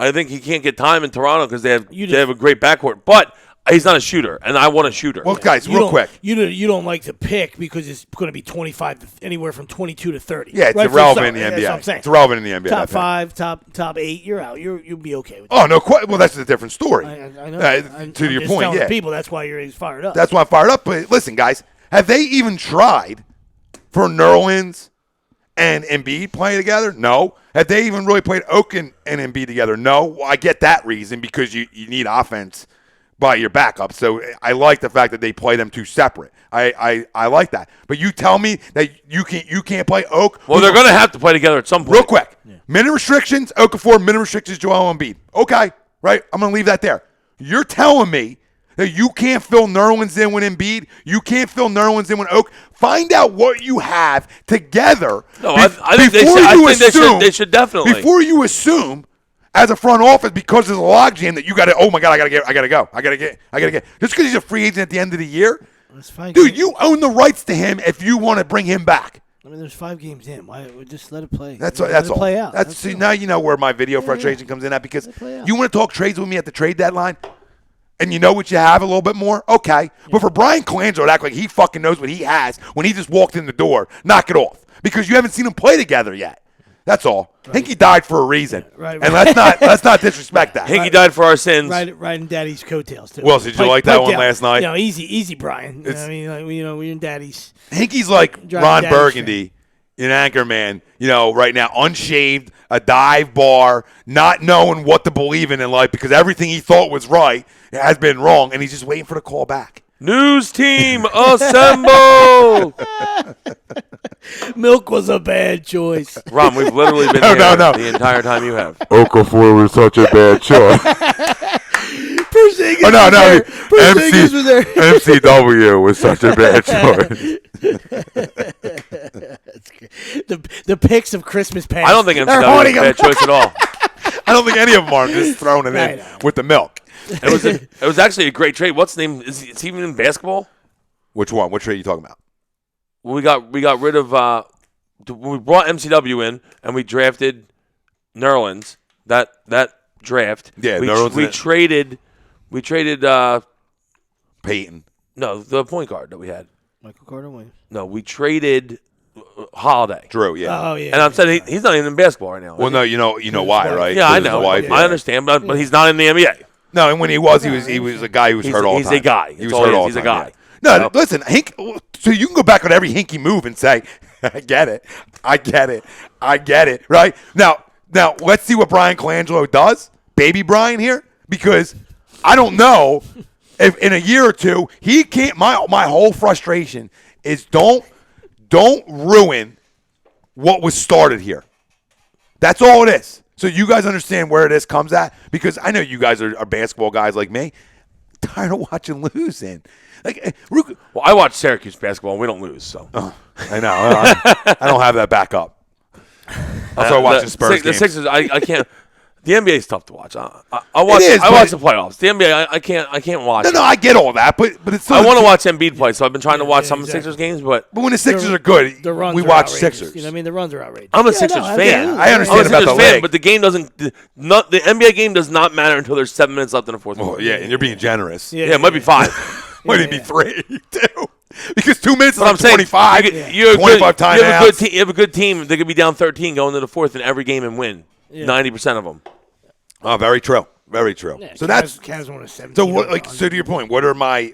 I think he can't get time in Toronto because they have a great backcourt, but he's not a shooter, and I want a shooter. Well, guys, real quick. You don't like to pick because it's going to be 25 anywhere from 22 to 30. Yeah, it's irrelevant in the NBA. That's what I'm saying. It's irrelevant in the NBA. Top 5, top 8, you're out. You'll be okay with that. Oh, no. Well, that's a different story. I know. To your point, yeah. People, that's why you're fired up. That's why I'm fired up. But listen, guys, have they even tried for Nerlens and Embiid playing together? No. Have they even really played Oak and Embiid together? No. Well, I get that reason because you need offense by your backup. So I like the fact that they play them two separate. I like that. But you tell me that you can't play Oak. Well, they're going to have to play together at some point. Real quick. Yeah. Minute restrictions, Okafor. Minute restrictions, Joel Embiid. Okay, right? I'm going to leave that there. You're telling me that you can't fill Nerlens in with Embiid. You can't fill Nerlens in with Oak. Find out what you have together. No, I think they should definitely. Before you assume as a front office because there's a logjam that you got to, oh my God, I got to get. Just because he's a free agent at the end of the year, dude, you own the rights to him if you want to bring him back. I mean, there's 5 games in. Why just let it play? That's all. Play out. See, now you know where my video frustration comes in at because you want to talk trades with me at the trade deadline. And you know what you have a little bit more? Okay. Yeah. But for Brian Colangelo to act like he fucking knows what he has when he just walked in the door, knock it off. Because you haven't seen them play together yet. That's all. Right. Hinkie died for a reason. Right. And let's not disrespect that. Hinkie died for our sins. Riding Daddy's coattails, too. Well, did you like that one last night? Easy, Brian. I mean, we're in Daddy's. Hinkie's like Ron Burgundy in Anchorman, right now, unshaved, a dive bar, not knowing what to believe in life because everything he thought was right has been wrong, and he's just waiting for the call back. News team, assemble! Milk was a bad choice. Ron, we've literally been here the entire time you have. Okafor was such a bad choice. Porzingis MC, was there. MCW was such a bad choice. That's great. The picks of Christmas past. I don't think They're MCW hoarding is a bad them. choice at all. I don't think any of them are just throwing it in with the milk. It was actually a great trade. What's the name? Is he even in basketball? Which one? What trade are you talking about? We got rid of we brought MCW in and we drafted Nerlens. That draft. Yeah, we traded Peyton. No, the point guard that we had. Michael Carter Williams. No, we traded Holiday. Drew, yeah. Oh, yeah. And I'm saying he's not even in basketball right now. Well, no, you know why, right? Yeah, I His know. wife, I understand, but he's not in the NBA. No, and when he was a guy who was hurt all the time. He's a guy. He was hurt all the time. He's a guy. Yeah. No, listen, Hink. So you can go back on every hinky move and say, "I get it," right? Now, let's see what Brian Colangelo does, baby Brian here, because I don't know if in a year or two he can't. My whole frustration is don't ruin what was started here. That's all it is. So you guys understand where this comes at? Because I know you guys are basketball guys like me. Tired of watching losing. Well, I watch Syracuse basketball and we don't lose, so. I know. I don't have that backup. I'll start watching Spurs games. The Sixers, I can't. The NBA is tough to watch. I watch the playoffs. The NBA, I can't watch. No, I get all that, but it's still I want to watch Embiid play, so I've been trying to watch some of the Sixers games, but when the Sixers are good, we watch Sixers. You know what I mean? The runs are outrageous. I'm a Sixers fan. I understand about the league, but the game doesn't. The NBA game does not matter until there's 7 minutes left in the fourth quarter. Yeah, and you're being generous. Yeah, it might be 5. Might be 3 too. Because 2 minutes is I'm saying, 25. You 25 timeouts. You have a good team. They could be down 13 going to the fourth in every game and win 90% of them. Oh, very true. Very true. Yeah, so that's Cavs won a 17. So to your point, what are my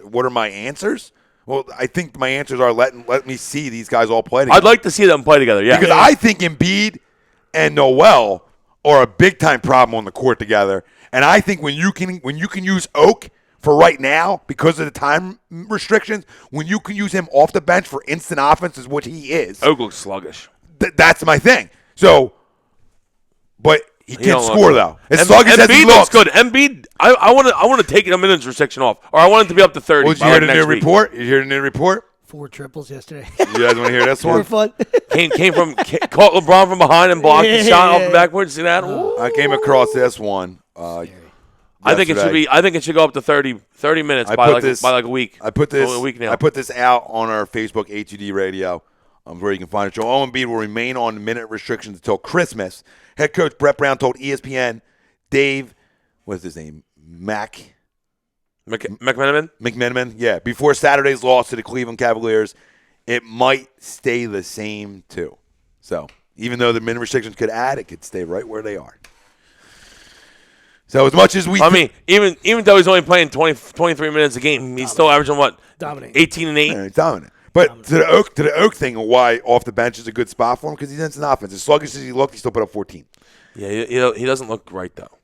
answers? Well, I think my answers are let me see these guys all play together. I'd like to see them play together. Yeah, because I think Embiid and Noel are a big time problem on the court together, and I think when you can use Oak for right now because of the time restrictions, when you can use him off the bench for instant offense is what he is. Oak looks sluggish. That's my thing. So, but. He can't score though. As sluggish as he looks looks. good. Embiid, I want to take a minutes restriction off, or I want it to be up to 30. Did you hear the new report? You hear the new report? 4 triples yesterday. You guys want to hear this one? Fun. Caught LeBron from behind and blocked the shot off the backboard. See that? I came across this one. I think it should go up to 30 minutes by like a week. I put this a week now. I put this out on our Facebook HUD Radio, where you can find it. Joel Embiid will remain on minute restrictions until Christmas. Head coach Brett Brown told ESPN Dave, what's his name? McMenamin, yeah. Before Saturday's loss to the Cleveland Cavaliers, it might stay the same too. So even though the minute restrictions could add, it could stay right where they are. So as much as even though he's only playing 23 minutes a game, he's still averaging what? Dominant. 18 and 8. Yeah, dominant. But to the Oak thing, why off the bench is a good spot for him because he's in an offense. As sluggish as he looked, he still put up 14. Yeah, he doesn't look right though.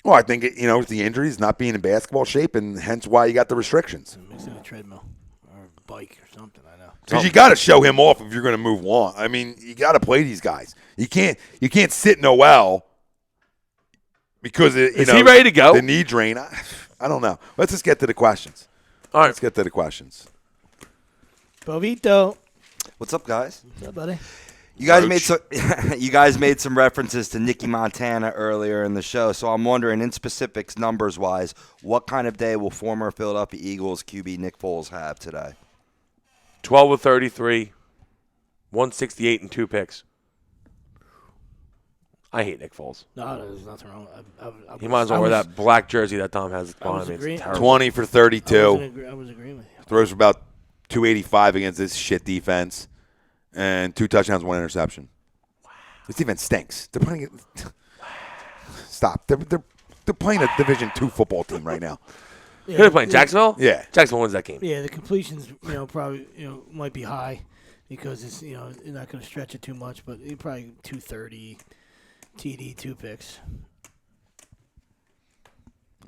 Well, I think with the injuries, not being in basketball shape, and hence why you got the restrictions. Mixing a treadmill or a bike or something. I know. Because you got to show him off if you're going to move on. I mean, you got to play these guys. You can't sit Noel because is he ready to go? The knee drain. I don't know. Let's just get to the questions. All right, let's get to the questions. Bovito. What's up, guys? What's up, buddy? You guys made some references to Nicky Montana earlier in the show, so I'm wondering, in specifics, numbers-wise, what kind of day will former Philadelphia Eagles QB Nick Foles have today? 12 of 33, 168 and 2 picks. I hate Nick Foles. No, there's nothing wrong. He might as well wear that black jersey that Tom has behind me. It's terrible. 20 for 32. I was agreeing with you. Throws for about 285 against this shit defense. And 2 touchdowns, 1 interception. Wow. This defense stinks. They're playing. Stop. They're playing a Division II football team right now. Who are they playing? Jacksonville? Yeah. Jacksonville wins that game. Yeah, the completions, probably, might be high because it's, you're not going to stretch it too much, but probably 230 TD, 2 picks.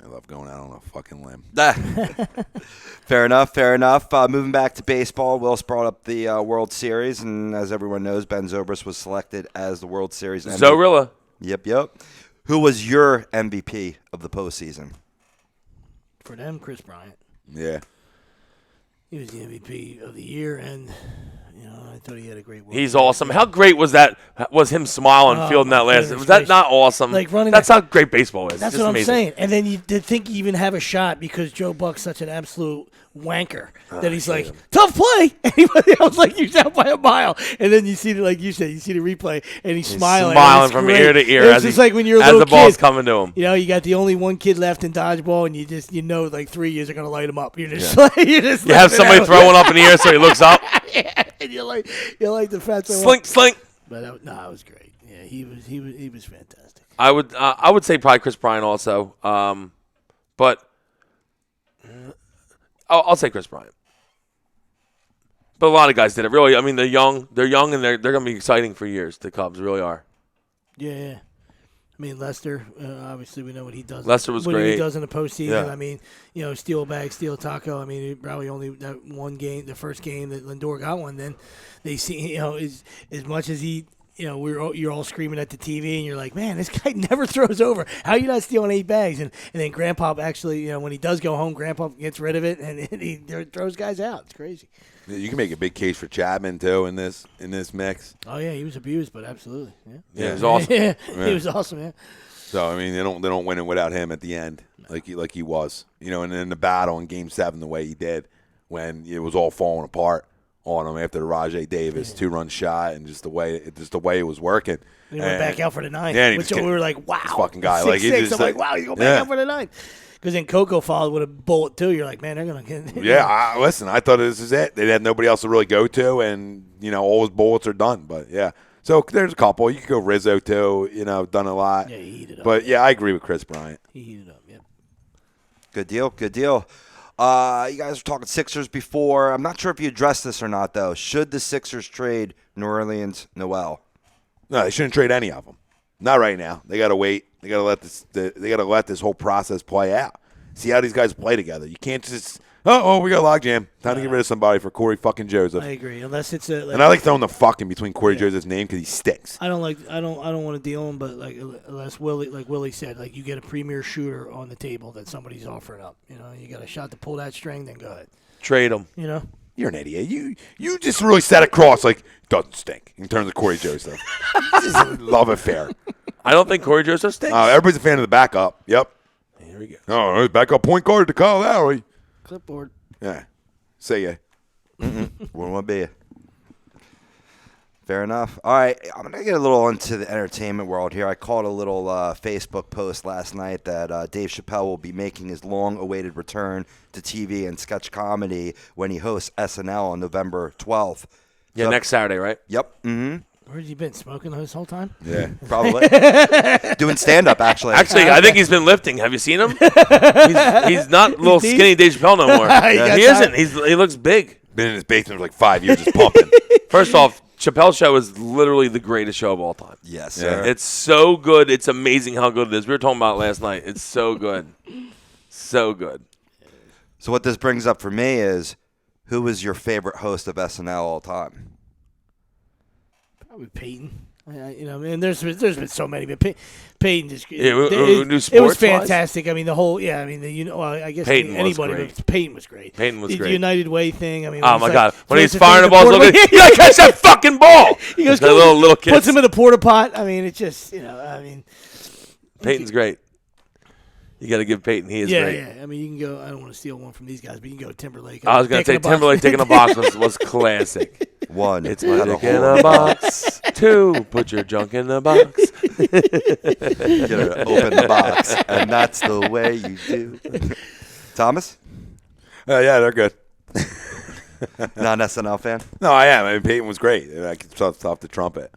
I love going out on a fucking limb. Fair enough. Moving back to baseball, Wills brought up the World Series, and as everyone knows, Ben Zobrist was selected as the World Series MVP. Zorilla. Yep. Who was your MVP of the postseason? For them, Chris Bryant. Yeah. He was the MVP of the year, and I thought he had a great World He's Series. awesome. How great was that? Was him smiling, fielding that last? goodness Was that gracious. not awesome? Like running That's how great baseball is. That's Just what amazing. I'm saying. And then you did think you even have a shot because Joe Buck's such an absolute wanker that he's like, tough play. And I was like, you're down by a mile. And then you see the, like you said, you see the replay, and he's smiling. Smiling It's from great. ear to ear It's as just he- like when you're a as little the ball's kid. coming to him. You got the only one kid left in dodgeball, and like 3 years are going to light him up. You're just like, You have somebody throwing up in the air so he looks up. and you like the fat Slink. But it was great. Yeah, he was fantastic. I would say probably Chris Bryant also. But I'll say Chris Bryant. But a lot of guys did it. Really, I mean, they're young, and they're going to be exciting for years. The Cubs really are. Yeah. I mean, Lester, obviously we know what he does. Lester was what great. he does in the postseason. Yeah. I mean, steel bag, steel taco. I mean, probably only that one game, the first game that Lindor got one. Then they see, as much as he, you're all screaming at the TV, and you're like, man, this guy never throws over. How are you not stealing 8 bags? And then Grandpa actually, when he does go home, Grandpa gets rid of it, and he throws guys out. It's crazy. You can make a big case for Chapman too in this mix. Oh yeah, he was abused, but absolutely, Yeah, it was awesome. yeah, he was awesome. Yeah. So I mean, they don't win it without him at the end, like he was, and in the battle in Game 7 the way he did when it was all falling apart on him after the Rajay Davis 2-run shot and just the way it was working. And he went back out for the 9th, Yeah, which we were like, wow, this fucking guy, 6-6. like, he just I'm like, wow, he's going back out for the 9th. Because then Coco followed with a bullet too. You're like, man, they're gonna get. Yeah, listen, I thought this is it. They had nobody else to really go to, and all his bullets are done. But yeah, so there's a couple. You could go Rizzo too. Done a lot. Yeah, he heated up. But yeah, I agree with Chris Bryant. He heated up. Yeah. Good deal. You guys were talking Sixers before. I'm not sure if you addressed this or not, though. Should the Sixers trade New Orleans Noel? No, they shouldn't trade any of them. Not right now. They got to wait. They got to let this. They got to let this whole process play out. See how these guys play together. You can't just. Oh, we got logjam. Time to get rid of somebody for Corey fucking Joseph. I agree. Unless it's a. And I like throwing the fucking between Corey Joseph's name because he stinks. I don't want to deal him, but unless Willie said, you get a premier shooter on the table that somebody's offering up. You got a shot to pull that string, then go ahead. Trade him. You're an idiot. You just really set across doesn't stink in terms of Corey Joseph. This is a love affair. I don't think Corey Joseph stinks. Everybody's a fan of the backup. Yep. Here we go. Oh, backup point guard to Kyle Lowry. Clipboard. Yeah. Say yeah. Wouldn't want to be. Fair enough. All right, I'm going to get a little into the entertainment world here. I caught a little Facebook post last night that Dave Chappelle will be making his long-awaited return to TV and sketch comedy when he hosts SNL on November 12th. Yeah, next Saturday, right? Yep. Mm-hmm. Where's he been? Smoking this whole time? Yeah. Probably. Doing stand-up, actually. Actually, I think he's been lifting. Have you seen him? He's not little skinny Dave Chappelle no more. He isn't. He looks big. Been in his basement for like 5 years just pumping. First off, Chappelle's show is literally the greatest show of all time. Yes, Yeah. sir. It's so good. It's amazing how good it is. We were talking about it last night. It's so good. So good. So what this brings up for me is, who is your favorite host of SNL all time? Probably Peyton. And there's been so many, but Peyton just Yeah, we do it was sports-wise? fantastic. I mean, the whole I guess Peyton was anybody, great. but Peyton was great. Peyton was the great. United Way thing. I mean, Oh my God! When he's puts firing the in balls, porta- you gotta catch that fucking ball. He goes, the little kids. puts him in the porta pot. I mean, it's just Peyton's great. You got to give Peyton. He is great. Yeah. I mean, you can go. I don't want to steal one from these guys, but you can go Timberlake. I was going to say Timberlake taking a box was classic. One, It's had magic a in hole a box. 2, put your junk in the box. You gotta open the box, and that's the way you do. Thomas? Yeah, they're good. Not an SNL fan? No, I am. I mean, Peyton was great. I could stop the trumpet.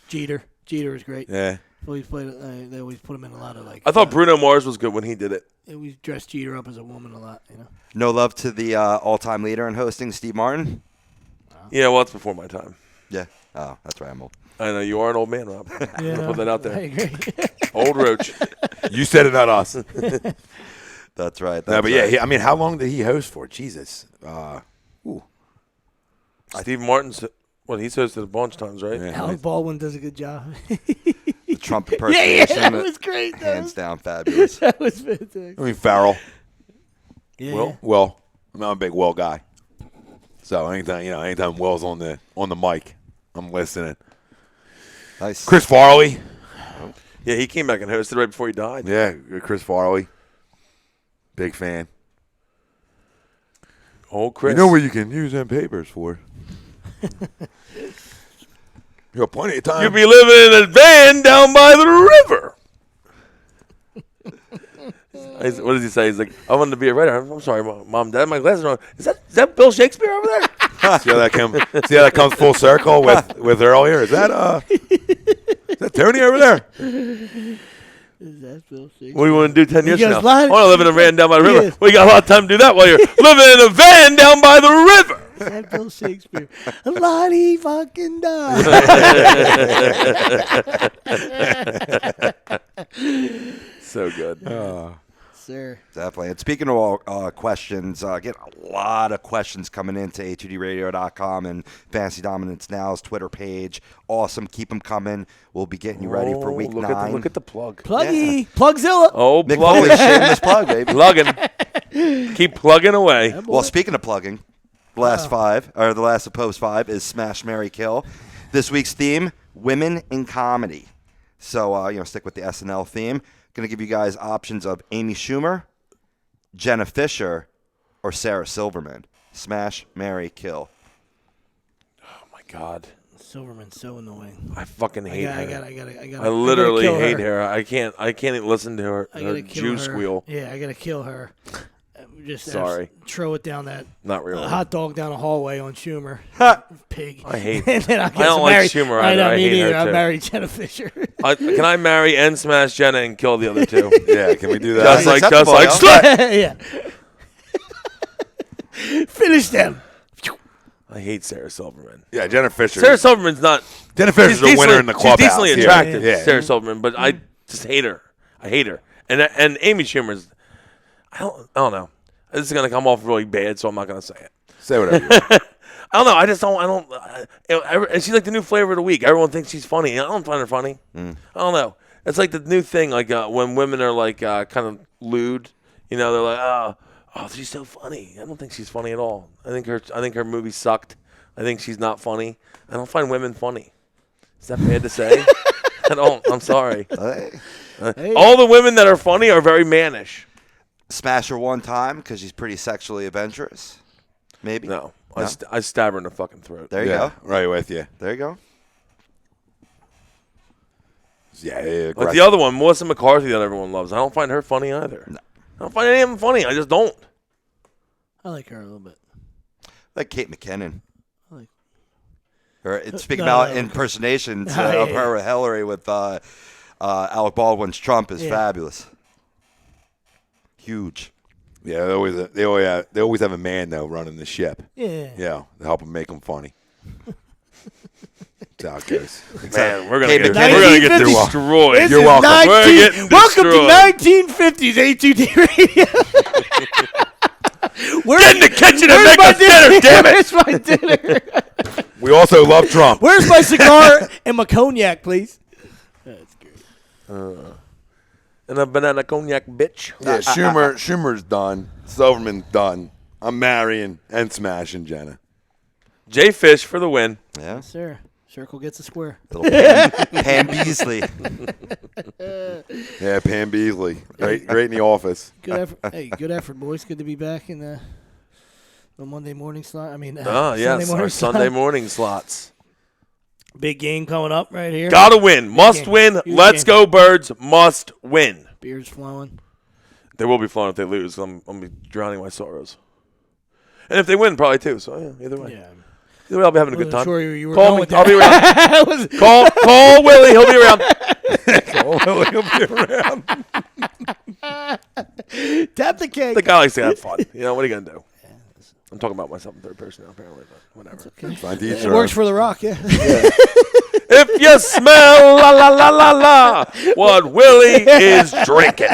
Jeter was great. Yeah. Always played. They always put him in a lot of I thought Bruno Mars was good when he did it. They always dressed Jeter up as a woman a lot. No love to the all-time leader in hosting, Steve Martin? Yeah, well, it's before my time. Yeah. Oh, that's right, I'm old. I know you are an old man, Rob. I'm gonna put that out I there. agree. Old roach. You said it, not us. That's right. No, but yeah, I mean, how long did he host for? Jesus. Steve Martin's. Well, he's hosted a bunch of times, right? Yeah. Alec Baldwin does a good job. The Trump impersonation. that was great. Hands down, fabulous. That was fantastic. I mean, Farrell. Yeah. Will. I'm a big Will guy. So anytime Will's on the mic, I'm listening. Nice. Chris Farley. Yeah, he came back and hosted right before he died. Yeah, Chris Farley. Big fan. Oh, Chris. You know where you can use them papers for? You got plenty of time. You'll be living in a van down by the river. What does he say? He's like, I wanted to be a writer. I'm sorry, Mom, Dad, my glasses are on. Is that Bill Shakespeare over there? See how that comes full circle with earlier? Is that Tony over there? Is that Bill Shakespeare? What do you want to do 10 years from now? goes, I want to live in a van down by the river. Yes. Well, you got a lot of time to do that while you're living in a van down by the river. Is that Bill Shakespeare? Lottie fucking die. So good. Sir. Definitely. And speaking of all questions, get a lot of questions coming into A2DRadio.com and Fantasy Dominance Now's Twitter page. Awesome. Keep them coming. We'll be getting you ready for week 9. Look at the plug. Pluggy. Plugzilla. Oh, Nick plug. Foley's shameless plug, baby. Plugging. Keep plugging away. Well, speaking of plugging, the last of Post 5 is Smash, Marry, Kill. This week's theme, women in comedy. So, stick with the SNL theme. Going to give you guys options of Amy Schumer, Jenna Fisher, or Sarah Silverman. Smash, marry, kill. Oh, my God. Silverman's so annoying. I fucking hate her. I I literally hate her. I can't even listen to her Jew squeal. Yeah, I got to kill her. Just Sorry. Throw it down that Not really. hot dog down the hallway on Schumer. Pig. I hate And then I don't like Schumer either. I hate her, I too. married Jenna Fisher. Can I marry and smash Jenna and kill the other two? Yeah, can we do that? just like Slut. Yeah. Finish them. I hate Sarah Silverman. Yeah, Jenna Fisher. Sarah Silverman's not. Jenna Fisher's she's a winner in the clubhouse. She's decently attractive, Yeah. Sarah Silverman, but I just hate her. I hate her. And Amy Schumer's. I don't know. This is gonna come off really bad, so I'm not gonna say it. Say whatever you want. I don't know. I just don't. And she's like the new flavor of the week. Everyone thinks she's funny. I don't find her funny. I don't know. It's like the new thing. Like when women are like kind of lewd. They're like, oh, she's so funny. I don't think she's funny at all. I think her movie sucked. I think she's not funny. I don't find women funny. Is that bad to say? I don't. I'm sorry. All the women that are funny are very mannish. Smash her one time because she's pretty sexually adventurous. Maybe. No. I stab her in the fucking throat. There you go. Right with you. There you go. Yeah. Like the other one, Melissa McCarthy, that everyone loves. I don't find her funny either. No. I don't find any of them funny. I just don't. I like her a little bit. Like Kate McKinnon. I like. Speaking about impersonations of her with Hillary with Alec Baldwin's Trump is fabulous. Huge. Yeah, they always have a man though running the ship. Yeah. Yeah, to help them make them funny. That's how it goes. Man, we're gonna Kate get McKinnon. destroyed. This You're is welcome. We're getting welcome destroyed. to 1950s A2D Radio. Get in the kitchen and make us dinner, damn it! Where's my dinner? We also love Trump. Where's my cigar and my cognac, please? That's great. And a banana cognac, bitch. Yeah, Schumer's done. Silverman's done. I'm marrying and smashing Jenna. Jay Fish for the win. Yeah. Yes, sir. Circle gets a square. Little Pam Beasley. Yeah, Pam Beasley. Great in the office. Good effort. Hey, good effort, boys. Good to be back in the Monday morning slot. Sunday morning slots. Big game coming up right here. Gotta win. Must win. Huge Let's game. go, Birds. Must win. Beers flowing. They will be flowing if they lose. I'm be drowning my sorrows. And if they win, probably too. So yeah, either way. Yeah. Either way, I'll be having a good time. Sure you were Call going me. with I'll be that. around. Call Willie. He'll be around. Tap the cake. The guy likes to have fun. What are you gonna do? I'm talking about myself in third person now, apparently, but whatever. Okay. Fine to each It their works own. for The Rock, yeah. If you smell la la la la la, what Willie is drinking.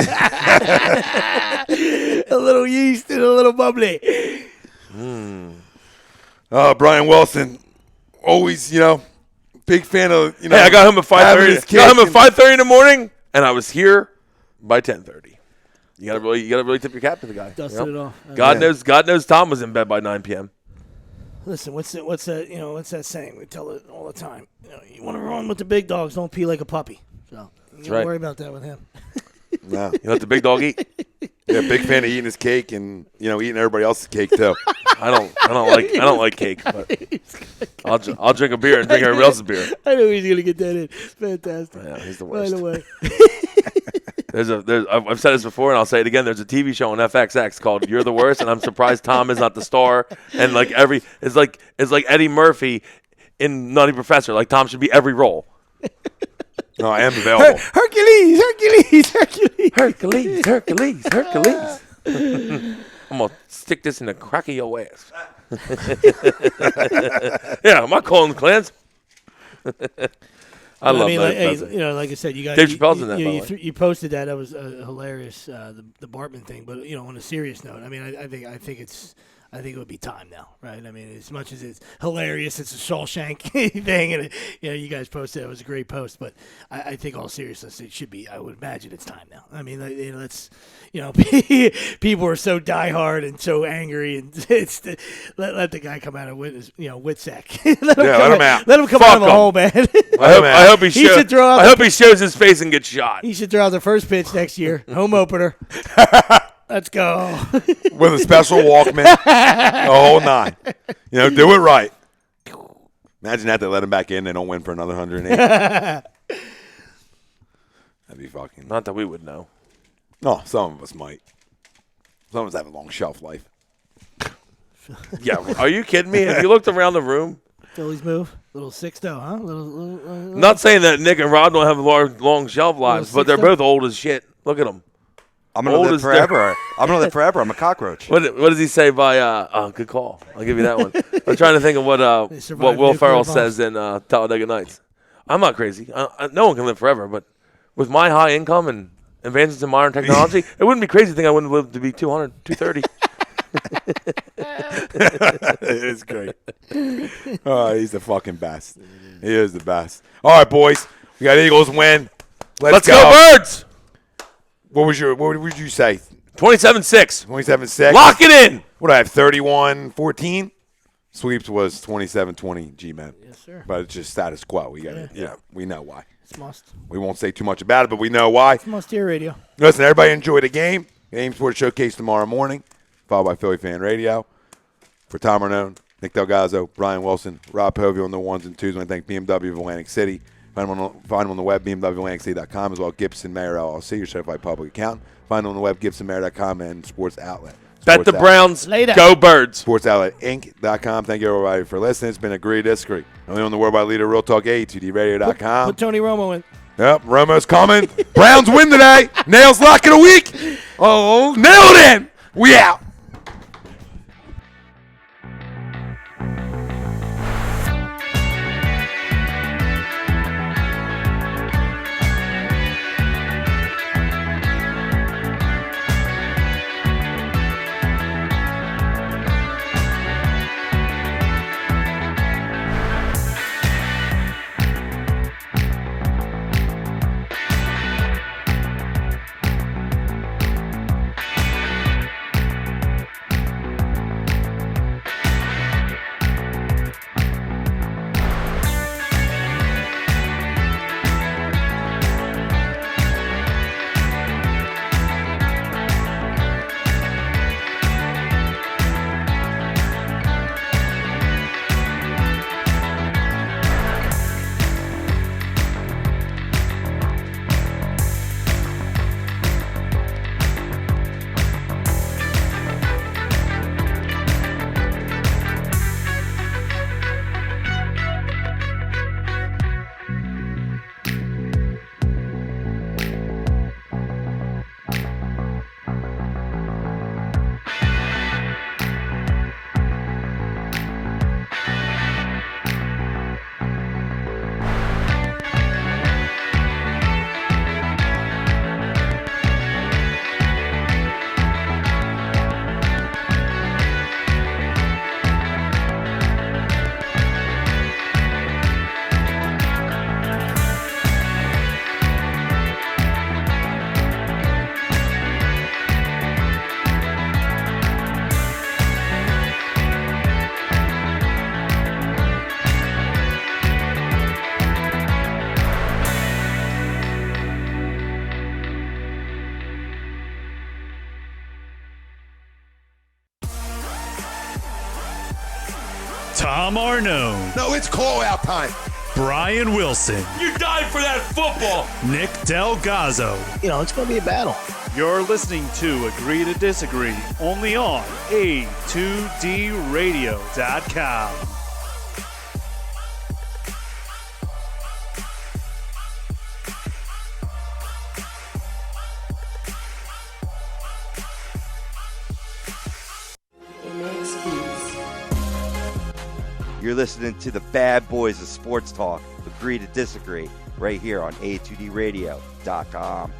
A little yeast and a little bubbly. Brian Wilson, always, big fan of, Hey, I got him at 5:30. Got him at 5:30 in the morning, and I was here by 10:30. You gotta really tip your cap to the guy. Dusted it off. God knows Tom was in bed by 9 p.m. Listen, what's that saying? We tell it all the time. You want to run with the big dogs, don't pee like a puppy. So you don't worry about that with him. No. You let the big dog eat. Yeah, big fan of eating his cake and eating everybody else's cake too. I don't like cake, but I'll drink a beer and drink everybody else's beer. I know he's gonna get that in. It's fantastic. Yeah, he's the worst. By the way. I've said this before and I'll say it again. There's a TV show on FXX called "You're the Worst," and I'm surprised Tom is not the star. And it's like Eddie Murphy in Nutty Professor. Like Tom should be every role. No, I am available. Hercules. I'm gonna stick this in the crack of your ass. Yeah, am I calling Clans? I love that. Like I said, you guys. Dave Chappelle's in that. You posted that. That was hilarious. The Bartman thing, but on a serious note, I mean, I think it would be time now, right? I mean, as much as it's hilarious, it's a Shawshank thing, and you guys posted it. It was a great post, but I think all seriousness, it should be. I would imagine it's time now. I mean, people are so diehard and so angry, and let the guy come out of Witsack. let him out. Let him come out of a hole, man. I hope he shows his face and gets shot. He should throw out the first pitch next year, home opener. Let's go. With a special Walkman. The whole 9. Do it right. Imagine that they let him back in. They don't win for another 108. That'd be fucking. Not that we would know. No, some of us might. Some of us have a long shelf life. Yeah. Are you kidding me? Have you looked around the room? Phillies move. Little 6-0, huh? Not saying that Nick and Rob don't have long shelf lives, but they're both old as shit. Look at them. I'm going to live forever. I'm a cockroach. What does he say by good call. I'll give you that one. I'm trying to think of what Will Ferrell says in Talladega Nights. I'm not crazy. No one can live forever, but with my high income and advances in modern technology, it wouldn't be crazy to think I wouldn't live to be 200, 230. It is great. Oh, he's the fucking best. He is the best. All right, boys. We got Eagles win. Let's go Birds! What would you say? 27-6. 27-6. Lock it in. What do I have? 31-14. Sweeps was 27-20. G-Man. Yes, sir. But it's just status quo. We got it. Yeah, we know why. It's must. We won't say too much about it, but we know why. It's must hear radio. Listen, everybody enjoy the game. Game Sports Showcase tomorrow morning, followed by Philly Fan Radio. For Tom Arnone, Nick Delgazzo, Brian Wilson, Rob Povey on the ones and twos. I want to thank BMW of Atlantic City. Find them on the web, BMWAtlanticCity.com, as well as Gibson Mayer LLC, your certified public accountant. Find them on the web, GibsonMayer.com, and Sports Outlet. Bet the Browns. Later. Go Birds. SportsOutletInc.com. Thank you, everybody, for listening. It's been Agree to Disagree. Only on the worldwide leader, Real Talk A2DRadio.com. Put Tony Romo in. Yep, Romo's coming. Browns win today. Nails lock it a week. Oh, nailed it. We out. Tom Arnone, No, it's call-out time. Brian Wilson, You died for that football. Nick Delgazzo. It's going to be a battle. You're listening to Agree to Disagree, only on A2DRadio.com. You're listening to the bad boys of sports talk. Agree to disagree right here on A2DRadio.com.